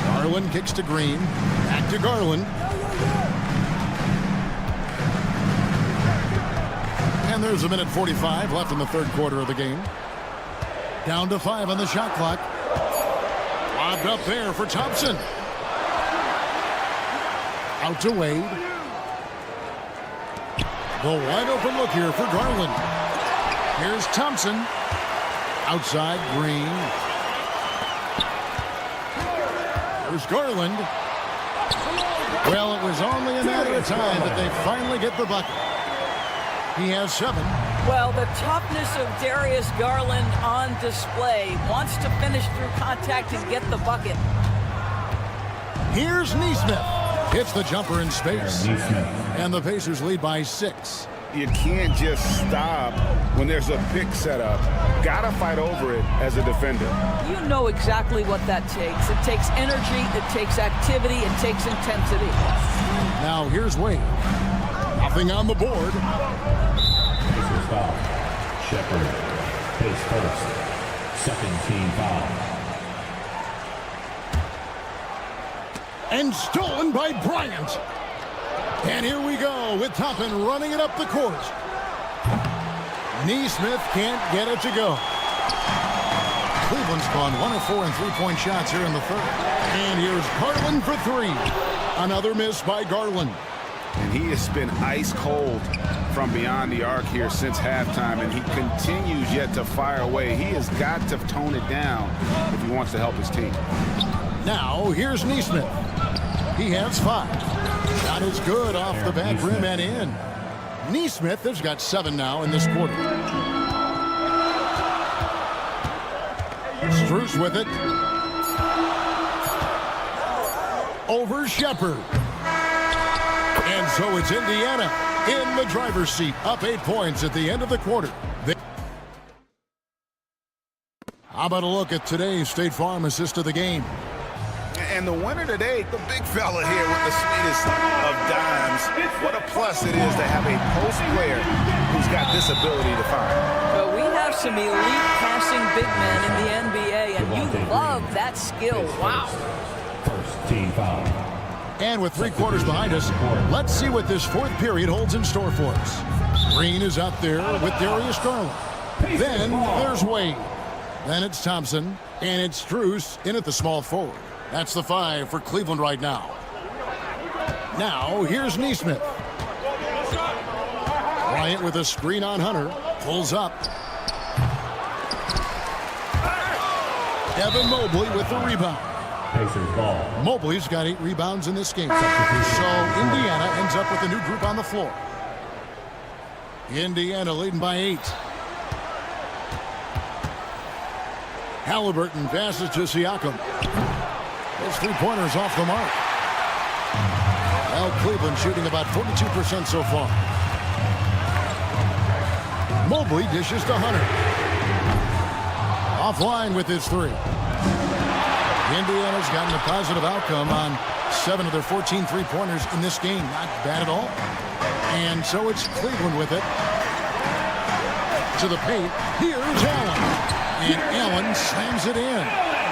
Garland kicks to Green. Back to Garland. And there's 1:45 left in the third quarter of the game. Down to 5 on the shot clock. Lobbed up there for Thompson. Out to Wade. The wide open look here for Garland. Here's Thompson. Outside Green. There's Garland. Well, it was only a matter of time that they finally get the bucket. He has 7. Well, the toughness of Darius Garland on display. Wants to finish through contact and get the bucket. Here's Neesmith. Hits the jumper in space. And the Pacers lead by 6. You can't just stop when there's a pick set up. Gotta fight over it as a defender. You know exactly what that takes. It takes energy, it takes activity, it takes intensity. Now here's Wade. Nothing on the board. Pacers foul. Shepard. Pace first. Second team foul. And stolen by Bryant. And here we go with Toppin running it up the court. Neesmith can't get it to go. Cleveland's gone 1 of 4 in three-point shots here in the third. And here's Garland for 3. Another miss by Garland. And he has been ice cold from beyond the arc here since halftime, and he continues yet to fire away. He has got to tone it down if he wants to help his team. Now here's Neesmith. He has 5. Shot is good off the back rim and in. Neesmith has got 7 now in this quarter. Strus with it. Over Shepard. And so it's Indiana in the driver's seat, up 8 points at the end of the quarter. How about a look at today's State Farm assist of the game? And the winner today, the big fella here with the sweetest of dimes. What a plus it is to have a post player who's got this ability to find. Well, we have some elite passing big men in the NBA, and you love that skill. Wow. First team foul. And with 3 quarters behind us, let's see what this fourth period holds in store for us. Green is out there with Darius Garland. Then there's Wade. Then it's Thompson, and it's Strus in at the small forward. That's the 5 for Cleveland right now. Now, here's Neesmith. Bryant with a screen on Hunter. Pulls up. Evan Mobley with the rebound. Pacers ball. Mobley's got 8 rebounds in this game. So Indiana ends up with a new group on the floor. Indiana leading by 8. Halliburton passes to Siakam. His 3-pointers off the mark. Well, Cleveland shooting about 42% so far. Mobley dishes to Hunter. Offline with his three. Indiana's gotten a positive outcome on 7 of their 14 three-pointers in this game. Not bad at all. And so it's Cleveland with it. To the paint. Here's Allen. And Allen slams it in.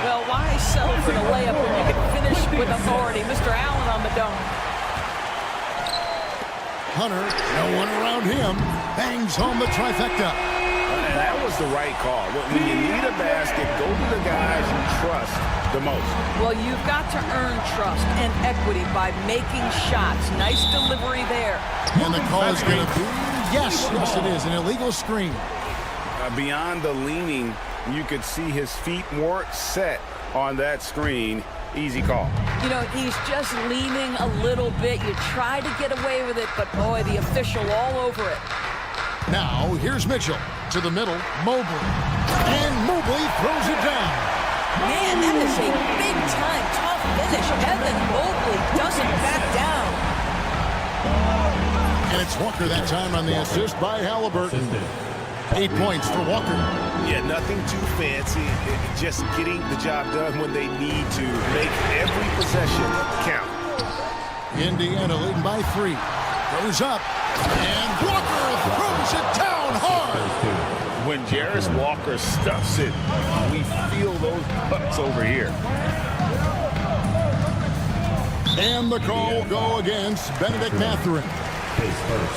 Well, why settle for the layup when you can finish with authority? Mr. Allen on the dunk. Hunter, no one around him, bangs home the trifecta. And that was the right call. When you need a basket, go to the guys you trust the most. Well, you've got to earn trust and equity by making shots. Nice delivery there. And the call is going to be, yes, it is, an illegal screen. Beyond the leaning, you could see his feet more set on that screen. Easy call. You know, he's just leaning a little bit. You try to get away with it, but boy, the official all over it. Now, here's Mitchell to the middle, Mobley. And Mobley throws it down. Man, that is a big-time tough finish. Evan Mobley doesn't back down. And it's Walker that time on the assist by Halliburton. 8 points for Walker. Yeah, nothing too fancy. Just getting the job done when they need to. Make every possession count. Indiana leading by 3. Goes up. And Walker throws it down hard. When Jarris Walker stuffs it, we feel those bucks over here. And the call will go against Benedict Mathurin.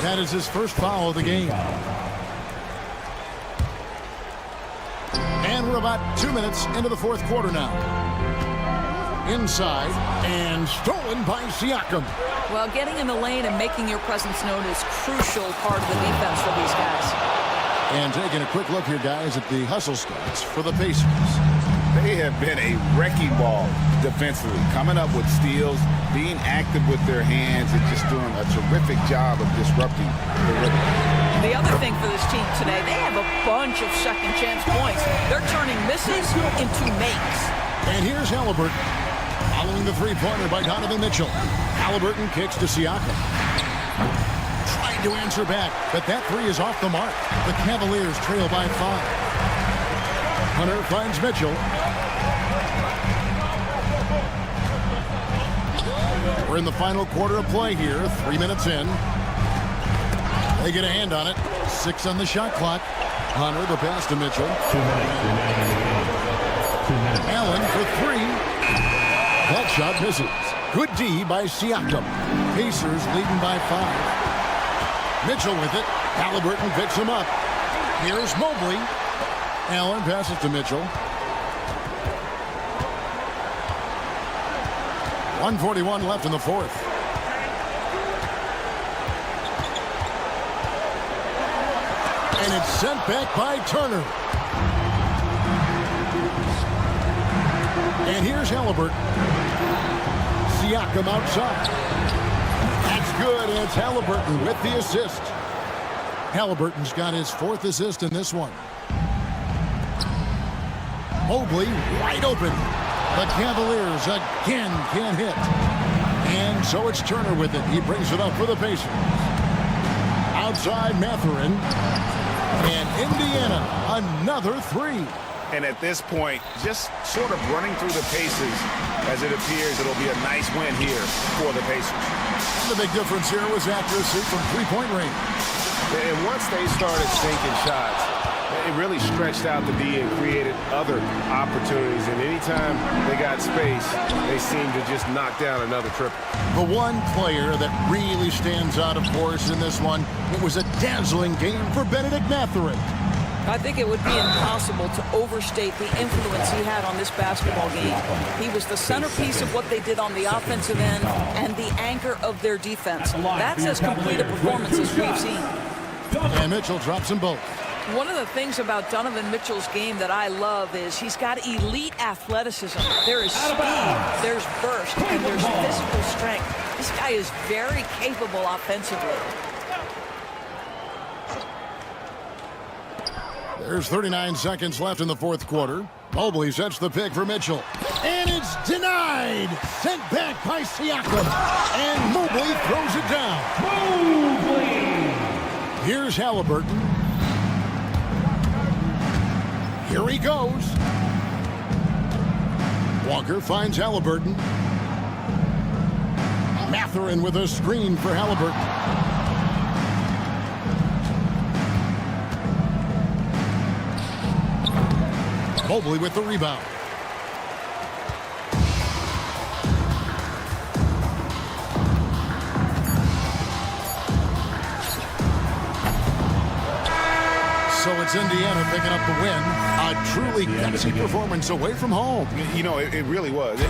That is his first foul of the game. And we're about 2 minutes into the fourth quarter now. Inside and stolen by Siakam. Well, getting in the lane and making your presence known is crucial part of the defense for these guys. And taking a quick look here, guys, at the hustle stats for the Pacers. They have been a wrecking ball defensively, coming up with steals, being active with their hands, and just doing a terrific job of disrupting the rhythm. The other thing for this team today, they have a bunch of second chance points. They're turning misses into makes. And here's Halliburton. Following the three-pointer by Donovan Mitchell. Halliburton kicks to Siakam. Trying to answer back, but that three is off the mark. The Cavaliers trail by 5. Hunter finds Mitchell. We're in the final quarter of play here. 3 minutes in. They get a hand on it. 6 on the shot clock. Hunter, the pass to Mitchell. 2 minutes remaining. 2 minutes. Allen for 3. That shot misses. Good D by Siakam. Pacers leading by 5. Mitchell with it. Halliburton picks him up. Here's Mobley. Allen passes to Mitchell. 1:41 left in the fourth. And it's sent back by Turner. And here's Halliburton. Siakam outside. That's good. And it's Halliburton with the assist. Halliburton's got his 4th assist in this one. Mobley wide open. The Cavaliers again can't hit. And so it's Turner with it. He brings it up for the Pacers. Outside Mathurin. And Indiana, another 3. And at this point, just sort of running through the paces as it appears it'll be a nice win here for the Pacers. The big difference here was accuracy from three-point range. And once they started sinking shots, it really stretched out the D and created other opportunities. And anytime they got space, they seemed to just knock down another triple. The one player that really stands out, of course, in this one, it was a dazzling game for Benedict Mathurin. I think it would be impossible to overstate the influence he had on this basketball game. He was the centerpiece of what they did on the offensive end and the anchor of their defense. That's as complete a performance as we've seen. And Mitchell drops them both. One of the things about Donovan Mitchell's game that I love is he's got elite athleticism. There is speed, there's burst, and there's physical strength. This guy is very capable offensively. There's 39 seconds left in the fourth quarter. Mobley sets the pick for Mitchell. And it's denied. Sent back by Siakam. And Mobley throws it down. Mobley. Here's Halliburton. Here he goes. Walker finds Halliburton. Mathurin with a screen for Halliburton. Mobley with the rebound. So it's Indiana picking up the win. A truly gutsy performance away from home. You know, it really was.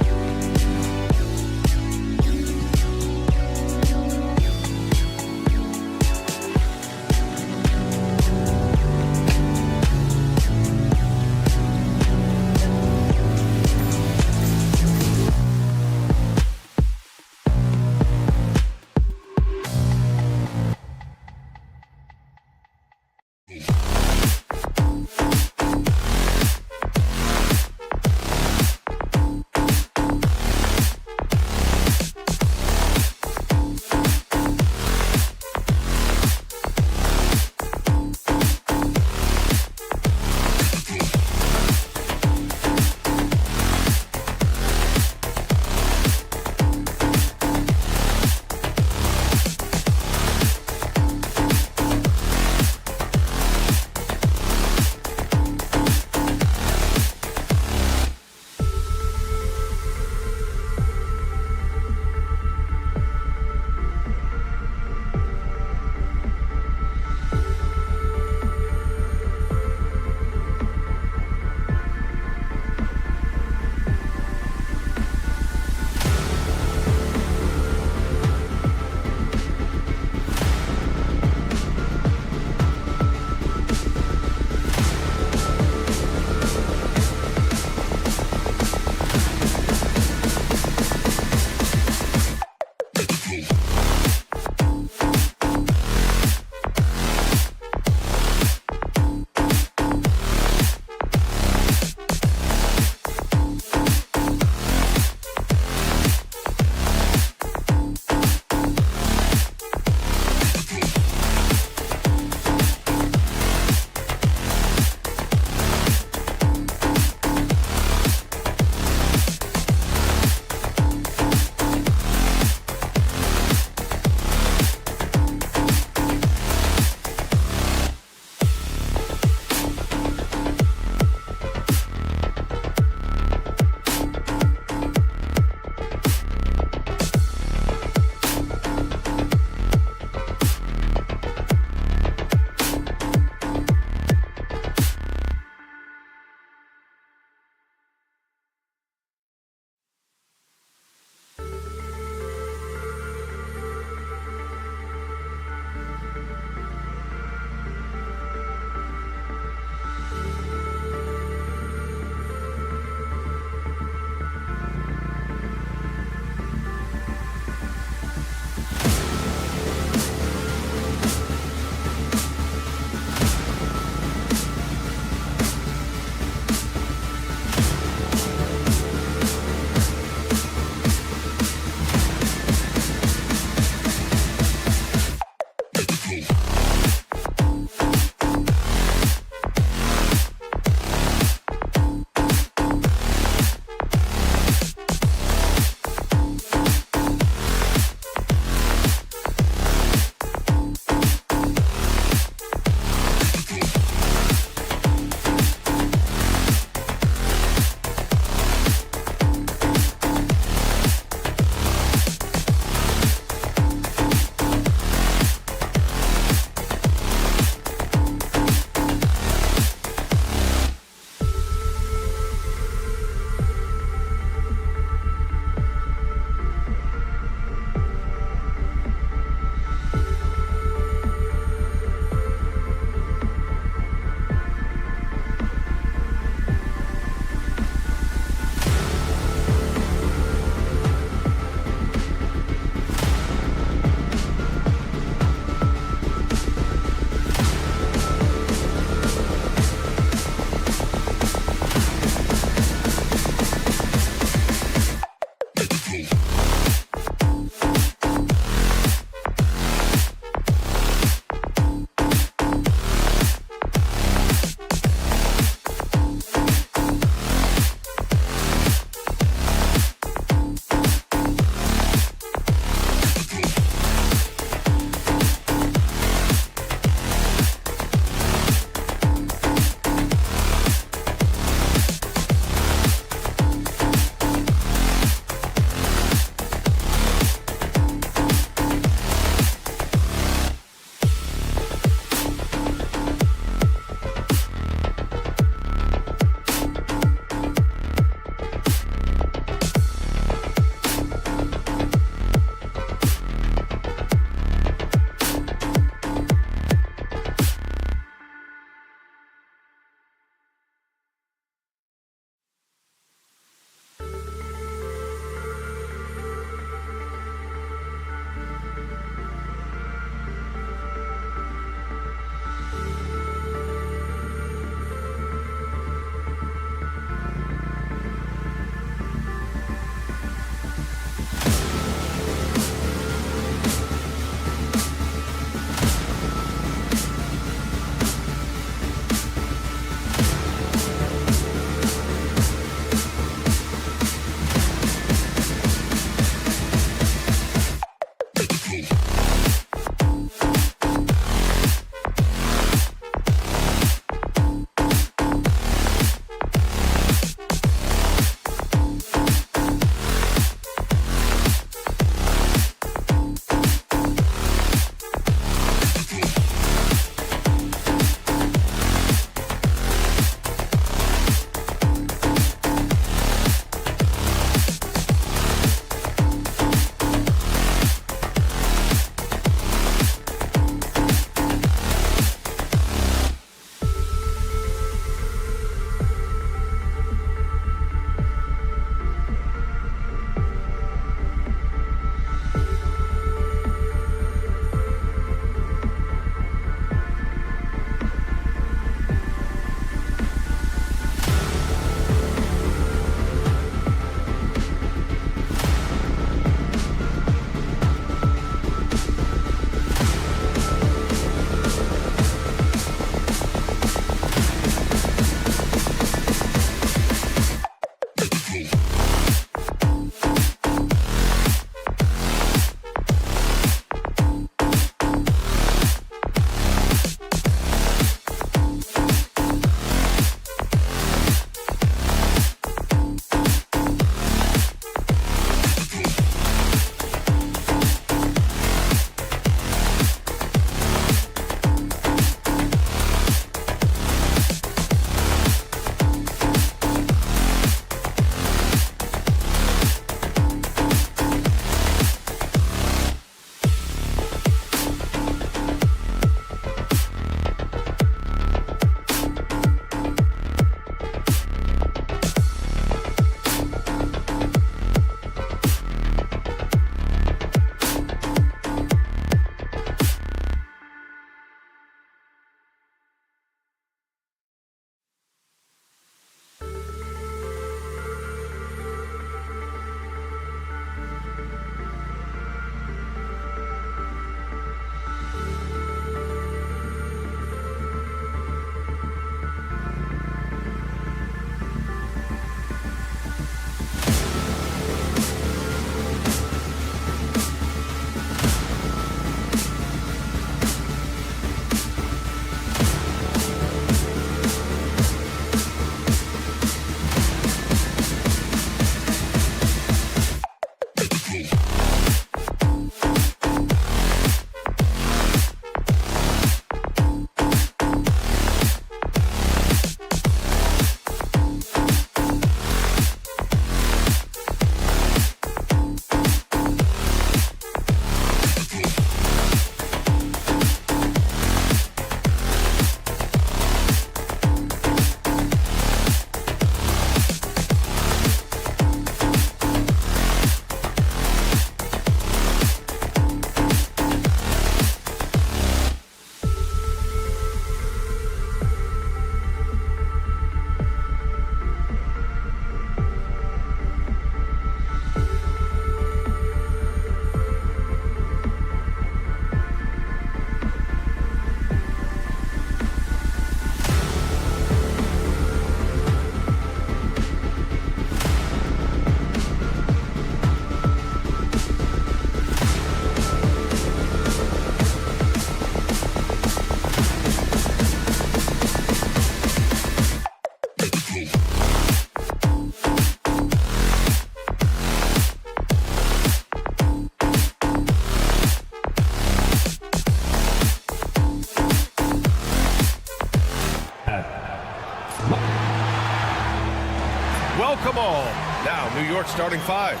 Welcome all. Now, New York starting 5.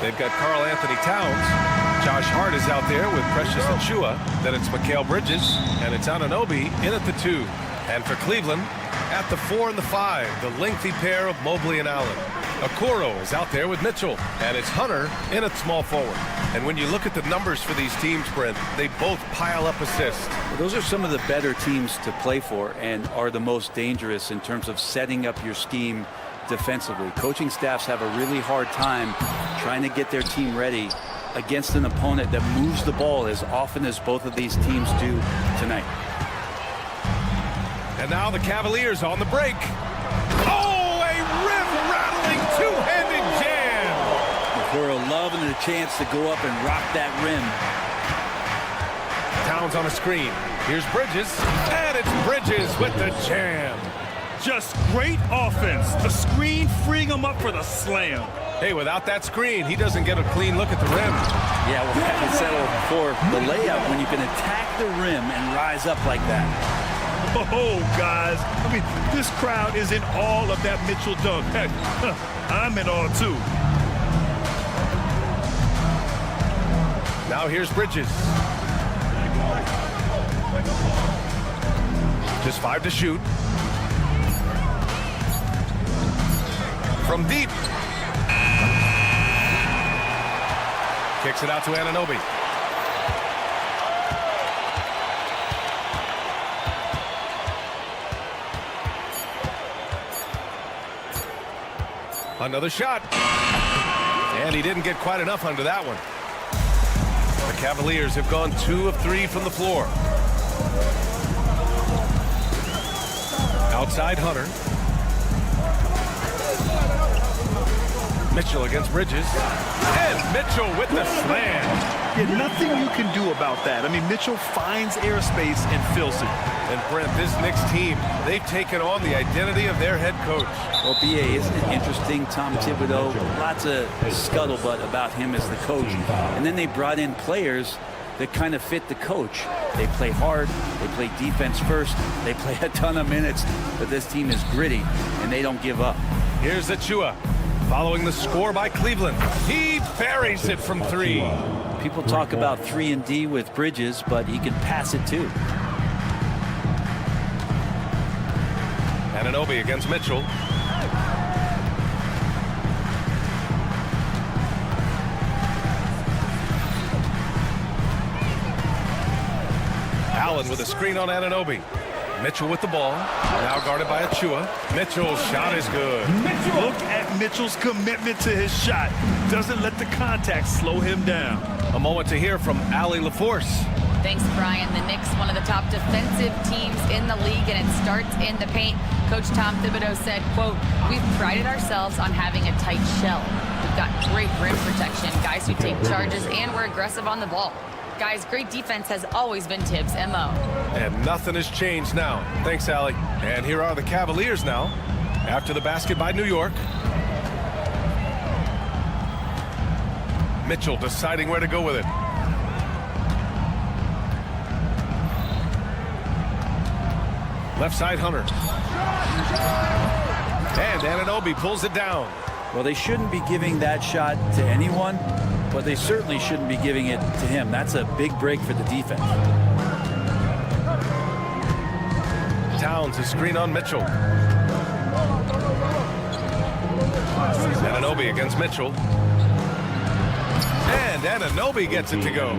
They've got Karl Anthony Towns. Josh Hart is out there with Precious Achiuwa. Then it's Mikal Bridges, and it's Anunoby in at the 2. And for Cleveland, at the 4 and the 5, the lengthy pair of Mobley and Allen. Okoro is out there with Mitchell, and it's Hunter in at small forward. And when you look at the numbers for these teams, Brent, they both pile up assists. Well, those are some of the better teams to play for and are the most dangerous in terms of setting up your scheme defensively. Coaching staffs have a really hard time trying to get their team ready against an opponent that moves the ball as often as both of these teams do tonight. And now the Cavaliers on the break. Oh, a rim-rattling two-handed jam. Okoro loving the chance to go up and rock that rim. Towns on a screen. Here's Bridges, and it's Bridges with the jam. Just great offense. The screen freeing him up for the slam. Hey, without that screen, he doesn't get a clean look at the rim. Yeah, we'll have to settle for the layup when you can attack the rim and rise up like that. Oh, guys. I mean, this crowd is in awe of that Mitchell dunk. Heck, I'm in awe, too. Now here's Bridges. Just 5 to shoot. From deep. Kicks it out to Anunoby. Another shot. And he didn't get quite enough under that one. The Cavaliers have gone 2 of 3 from the floor. Outside Hunter. Mitchell against Bridges. And Mitchell with the slam. Yeah, nothing you can do about that. I mean, Mitchell finds airspace and fills it. And Brent, this Knicks team, they've taken on the identity of their head coach. Well, BA, isn't it interesting? Tom Thibodeau, lots of scuttlebutt about him as the coach. And then they brought in players that kind of fit the coach. They play hard, they play defense first, they play a ton of minutes, but this team is gritty, and they don't give up. Here's Achiuwa. Following the score by Cleveland. He buries it from 3. People talk about 3-and-D with Bridges, but he can pass it too. Anunoby against Mitchell. Allen with a screen on Anunoby. Mitchell with the ball. Now guarded by Achiuwa. Mitchell's shot is good. Look at Mitchell's commitment to his shot. Doesn't let the contact slow him down. A moment to hear from Allie LaForce. Thanks, Brian. The Knicks, one of the top defensive teams in the league, and it starts in the paint. Coach Tom Thibodeau said, quote, "We've prided ourselves on having a tight shell. We've got great rim protection, guys who take charges, and we're aggressive on the ball. Guys, great defense has always been Tibbs' MO." And nothing has changed now. Thanks, Allie. And here are the Cavaliers now, after the basket by New York. Mitchell deciding where to go with it. Left side, Hunter. And Anunoby pulls it down. Well, they shouldn't be giving that shot to anyone, but they certainly shouldn't be giving it to him. That's a big break for the defense. Towns, a screen on Mitchell. Anunoby against Mitchell. And Anunoby gets it to go.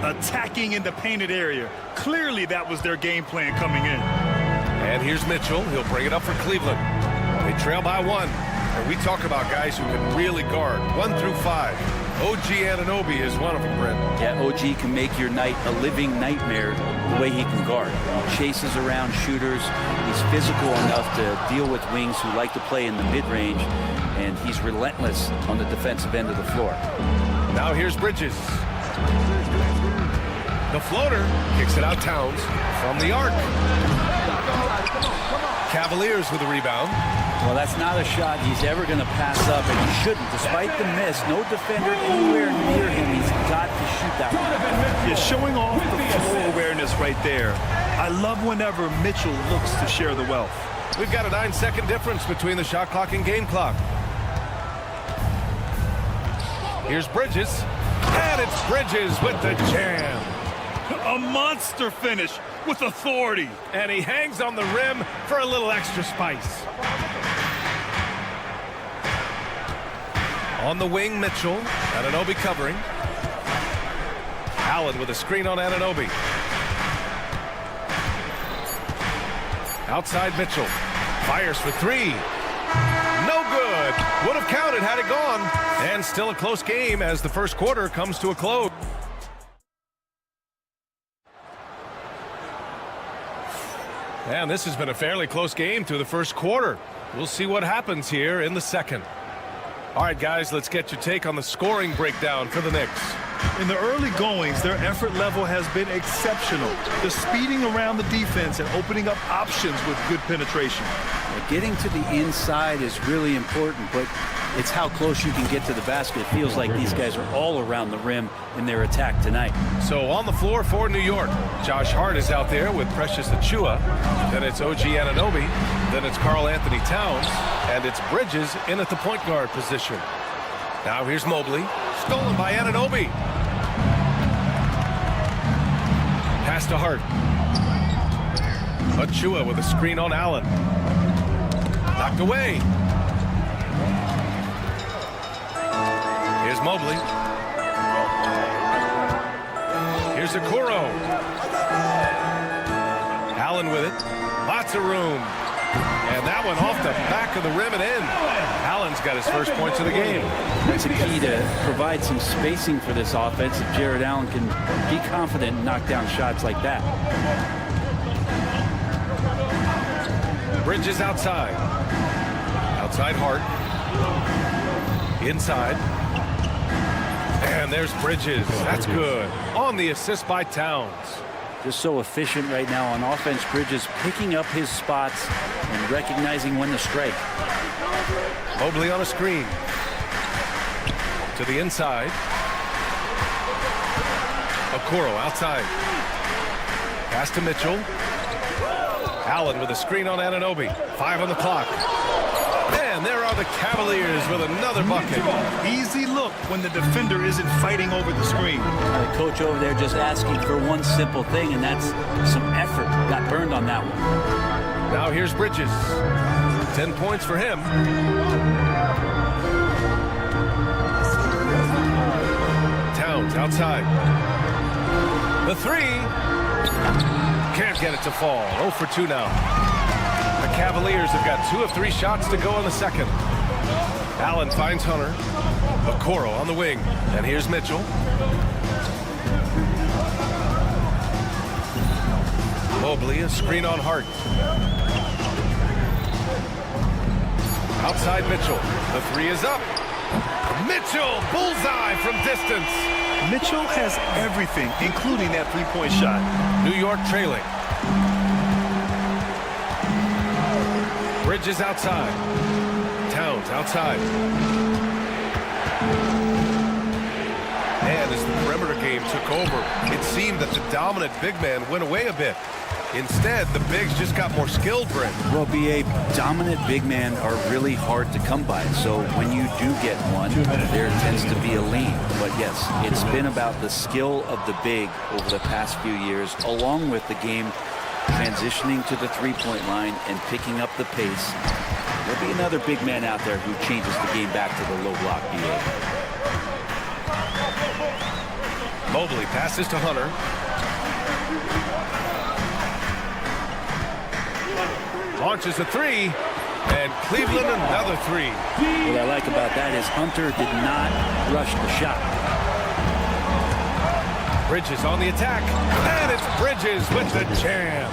Attacking in the painted area. Clearly that was their game plan coming in. And here's Mitchell. He'll bring it up for Cleveland. They trail by 1. And we talk about guys who can really guard 1 through 5. OG Anunoby is one of them, Brent. Yeah, OG can make your night a living nightmare the way he can guard. He chases around shooters. He's physical enough to deal with wings who like to play in the mid-range. And he's relentless on the defensive end of the floor. Now here's Bridges. The floater kicks it out Towns from the arc. Cavaliers with the rebound. Well, that's not a shot he's ever going to pass up, and he shouldn't. Despite the miss, no defender anywhere near him. He's got to shoot that one. Yeah, showing off the floor awareness right there. I love whenever Mitchell looks to share the wealth. We've got a 9-second difference between the shot clock and game clock. Here's Bridges. And it's Bridges with the jam. A monster finish with authority. And he hangs on the rim for a little extra spice. On the wing, Mitchell. Anunoby covering. Allen with a screen on Anunoby. Outside Mitchell. Fires for three. No good. Would have counted had it gone. And still a close game as the first quarter comes to a close. And this has been a fairly close game through the first quarter. We'll see what happens here in the second. All right, guys, let's get your take on the scoring breakdown for the Knicks. In the early goings, their effort level has been exceptional. The speeding around the defense and opening up options with good penetration. Getting to the inside is really important, but it's how close you can get to the basket. It feels like these guys are all around the rim in their attack tonight. So on the floor for New York, Josh Hart is out there with Precious Achiuwa. Then it's OG Anunoby. Then it's Karl Anthony Towns. And it's Bridges in at the point guard position. Now here's Mobley. Stolen by Anunoby. Pass to Hart. Achiuwa with a screen on Allen. Knocked away. Here's Mobley. Here's Okoro. Allen with it. Lots of room. And that one off the back of the rim and in. Allen's got his first points of the game. That's a key to provide some spacing for this offense if Jared Allen can be confident and knock down shots like that. Bridges outside. Outside Hart. Inside. And there's Bridges. That's good. On the assist by Towns. Just so efficient right now on offense. Bridges picking up his spots and recognizing when to strike. Mobley on a screen. To the inside. Okoro outside. Pass to Mitchell. Allen with a screen on Anunoby. 5 on the clock. And there are the Cavaliers with another bucket. Easy look when the defender isn't fighting over the screen. The coach over there just asking for one simple thing, and that's some effort. Got burned on that one. Now here's Bridges. 10 points for him. Towns outside. The three. Can't get it to fall. 0 for 2 now. The Cavaliers have got 2 of 3 shots to go in the second. Allen finds Hunter. Okoro on the wing. And here's Mitchell. Mobley, a screen on Hart. Outside Mitchell. The 3 is up. Mitchell, bullseye from distance. Mitchell has everything, including that three-point shot. New York trailing. Bridges outside. Towns outside. And as the perimeter game took over, it seemed that the dominant big man went away a bit. Instead, the bigs just got more skilled, Brent. Well, BA, dominant big men are really hard to come by. So when you do get one, there tends to be a lean. But yes, it's been about the skill of the big over the past few years, along with the game transitioning to the three-point line and picking up the pace. There'll be another big man out there who changes the game back to the low block, BA. Mobley passes to Hunter. Launches a 3, and Cleveland another 3. What I like about that is Hunter did not rush the shot. Bridges on the attack, and it's Bridges with the jam.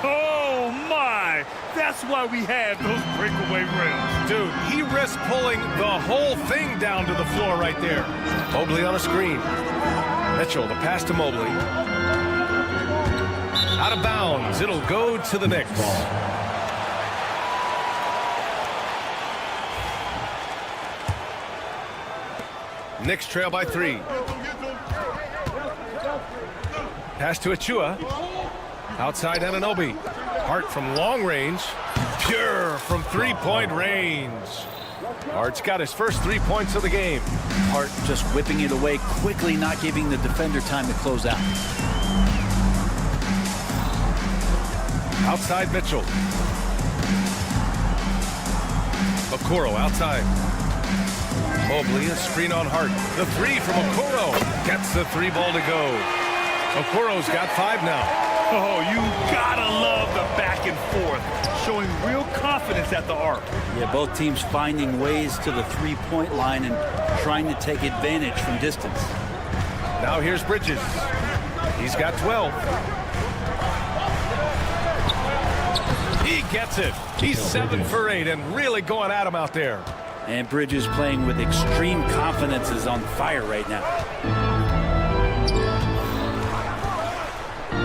Oh, my! That's why we have those breakaway rims. Dude, he risked pulling the whole thing down to the floor right there. Mobley on a screen. Mitchell, the pass to Mobley. Out of bounds. It'll go to the Knicks. Knicks trail by 3. Pass to Achiuwa. Outside Anunoby. Hart from long range. Pure from three-point range. Hart's got his first 3 points of the game. Hart just whipping it away quickly, not giving the defender time to close out. Outside Mitchell. Okoro outside. Mobley, a screen on Hart. The three from Okoro. Gets the three ball to go. Okoro's got 5 now. Oh, you gotta love the back and forth, showing real confidence at the arc. Yeah, both teams finding ways to the three-point line and trying to take advantage from distance. Now here's Bridges. He's got 12. He gets it. He's 7 for 8 and really going at him out there. And Bridges playing with extreme confidence is on fire right now.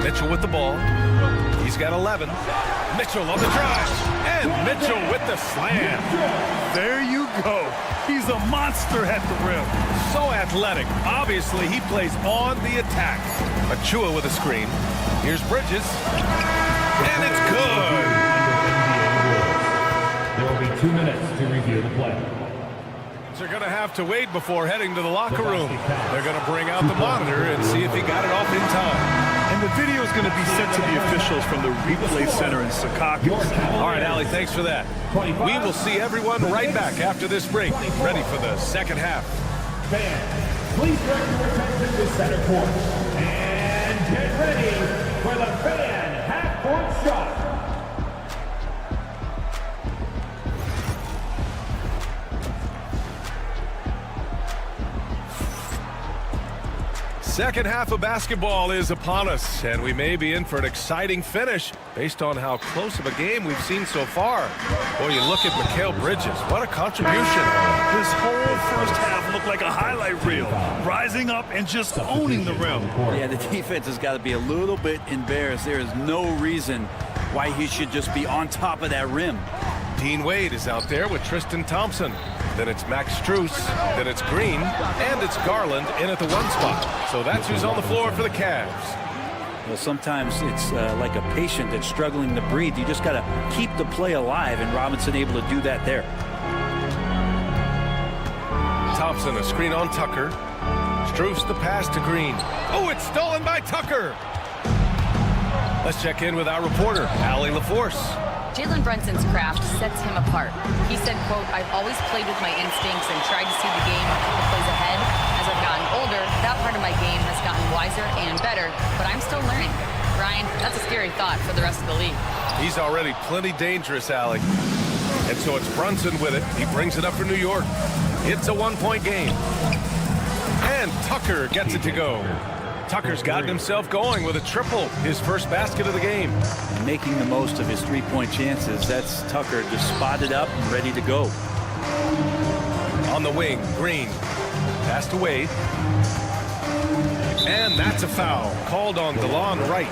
Mitchell with the ball. He's got 11. Mitchell on the drive. And Mitchell with the slam. There you go. He's a monster at the rim. So athletic. Obviously, he plays on the attack. Achua with a screen. Here's Bridges. And it's good. There will be 2 minutes to review the play. They're going to have to wait before heading to the locker room. They're going to bring out the monitor and see if he got it off in time. And the video is going to be sent to the officials from the replay center in Secaucus. All right, Allie, thanks for that. We will see everyone right back after this break, ready for the second half. Fans, please direct your attention to center court. And get ready for the fan half-court shot. Second half of basketball is upon us, and we may be in for an exciting finish based on how close of a game we've seen so far. Boy, you look at Mikal Bridges. What a contribution. His whole first half looked like a highlight reel, rising up and just owning the rim. Yeah, the defense has got to be a little bit embarrassed. There is no reason why he should just be on top of that rim. Dean Wade is out there with Tristan Thompson. Then it's Max Strus, then it's Green, and it's Garland in at the 1 spot. So that's who's on the floor for the Cavs. Well, sometimes it's like a patient that's struggling to breathe. You just got to keep the play alive, and Robinson able to do that there. Thompson, a screen on Tucker. Strus the pass to Green. Oh, it's stolen by Tucker. Let's check in with our reporter, Allie LaForce. Jalen Brunson's craft sets him apart. He said, quote, "I've always played with my instincts and tried to see the game that plays ahead. As I've gotten older, that part of my game has gotten wiser and better, but I'm still learning." Ryan, that's a scary thought for the rest of the league. He's already plenty dangerous, Allie. And so it's Brunson with it. He brings it up for New York. It's a 1-point game. And Tucker gets it to go. Tucker's gotten himself going with a triple, his first basket of the game. Making the most of his three-point chances. That's Tucker just spotted up and ready to go. On the wing, Green. Pass to Wade. And that's a foul called on DeLon Wright.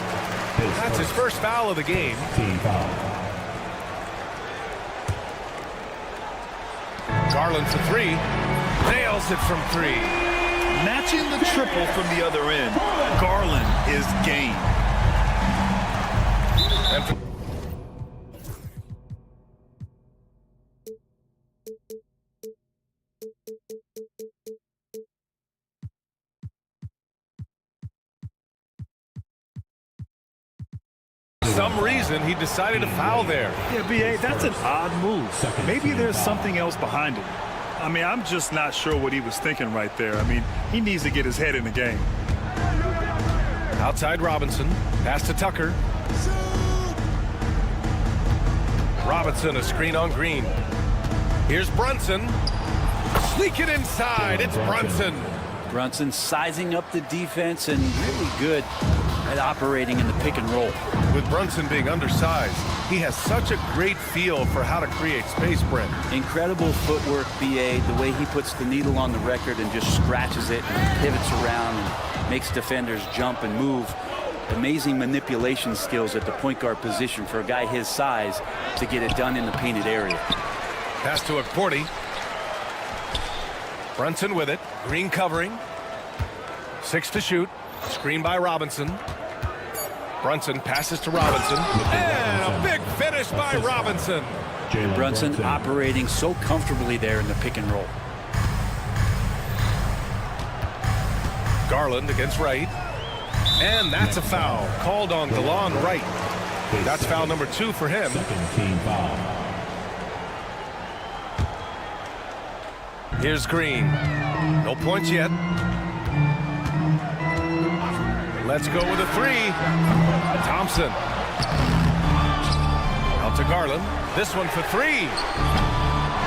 That's his first foul of the game. Garland for 3. Nails it from 3. Matching the triple from the other end, Garland is game. And for some reason, he decided to foul there. Yeah, B.A., that's an odd move. Maybe there's something else behind it. I mean, I'm just not sure what he was thinking right there. I mean, he needs to get his head in the game. Outside Robinson. Pass to Tucker. Robinson, a screen on Green. Here's Brunson. Sneak it inside. It's Brunson. Brunson sizing up the defense and really good at operating in the pick and roll. With Brunson being undersized, he has such a great feel for how to create space, Brent. Incredible footwork, B.A., the way he puts the needle on the record and just scratches it and pivots around and makes defenders jump and move. Amazing manipulation skills at the point guard position for a guy his size to get it done in the painted area. Pass to Akporti. Brunson with it. Green covering. 6 to shoot. Screen by Robinson. Brunson passes to Robinson. And a big finish by Robinson. Brunson operating so comfortably there in the pick and roll. Garland against Wright. And that's a foul called on DeLon Wright. That's foul number 2 for him. Team foul. Here's Green. No points yet. Let's go with a 3. Thompson. Out to Garland. This one for 3.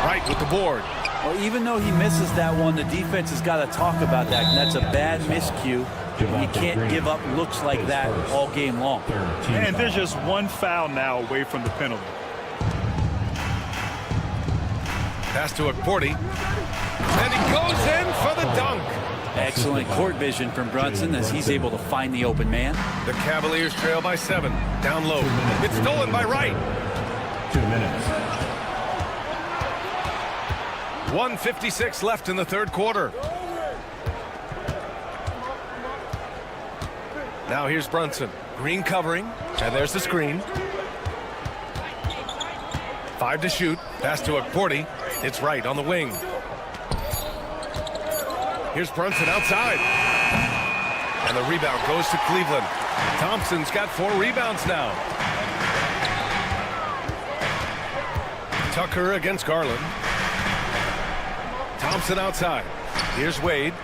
Wright with the board. Well, even though he misses that one, the defense has got to talk about that. And that's a bad miscue. You can't give up looks like that all game long. And there's just one foul now away from the penalty. Pass to Porty. And he goes in for the dunk. Excellent court vision from Brunson as he's able to find the open man. The Cavaliers trail by 7. Down low. It's stolen by Wright. 2 minutes. 1:56 left in the third quarter. Now here's Brunson. Green covering. And there's the screen. 5 to shoot. Pass to Porty. It's Wright on the wing. Here's Brunson outside. And the rebound goes to Cleveland. Thompson's got 4 rebounds now. Tucker against Garland. Thompson outside. Here's Wade.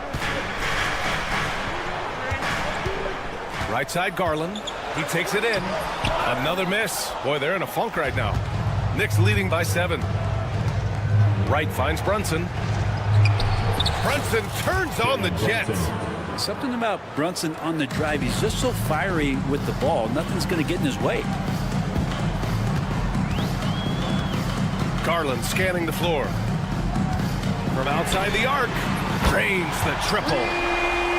Right side Garland. He takes it in. Another miss. Boy, they're in a funk right now. Knicks leading by 7. Wright finds Brunson. Brunson turns on the Jets. Something about Brunson on the drive. He's just so fiery with the ball. Nothing's going to get in his way. Garland scanning the floor. From outside the arc. Drains the triple.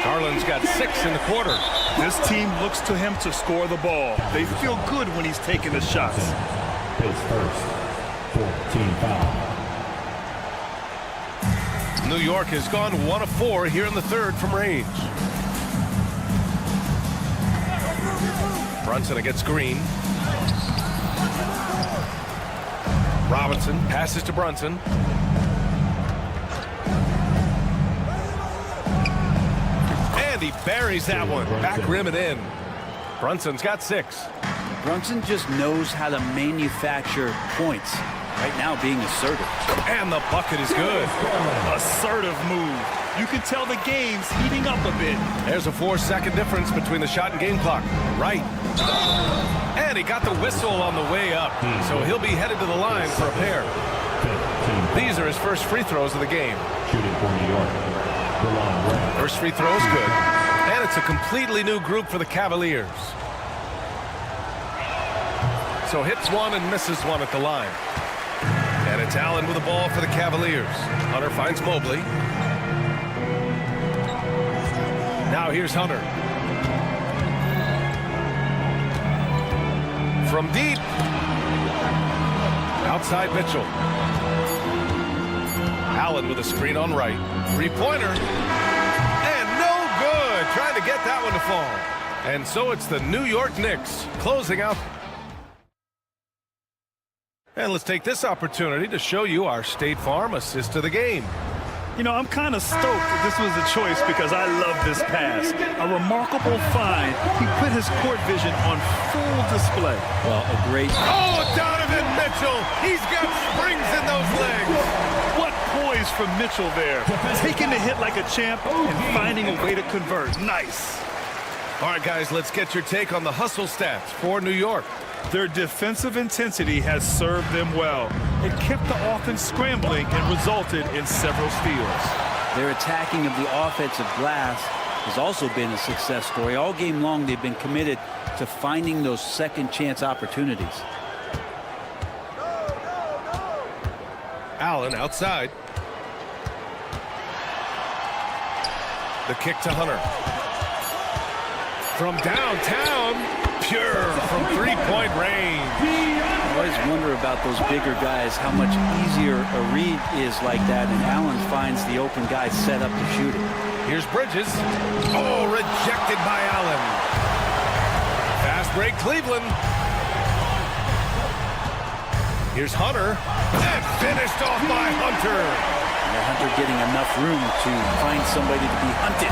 Garland's got 6 in the quarter. This team looks to him to score the ball. They feel good when he's taking the shots. His first 14 foul. New York has gone 1 of 4 here in the third from range. Brunson against Green. Robinson passes to Brunson. And he buries that one. Back rim and in. Brunson's got 6. Brunson just knows how to manufacture points. Right now being assertive. And the bucket is good. Assertive move. You can tell the game's heating up a bit. There's a 4-second difference between the shot and game clock. Right. And he got the whistle on the way up. So he'll be headed to the line for a pair. These are his first free throws of the game. Shooting for New York. First free throw is good. And it's a completely new group for the Cavaliers. So hits one and misses one at the line. And it's Allen with the ball for the Cavaliers. Hunter finds Mobley. Now here's Hunter. From deep. Outside Mitchell. Allen with a screen on right. 3-pointer. And no good. Trying to get that one to fall. And so it's the New York Knicks closing out. And let's take this opportunity to show you our State Farm assist of the game. You know, I'm kind of stoked that this was a choice because I love this pass. A remarkable find. He put his court vision on full display. Well, a great... Oh, Donovan Mitchell! He's got springs in those legs! What poise from Mitchell there. Taking the hit like a champ and finding a way to convert. Nice. All right, guys, let's get your take on the hustle stats for New York. Their defensive intensity has served them well. It kept the offense scrambling and resulted in several steals. Their attacking of the offensive glass has also been a success story. All game long, they've been committed to finding those second chance opportunities. Allen outside. The kick to Hunter. From downtown. Pure from three-point range. I always wonder about those bigger guys, how much easier a read is like that, and Allen finds the open guy set up to shoot it. Here's Bridges. Oh, rejected by Allen. Fast break, Cleveland. Here's Hunter, and finished off by Hunter. And Hunter getting enough room to find somebody to be hunted.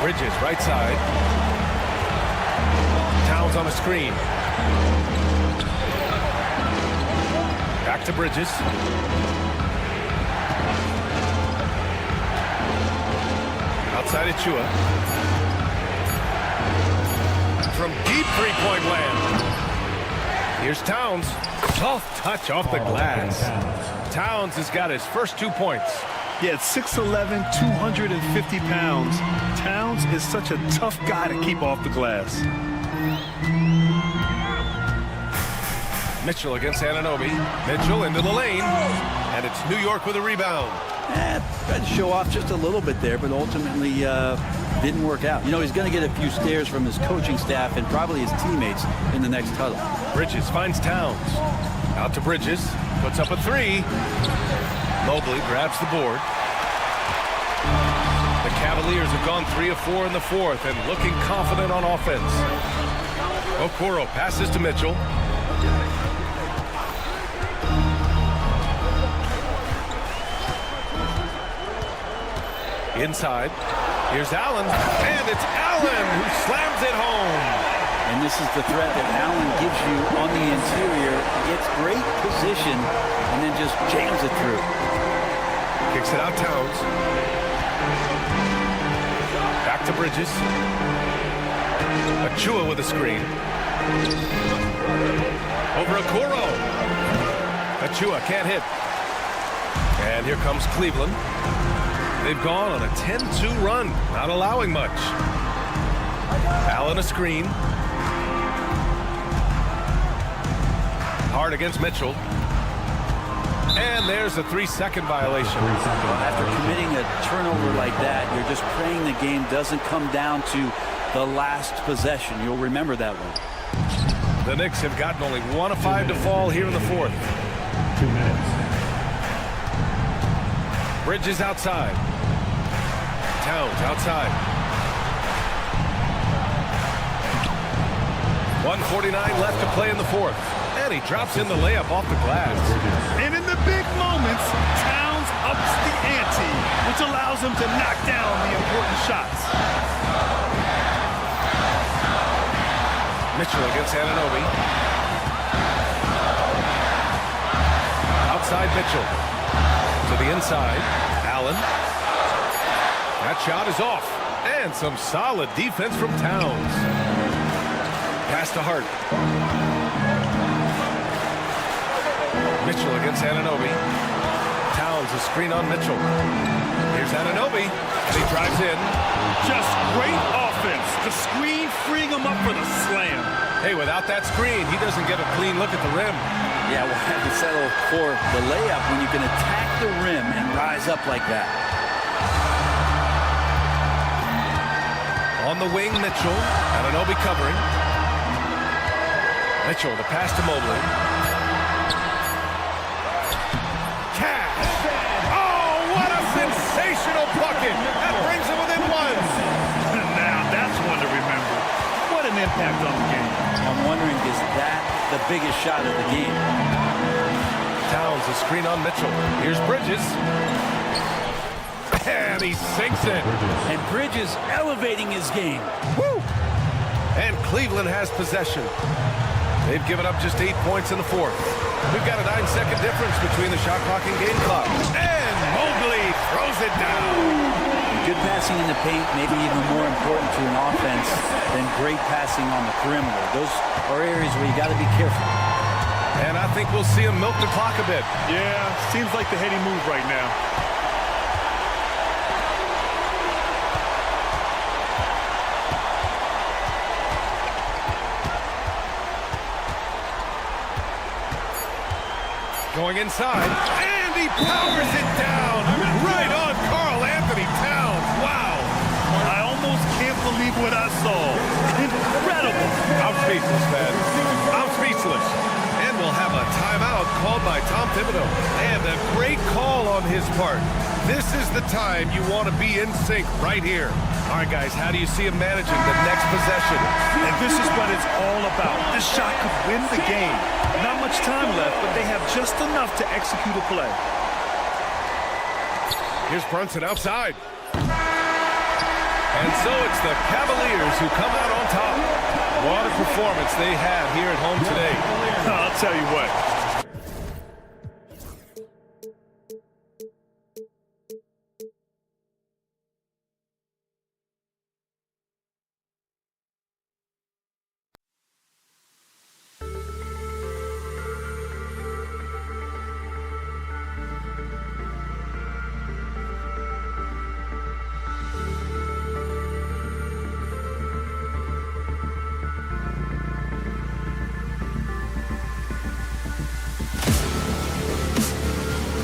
Bridges, right side. Towns on the screen. Back to Bridges. Outside of Chua. From deep three-point land. Here's Towns. Soft touch off the glass. Towns has got his first 2 points. Yeah, at 6'11", 250 pounds. Towns is such a tough guy to keep off the glass. Mitchell against Anunoby. Mitchell into the lane. And it's New York with a rebound. Tried to show off just a little bit there, but ultimately didn't work out. You know, he's going to get a few stares from his coaching staff and probably his teammates in the next huddle. Bridges finds Towns. Out to Bridges. Puts up a three. Mobley grabs the board. The Cavaliers have gone 3 of 4 in the fourth and looking confident on offense. Okoro passes to Mitchell. Inside. Here's Allen. And it's Allen who slams it home. And this is the threat that Allen gives you on the interior. Gets great position and then just jams it through. Kicks it out Towns. Back to Bridges. Achua with a screen. Over Okoro. Achua can't hit. And here comes Cleveland. They've gone on a 10-2 run, not allowing much. Allen a screen. Hard against Mitchell. And there's a 3-second violation. After committing a turnover like that, you're just praying the game doesn't come down to the last possession. You'll remember that one. The Knicks have gotten only 1 of 5 to fall here in the fourth. 2 minutes. Bridges outside. Towns outside. 1:49 left to play in the fourth. And he drops in the layup off the glass. And in the big moments, Towns ups the ante, which allows him to knock down the important shots. Mitchell against Anunoby. Outside Mitchell. To the inside. Allen. That shot is off. And some solid defense from Towns. Pass to Hart. Mitchell against Anunoby. Towns a screen on Mitchell. Here's Anunoby. And he drives in. Just great offense. The screen freeing him up for the slam. Hey, without that screen, he doesn't get a clean look at the rim. Yeah, we'll have to settle for the layup when you can attack the rim and rise up like that. On the wing, Mitchell. Anunoby covering. Mitchell, the pass to Mobley. Cash! Oh, what a sensational bucket! That brings him within one. Now that's one to remember. What an impact on the game. I'm wondering, is that the biggest shot of the game? Towns a screen on Mitchell. Here's Bridges. And he sinks it. And Bridges elevating his game. Woo! And Cleveland has possession. They've given up just 8 points in the fourth. We've got a 9-second difference between the shot clock and game clock. And Mobley throws it down. Good passing in the paint, maybe even more important to an offense than great passing on the perimeter. Those are areas where you got to be careful. And I think we'll see him milk the clock a bit. Yeah, seems like the heady move right now. Going inside, and he powers it down right on Karl Anthony Towns. Wow. I almost can't believe what I saw. Incredible. I'm speechless, man. I'm speechless. And we'll have a timeout called by Tom Thibodeau. And a great call on his part. This is the time you want to be in sync right here. All right, guys, how do you see him managing the next possession? And this is what it's all about. This shot could win the game. Not much time left, but they have just enough to execute a play. Here's Brunson outside. And so it's the Cavaliers who come out on top. What a performance they have here at home today. I'll tell you what,